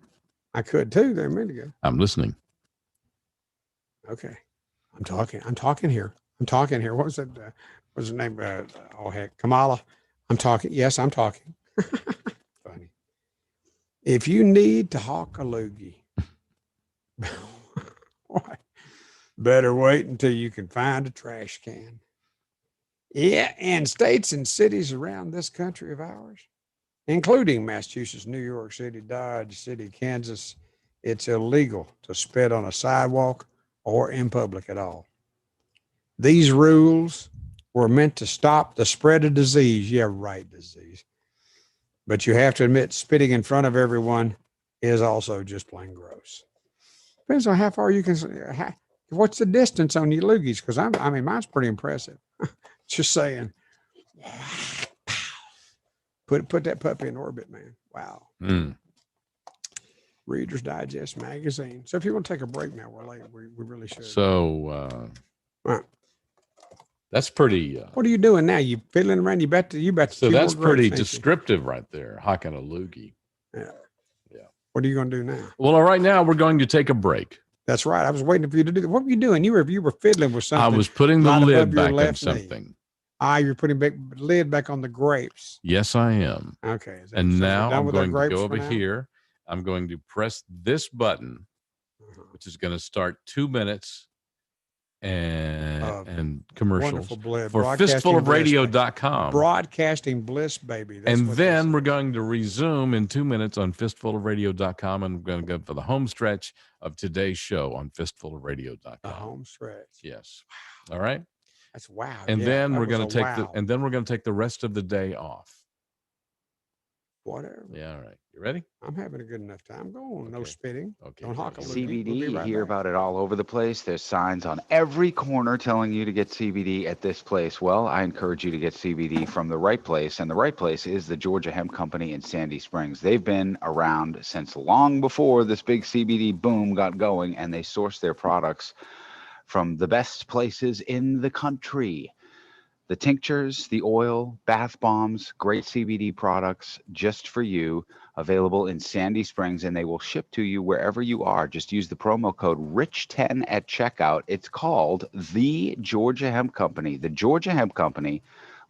I could too there a minute ago. I'm listening. Okay. I'm talking here. What was it? What's her name? Oh, heck. Kamala. I'm talking. Yes, I'm talking. Funny. If you need to hawk a loogie, better wait until you can find a trash can. Yeah, and states and cities around this country of ours, including Massachusetts, New York City, Dodge City, Kansas, it's illegal to spit on a sidewalk or in public at all. These rules were meant to stop the spread of disease. Yeah, right, disease. But you have to admit, spitting in front of everyone is also just plain gross. Depends on how far you can. What's the distance on your loogies? Because I mean, mine's pretty impressive. Just saying. Put that puppy in orbit, man. Wow. Reader's Digest magazine. So if you want to take a break now, we're late. We really should. So that's pretty. What are you doing now? You fiddling around? You bet. So that's pretty descriptive right there. Hawking a loogie. Yeah. What are you going to do now? Well, right now we're going to take a break. That's right. I was waiting for you to do that. What were you doing? You were fiddling with something. I was putting the lid back on something. You're putting the lid back on the grapes. Yes, I am. Okay. And now I'm going to go over here. I'm going to press this button, which is going to start 2 minutes and commercials for fistfulofradio.com. Broadcasting bliss, baby. And then we're going to resume in 2 minutes on fistfulofradio.com, and we're going to go for the home stretch of today's show on fistfulofradio.com. The home stretch. Yes. All right. That's wow. And then we're going to take the rest of the day off. Whatever. Yeah. All right. You ready? I'm having a good enough time. Go on. Okay. No spitting. Okay. Don't hawk a CBD, we'll you right hear back. about it all over the place. There's signs on every corner telling you to get CBD at this place. Well, I encourage you to get CBD from the right place, and the right place is the Georgia Hemp Company in Sandy Springs. They've been around since long before this big CBD boom got going, and they source their products from the best places in the country. The tinctures, the oil, bath bombs, great CBD products just for you, available in Sandy Springs, and they will ship to you wherever you are. Just use the promo code RICH10 at checkout. It's called the Georgia Hemp Company. The Georgia Hemp Company,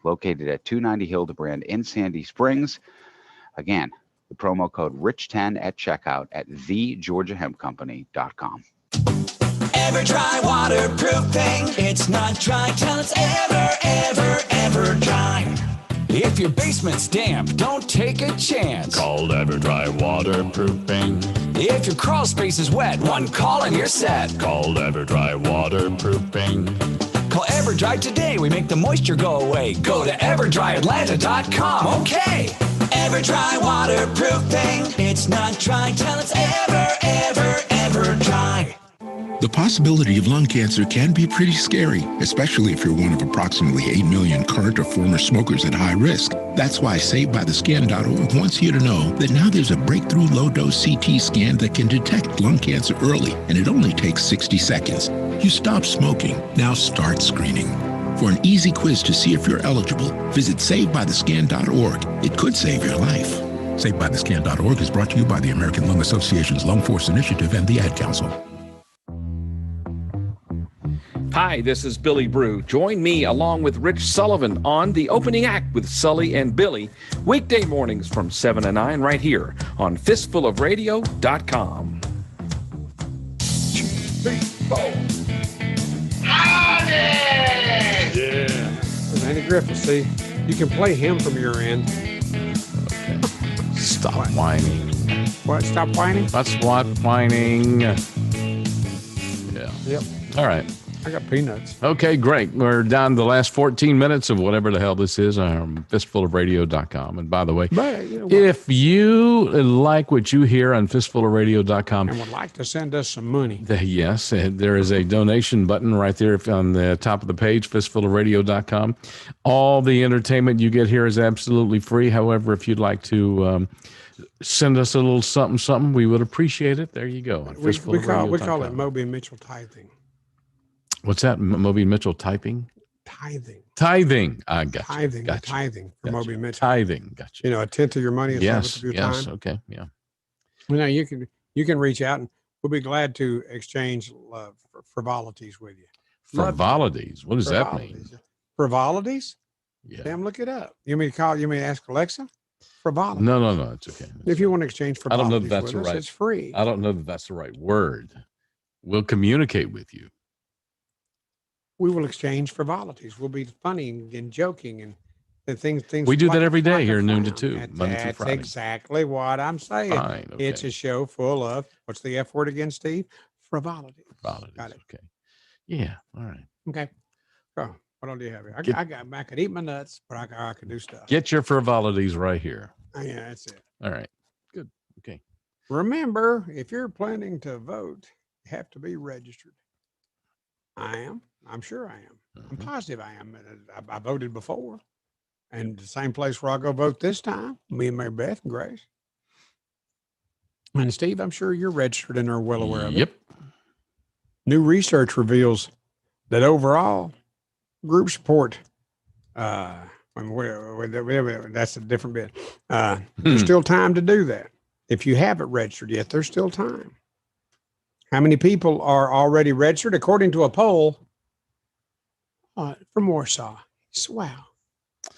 located at 290 Hildebrand in Sandy Springs. Again, the promo code RICH10 at checkout at thegeorgiahempcompany.com. Ever dry waterproofing? It's not dry till it's ever dry. If your basement's damp, don't take a chance. Call EverDry Waterproofing. If your crawl space is wet, one call and you're set. Call EverDry Waterproofing. Call EverDry today. We make the moisture go away. Go to EverDryAtlanta.com. Okay. EverDry Waterproofing. It's not dry till it's ever dry. The possibility of lung cancer can be pretty scary, especially if you're one of approximately 8 million current or former smokers at high risk. That's why SaveByTheScan.org wants you to know that now there's a breakthrough low-dose CT scan that can detect lung cancer early, and it only takes 60 seconds. You stop smoking, now start screening. For an easy quiz to see if you're eligible, visit SaveByTheScan.org. It could save your life. SaveByTheScan.org is brought to you by the American Lung Association's Lung Force Initiative and the Ad Council. Hi, this is Billy Brew. Join me along with Rich Sullivan on The Opening Act with Sully and Billy, weekday mornings from 7 to 9 right here on fistfulofradio.com. Yeah. Andy Griffith, see, you can play him from your end. Okay. Stop whining. What? Stop whining? That's what whining. Yeah. Yep. All right. I got peanuts. Okay, great. We're down to the last 14 minutes of whatever the hell this is on fistfulofradio.com. And by the way, if you like what you hear on fistfulofradio.com and would like to send us some money, yes, there is a donation button right there on the top of the page, fistfulofradio.com. All the entertainment you get here is absolutely free. However, if you'd like to send us a little something, we would appreciate it. There you go. We call it Moby and Mitchell tithing. What's that? Moby Mitchell typing? Tithing. I got you. Tithing for Moby Mitchell. Tithing. Gotcha. You know, a tenth of your money is yes. time. Okay. Yeah. Well, now you can you can reach out and we'll be glad to exchange frivolities with you. Frivolities? What does that mean? Frivolities? Yeah. Damn, look it up. You mean to ask Alexa? Frivolities. No, it's okay. If you want to exchange frivolities, I don't know if that's with us, right. it's free. I don't know that that's the right word. We'll communicate with you. We will exchange frivolities. We'll be funny and joking and things. We do that every day here, noon to 2, Monday through That's Friday. exactly what I'm saying. Fine, okay. It's a show full of, what's the F word again, Steve? Frivolities. Frivolities. Got it. Okay. Yeah. All right. Okay. So what all do you have here? I could eat my nuts, but I could do stuff. Get your frivolities right here. Yeah, that's it. All right. Good. Okay. Remember, if you're planning to vote, you have to be registered. I am. I'm sure I am. I'm positive I am. I voted before. And the same place where I'll go vote this time, me and Mary Beth and Grace. And Steve, I'm sure you're registered and are well aware of it. Yep. New research reveals that overall, group support, that's a different bit. There's still time to do that. If you haven't registered yet, there's still time. How many people are already registered? According to a poll from Warsaw. Wow.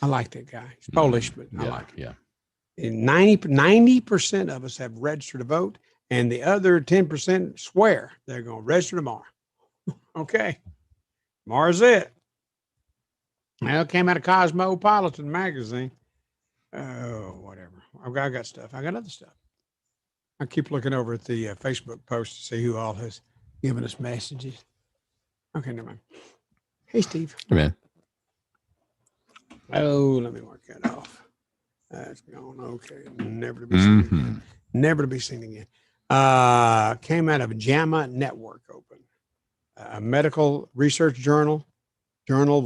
I like that guy. He's Polish, but I like him. Yeah. And 90% of us have registered to vote, and the other 10% swear they're going to register tomorrow. Okay. Tomorrow's it. Well, it came out of Cosmopolitan magazine. Oh, whatever. I got stuff. I got other stuff. I keep looking over at the Facebook post to see who all has given us messages. Okay, never mind. Hey, Steve. Hey, man. Oh, let me mark that off. That's gone. Okay. Never to be seen again. Never to be seen again. Came out of JAMA Network Open, a medical research journal, Journal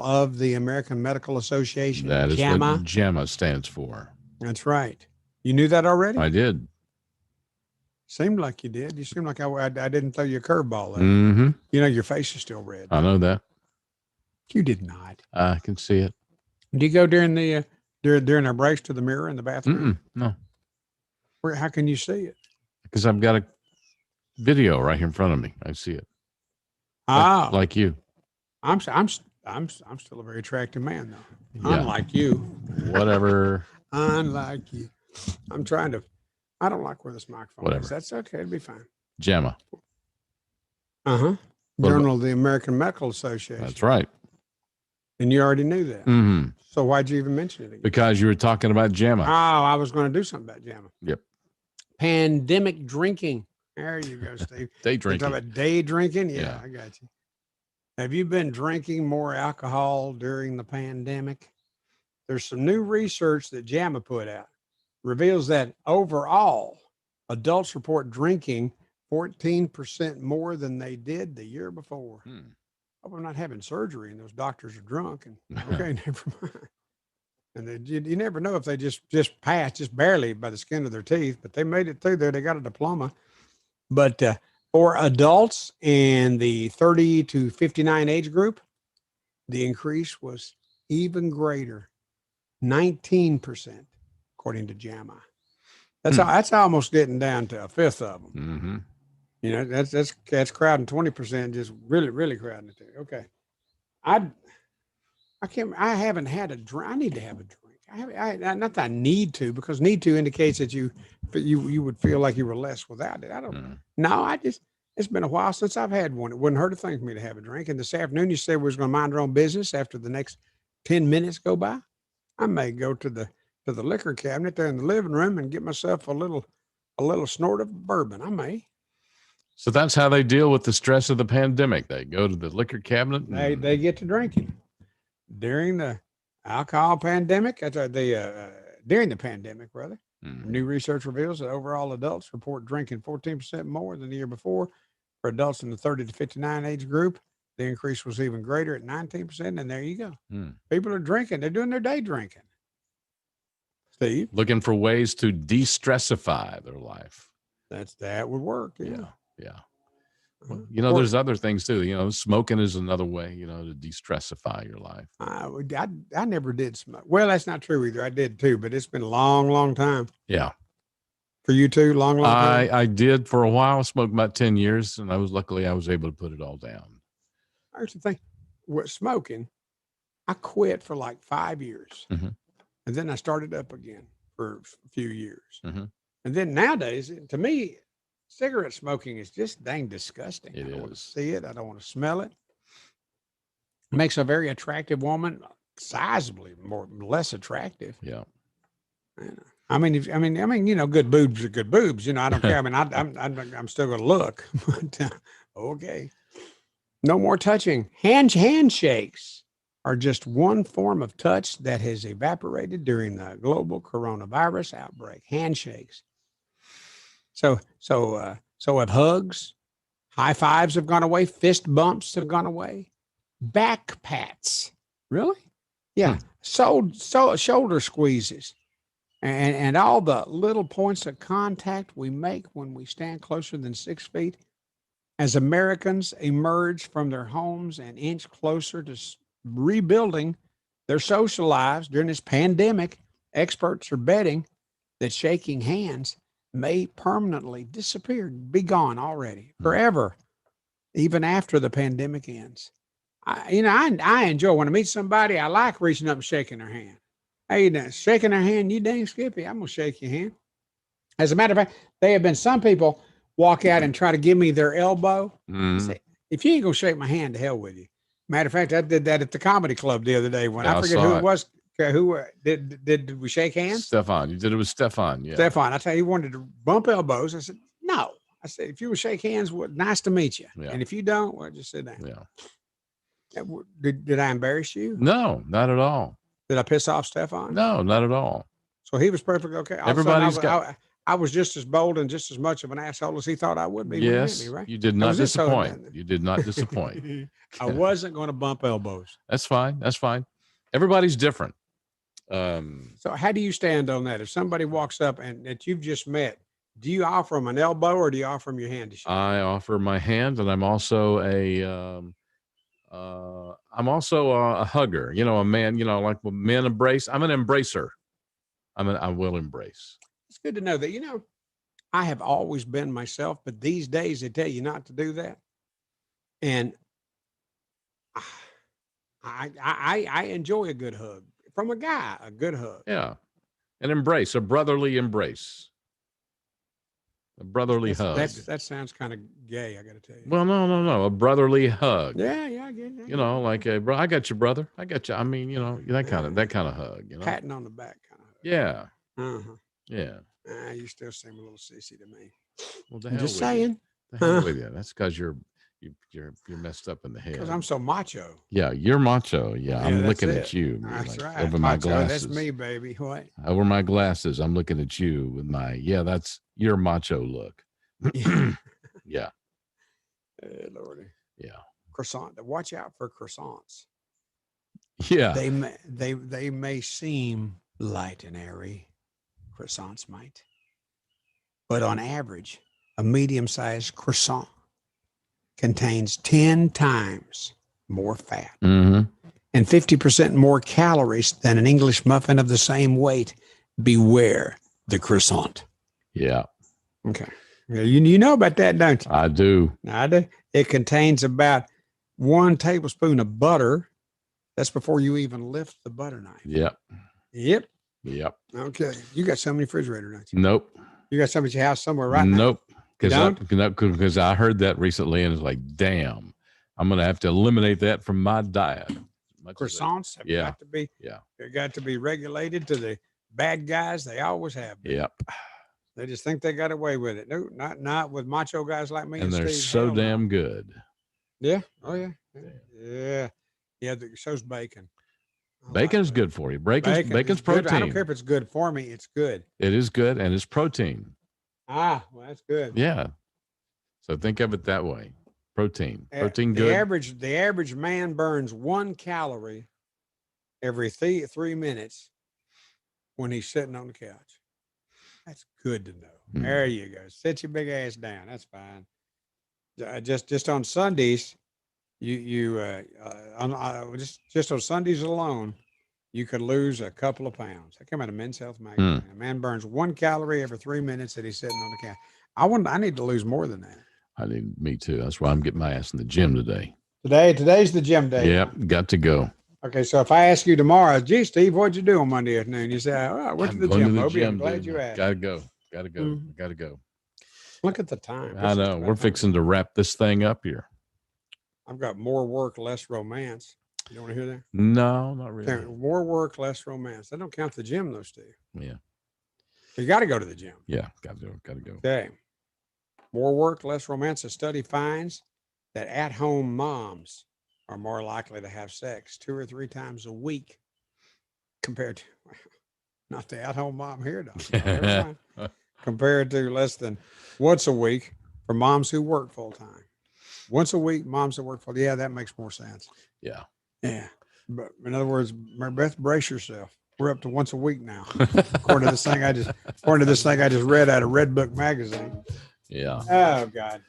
of the American Medical Association. That is JAMA. what JAMA stands for. That's right. You knew that already? I did. Seemed like you did. You seemed like I didn't throw you a curveball there. Mm-hmm. You know, your face is still red. I know that. You did not. I can see it. Do you go during the during our breaks to the mirror in the bathroom? No. How can you see it? Because I've got a video right here in front of me. I see it. Like you. I'm still a very attractive man though. Yeah. Unlike you. Whatever. Unlike you. I don't like where this microphone Whatever. is. That's okay. It'll be fine. JAMA. Uh-huh. Journal of the American Medical Association. That's right. And you already knew that. Mm-hmm. So why'd you even mention it again? Because you were talking about JAMA. Oh, I was going to do something about JAMA. Yep. Pandemic drinking. There you go, Steve. Day You're drinking. talking about day drinking? Yeah, Yeah. I got you. Have you been drinking more alcohol during the pandemic? There's some new research that JAMA put out. Reveals that overall, adults report drinking 14% more than they did the year before. Hope I'm not having surgery and those doctors are drunk. And okay, never mind. And you never know if they just passed, just barely by the skin of their teeth, but they made it through there. They got a diploma. But for adults in the 30 to 59 age group, the increase was even greater, 19%, according to JAMA. That's almost getting down to a fifth of them. Mm-hmm. You know, that's crowding 20%, just really crowding it there. Okay. I haven't had a drink. I need to have a drink. Not that I need to, because need to indicates that you would feel like you were less without it. I don't no, it's been a while since I've had one. It wouldn't hurt a thing for me to have a drink. And this afternoon you said we was going to mind our own business after the next 10 minutes go by. I may go to the liquor cabinet there in the living room and get myself a little snort of bourbon. I may. So that's how they deal with the stress of the pandemic. They go to the liquor cabinet. They get to drinking during the alcohol pandemic. That's during the pandemic, rather. New research reveals that overall adults report drinking 14% more than the year before. For adults in the 30 to 59 age group, the increase was even greater at 19%. And there you go. People are drinking. They're doing their day drinking. Steve? Looking for ways to de-stressify their life. That would work. Yeah. Well, you know, there's other things too. You know, smoking is another way, you know, to de-stressify your life. I never did smoke. Well, that's not true either. I did too, but it's been a long time. Yeah. For you too, long time? I did for a while. I smoked about 10 years, and I was able to put it all down. Here's the thing. With smoking, I quit for like 5 years. Mm-hmm. And then I started up again for a few years. Mm-hmm. And then nowadays, to me, cigarette smoking is just dang disgusting. It I don't want to is. see it. I don't want to smell it. Makes a very attractive woman sizably less attractive. Yeah. I mean, good boobs are good boobs. I don't care. I mean, I'm still going to look. But, okay. No more touching. Handshakes are just one form of touch that has evaporated during the global coronavirus outbreak. Handshakes. So have hugs, high fives have gone away, fist bumps have gone away, back pats. Really? Yeah. Shoulder squeezes. And all the little points of contact we make when we stand closer than 6 feet. As Americans emerge from their homes and inch closer to rebuilding their social lives during this pandemic, experts are betting that shaking hands may permanently disappear, be gone already, forever, even after the pandemic ends. I enjoy when I meet somebody, I like reaching up and shaking their hand. Hey, shaking their hand, you dang Skippy, I'm going to shake your hand. As a matter of fact, there have been some people walk out and try to give me their elbow. I say, if you ain't going to shake my hand, to hell with you. Matter of fact, I did that at the comedy club the other day when I forget who it was. Who did we shake hands? Stefan. You did it with Stefan. Yeah. Stefan. I tell you, he wanted to bump elbows. I said, no. I said, if you would shake hands, well, nice to meet you. Yeah. And if you don't, well, just sit down. Yeah. Did I embarrass you? No, not at all. Did I piss off Stefan? No, not at all. So he was perfectly okay. I was just as bold and just as much of an asshole as he thought I would be. Yes, when he met me, right? you did not disappoint. You did not disappoint. I wasn't going to bump elbows. That's fine. That's fine. Everybody's different. So how do you stand on that? If somebody walks up and that you've just met, do you offer them an elbow or do you offer them your hand to shake? I offer my hand, and I'm also a hugger. A man. Like when men embrace. I'm an embracer. I will embrace. It's good to know that. I have always been myself, but these days they tell you not to do that, and I enjoy a good hug from a guy. A good hug. Yeah, an embrace, a brotherly embrace. A brotherly hug. That sounds kind of gay, I got to tell you. Well, no. A brotherly hug. Yeah, I get it. Like a bro. I got you, brother. I got you. I mean, that kind of hug. Patting on the back kind of hug. Yeah. Uh-huh. Yeah. You still seem a little sissy to me. Well, I'm just saying. The hell with you. That's because you're messed up in the head. Because I'm so macho. Yeah, you're macho. Yeah, I'm looking at you. That's right. Over my glasses. That's me, baby. What? Over my glasses, I'm looking at you with my. That's your macho look. Yeah. Hey, Lordy. Yeah. Croissant. Watch out for croissants. Yeah. They may seem light and airy. Croissants might. But on average, a medium-sized croissant contains 10 times more fat and 50% more calories than an English muffin of the same weight. Beware the croissant. Yeah. Okay. You know about that, don't you? I do. I do. It contains about 1 tablespoon of butter. That's before you even lift the butter knife. Yep. Yep. Okay. You got some in your refrigerator, don't you? Nope. You got some at your house somewhere right now? Nope. Because I heard that recently and it's like, damn, I'm going to have to eliminate that from my diet. Croissants have got to be. Yeah. They got to be regulated to the bad guys. They always have been. Yep. They just think they got away with it. No, not with macho guys like me. And they're Steve. so damn good. Yeah. Oh yeah. Yeah. Yeah. So's bacon. Bacon's good for you. Bacon's protein. Good. I don't care if it's good for me. It's good. It is good, and it's protein. Well, that's good. Yeah. So think of it that way. Protein. Protein the good. The average man burns 1 calorie every 3 minutes when he's sitting on the couch. That's good to know. There you go. Sit your big ass down. That's fine. Just on Sundays, just on Sundays alone, you could lose a couple of pounds. That came out of Men's Health magazine. A man burns 1 calorie every 3 minutes that he's sitting on the couch. I need to lose more than that. Me too. That's why I'm getting my ass in the gym today. Today's the gym day. Yep, got to go. Okay, so if I ask you tomorrow, gee, Steve, what'd you do on Monday afternoon? You say, oh, I went to the gym, Moby. I'm glad you asked. Gotta go. Gotta go. Look at the time. I know. We're fixing to wrap this thing up here. I've got more work, less romance. You don't want to hear that? No, not really. Okay, more work, less romance. That don't count the gym, though, Steve. Yeah. You got to go to the gym. Yeah, gotta go. Okay. More work, less romance. A study finds that at-home moms are more likely to have sex 2 or 3 times a week compared to, not the at-home mom here, Doc. Compared to less than once a week for moms who work full-time. Once a week, moms that work full. Yeah, that makes more sense. Yeah. Yeah. But in other words, Mary Beth, brace yourself. We're up to once a week now. according to this thing I just read out of Red Book magazine. Yeah. Oh God.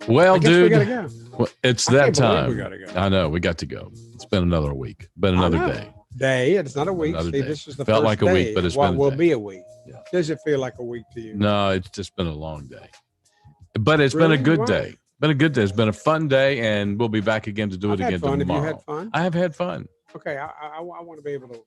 Well, dude, we gotta go. Well, it's that time. We gotta go. I know we got to go. It's been another week. Been another day. It's not a week. Another See, day. this is the Felt first like a week, day but it's of what been a will day. be a week. Yeah. Does it feel like a week to you? No, it's just been a long day. But it's Really? been a good Why? day. Been a good day. It's been a fun day, and we'll be back again to do I've it had again fun. tomorrow. Have you had fun? I have had fun. Okay, I want to be able to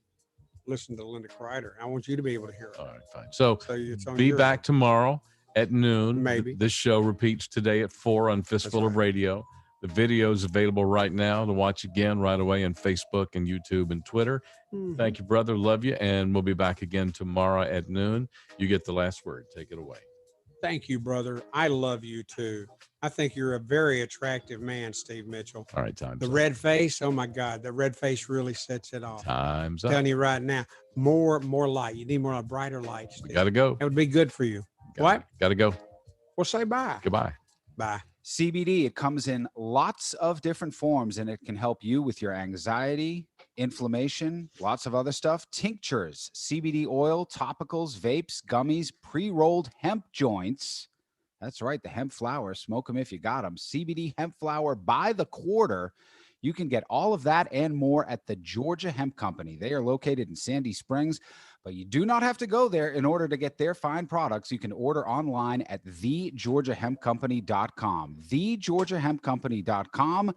listen to Linda Kreider. I want you to be able to hear it. All right, fine. So it's on be your back tomorrow at noon. Maybe. This show repeats today at 4 on Fistful of Radio. The video is available right now to watch again right away on Facebook and YouTube and Twitter. Mhm. Thank you, brother. Love you. And we'll be back again tomorrow at noon. You get the last word. Take it away. Thank you, brother. I love you too. I think you're a very attractive man, Steve Mitchell. All right, time's The up. red face, oh my God, the red face really sets it off. Time's I'm up. telling you right now, more light. You need more brighter light. We got to go. That would be good for you. What? Got to go. Well, say bye. Goodbye. Bye. CBD, it comes in lots of different forms and it can help you with your anxiety, inflammation, lots of other stuff. Tinctures, CBD oil, topicals, vapes, gummies, pre-rolled hemp joints. That's right, the hemp flower. Smoke them if you got them. CBD hemp flower by the quarter. You can get all of that and more at the Georgia Hemp Company. They are located in Sandy Springs, but you do not have to go there in order to get their fine products. You can order online at thegeorgiahempcompany.com. Thegeorgiahempcompany.com.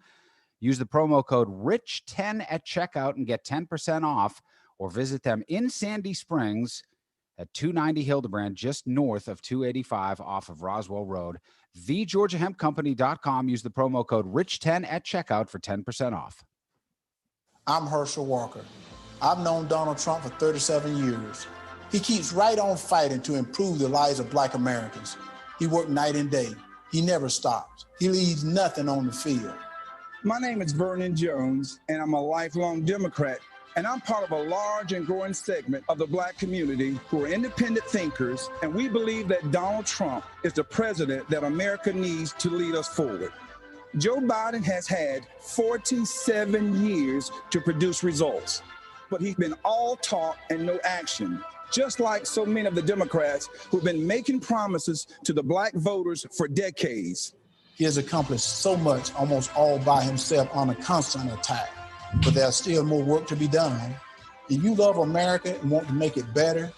Use the promo code RICH10 at checkout and get 10% off, or visit them in Sandy Springs at 290 Hildebrand, just north of 285 off of Roswell Road. TheGeorgiaHempCompany.com. Use the promo code RICH10 at checkout for 10% off. I'm Herschel Walker. I've known Donald Trump for 37 years. He keeps right on fighting to improve the lives of Black Americans. He worked night and day. He never stops. He leaves nothing on the field. My name is Vernon Jones, and I'm a lifelong Democrat. And I'm part of a large and growing segment of the Black community who are independent thinkers, and we believe that Donald Trump is the president that America needs to lead us forward. Joe Biden has had 47 years to produce results, but he's been all talk and no action, just like so many of the Democrats who've been making promises to the Black voters for decades. He has accomplished so much almost all by himself on a constant attack. But there's still more work to be done. If you love America and want to make it better,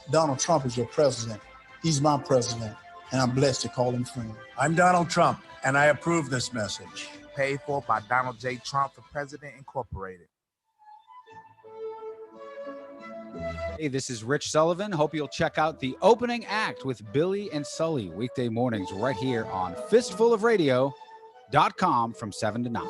Donald Trump is your president. He's my president, and I'm blessed to call him friend. I'm Donald Trump, and I approve this message. Paid for by Donald J. Trump for President Incorporated. Hey, this is Rich Sullivan. Hope you'll check out the opening act with Billy and Sully weekday mornings right here on fistfulofradio.com from 7 to 9.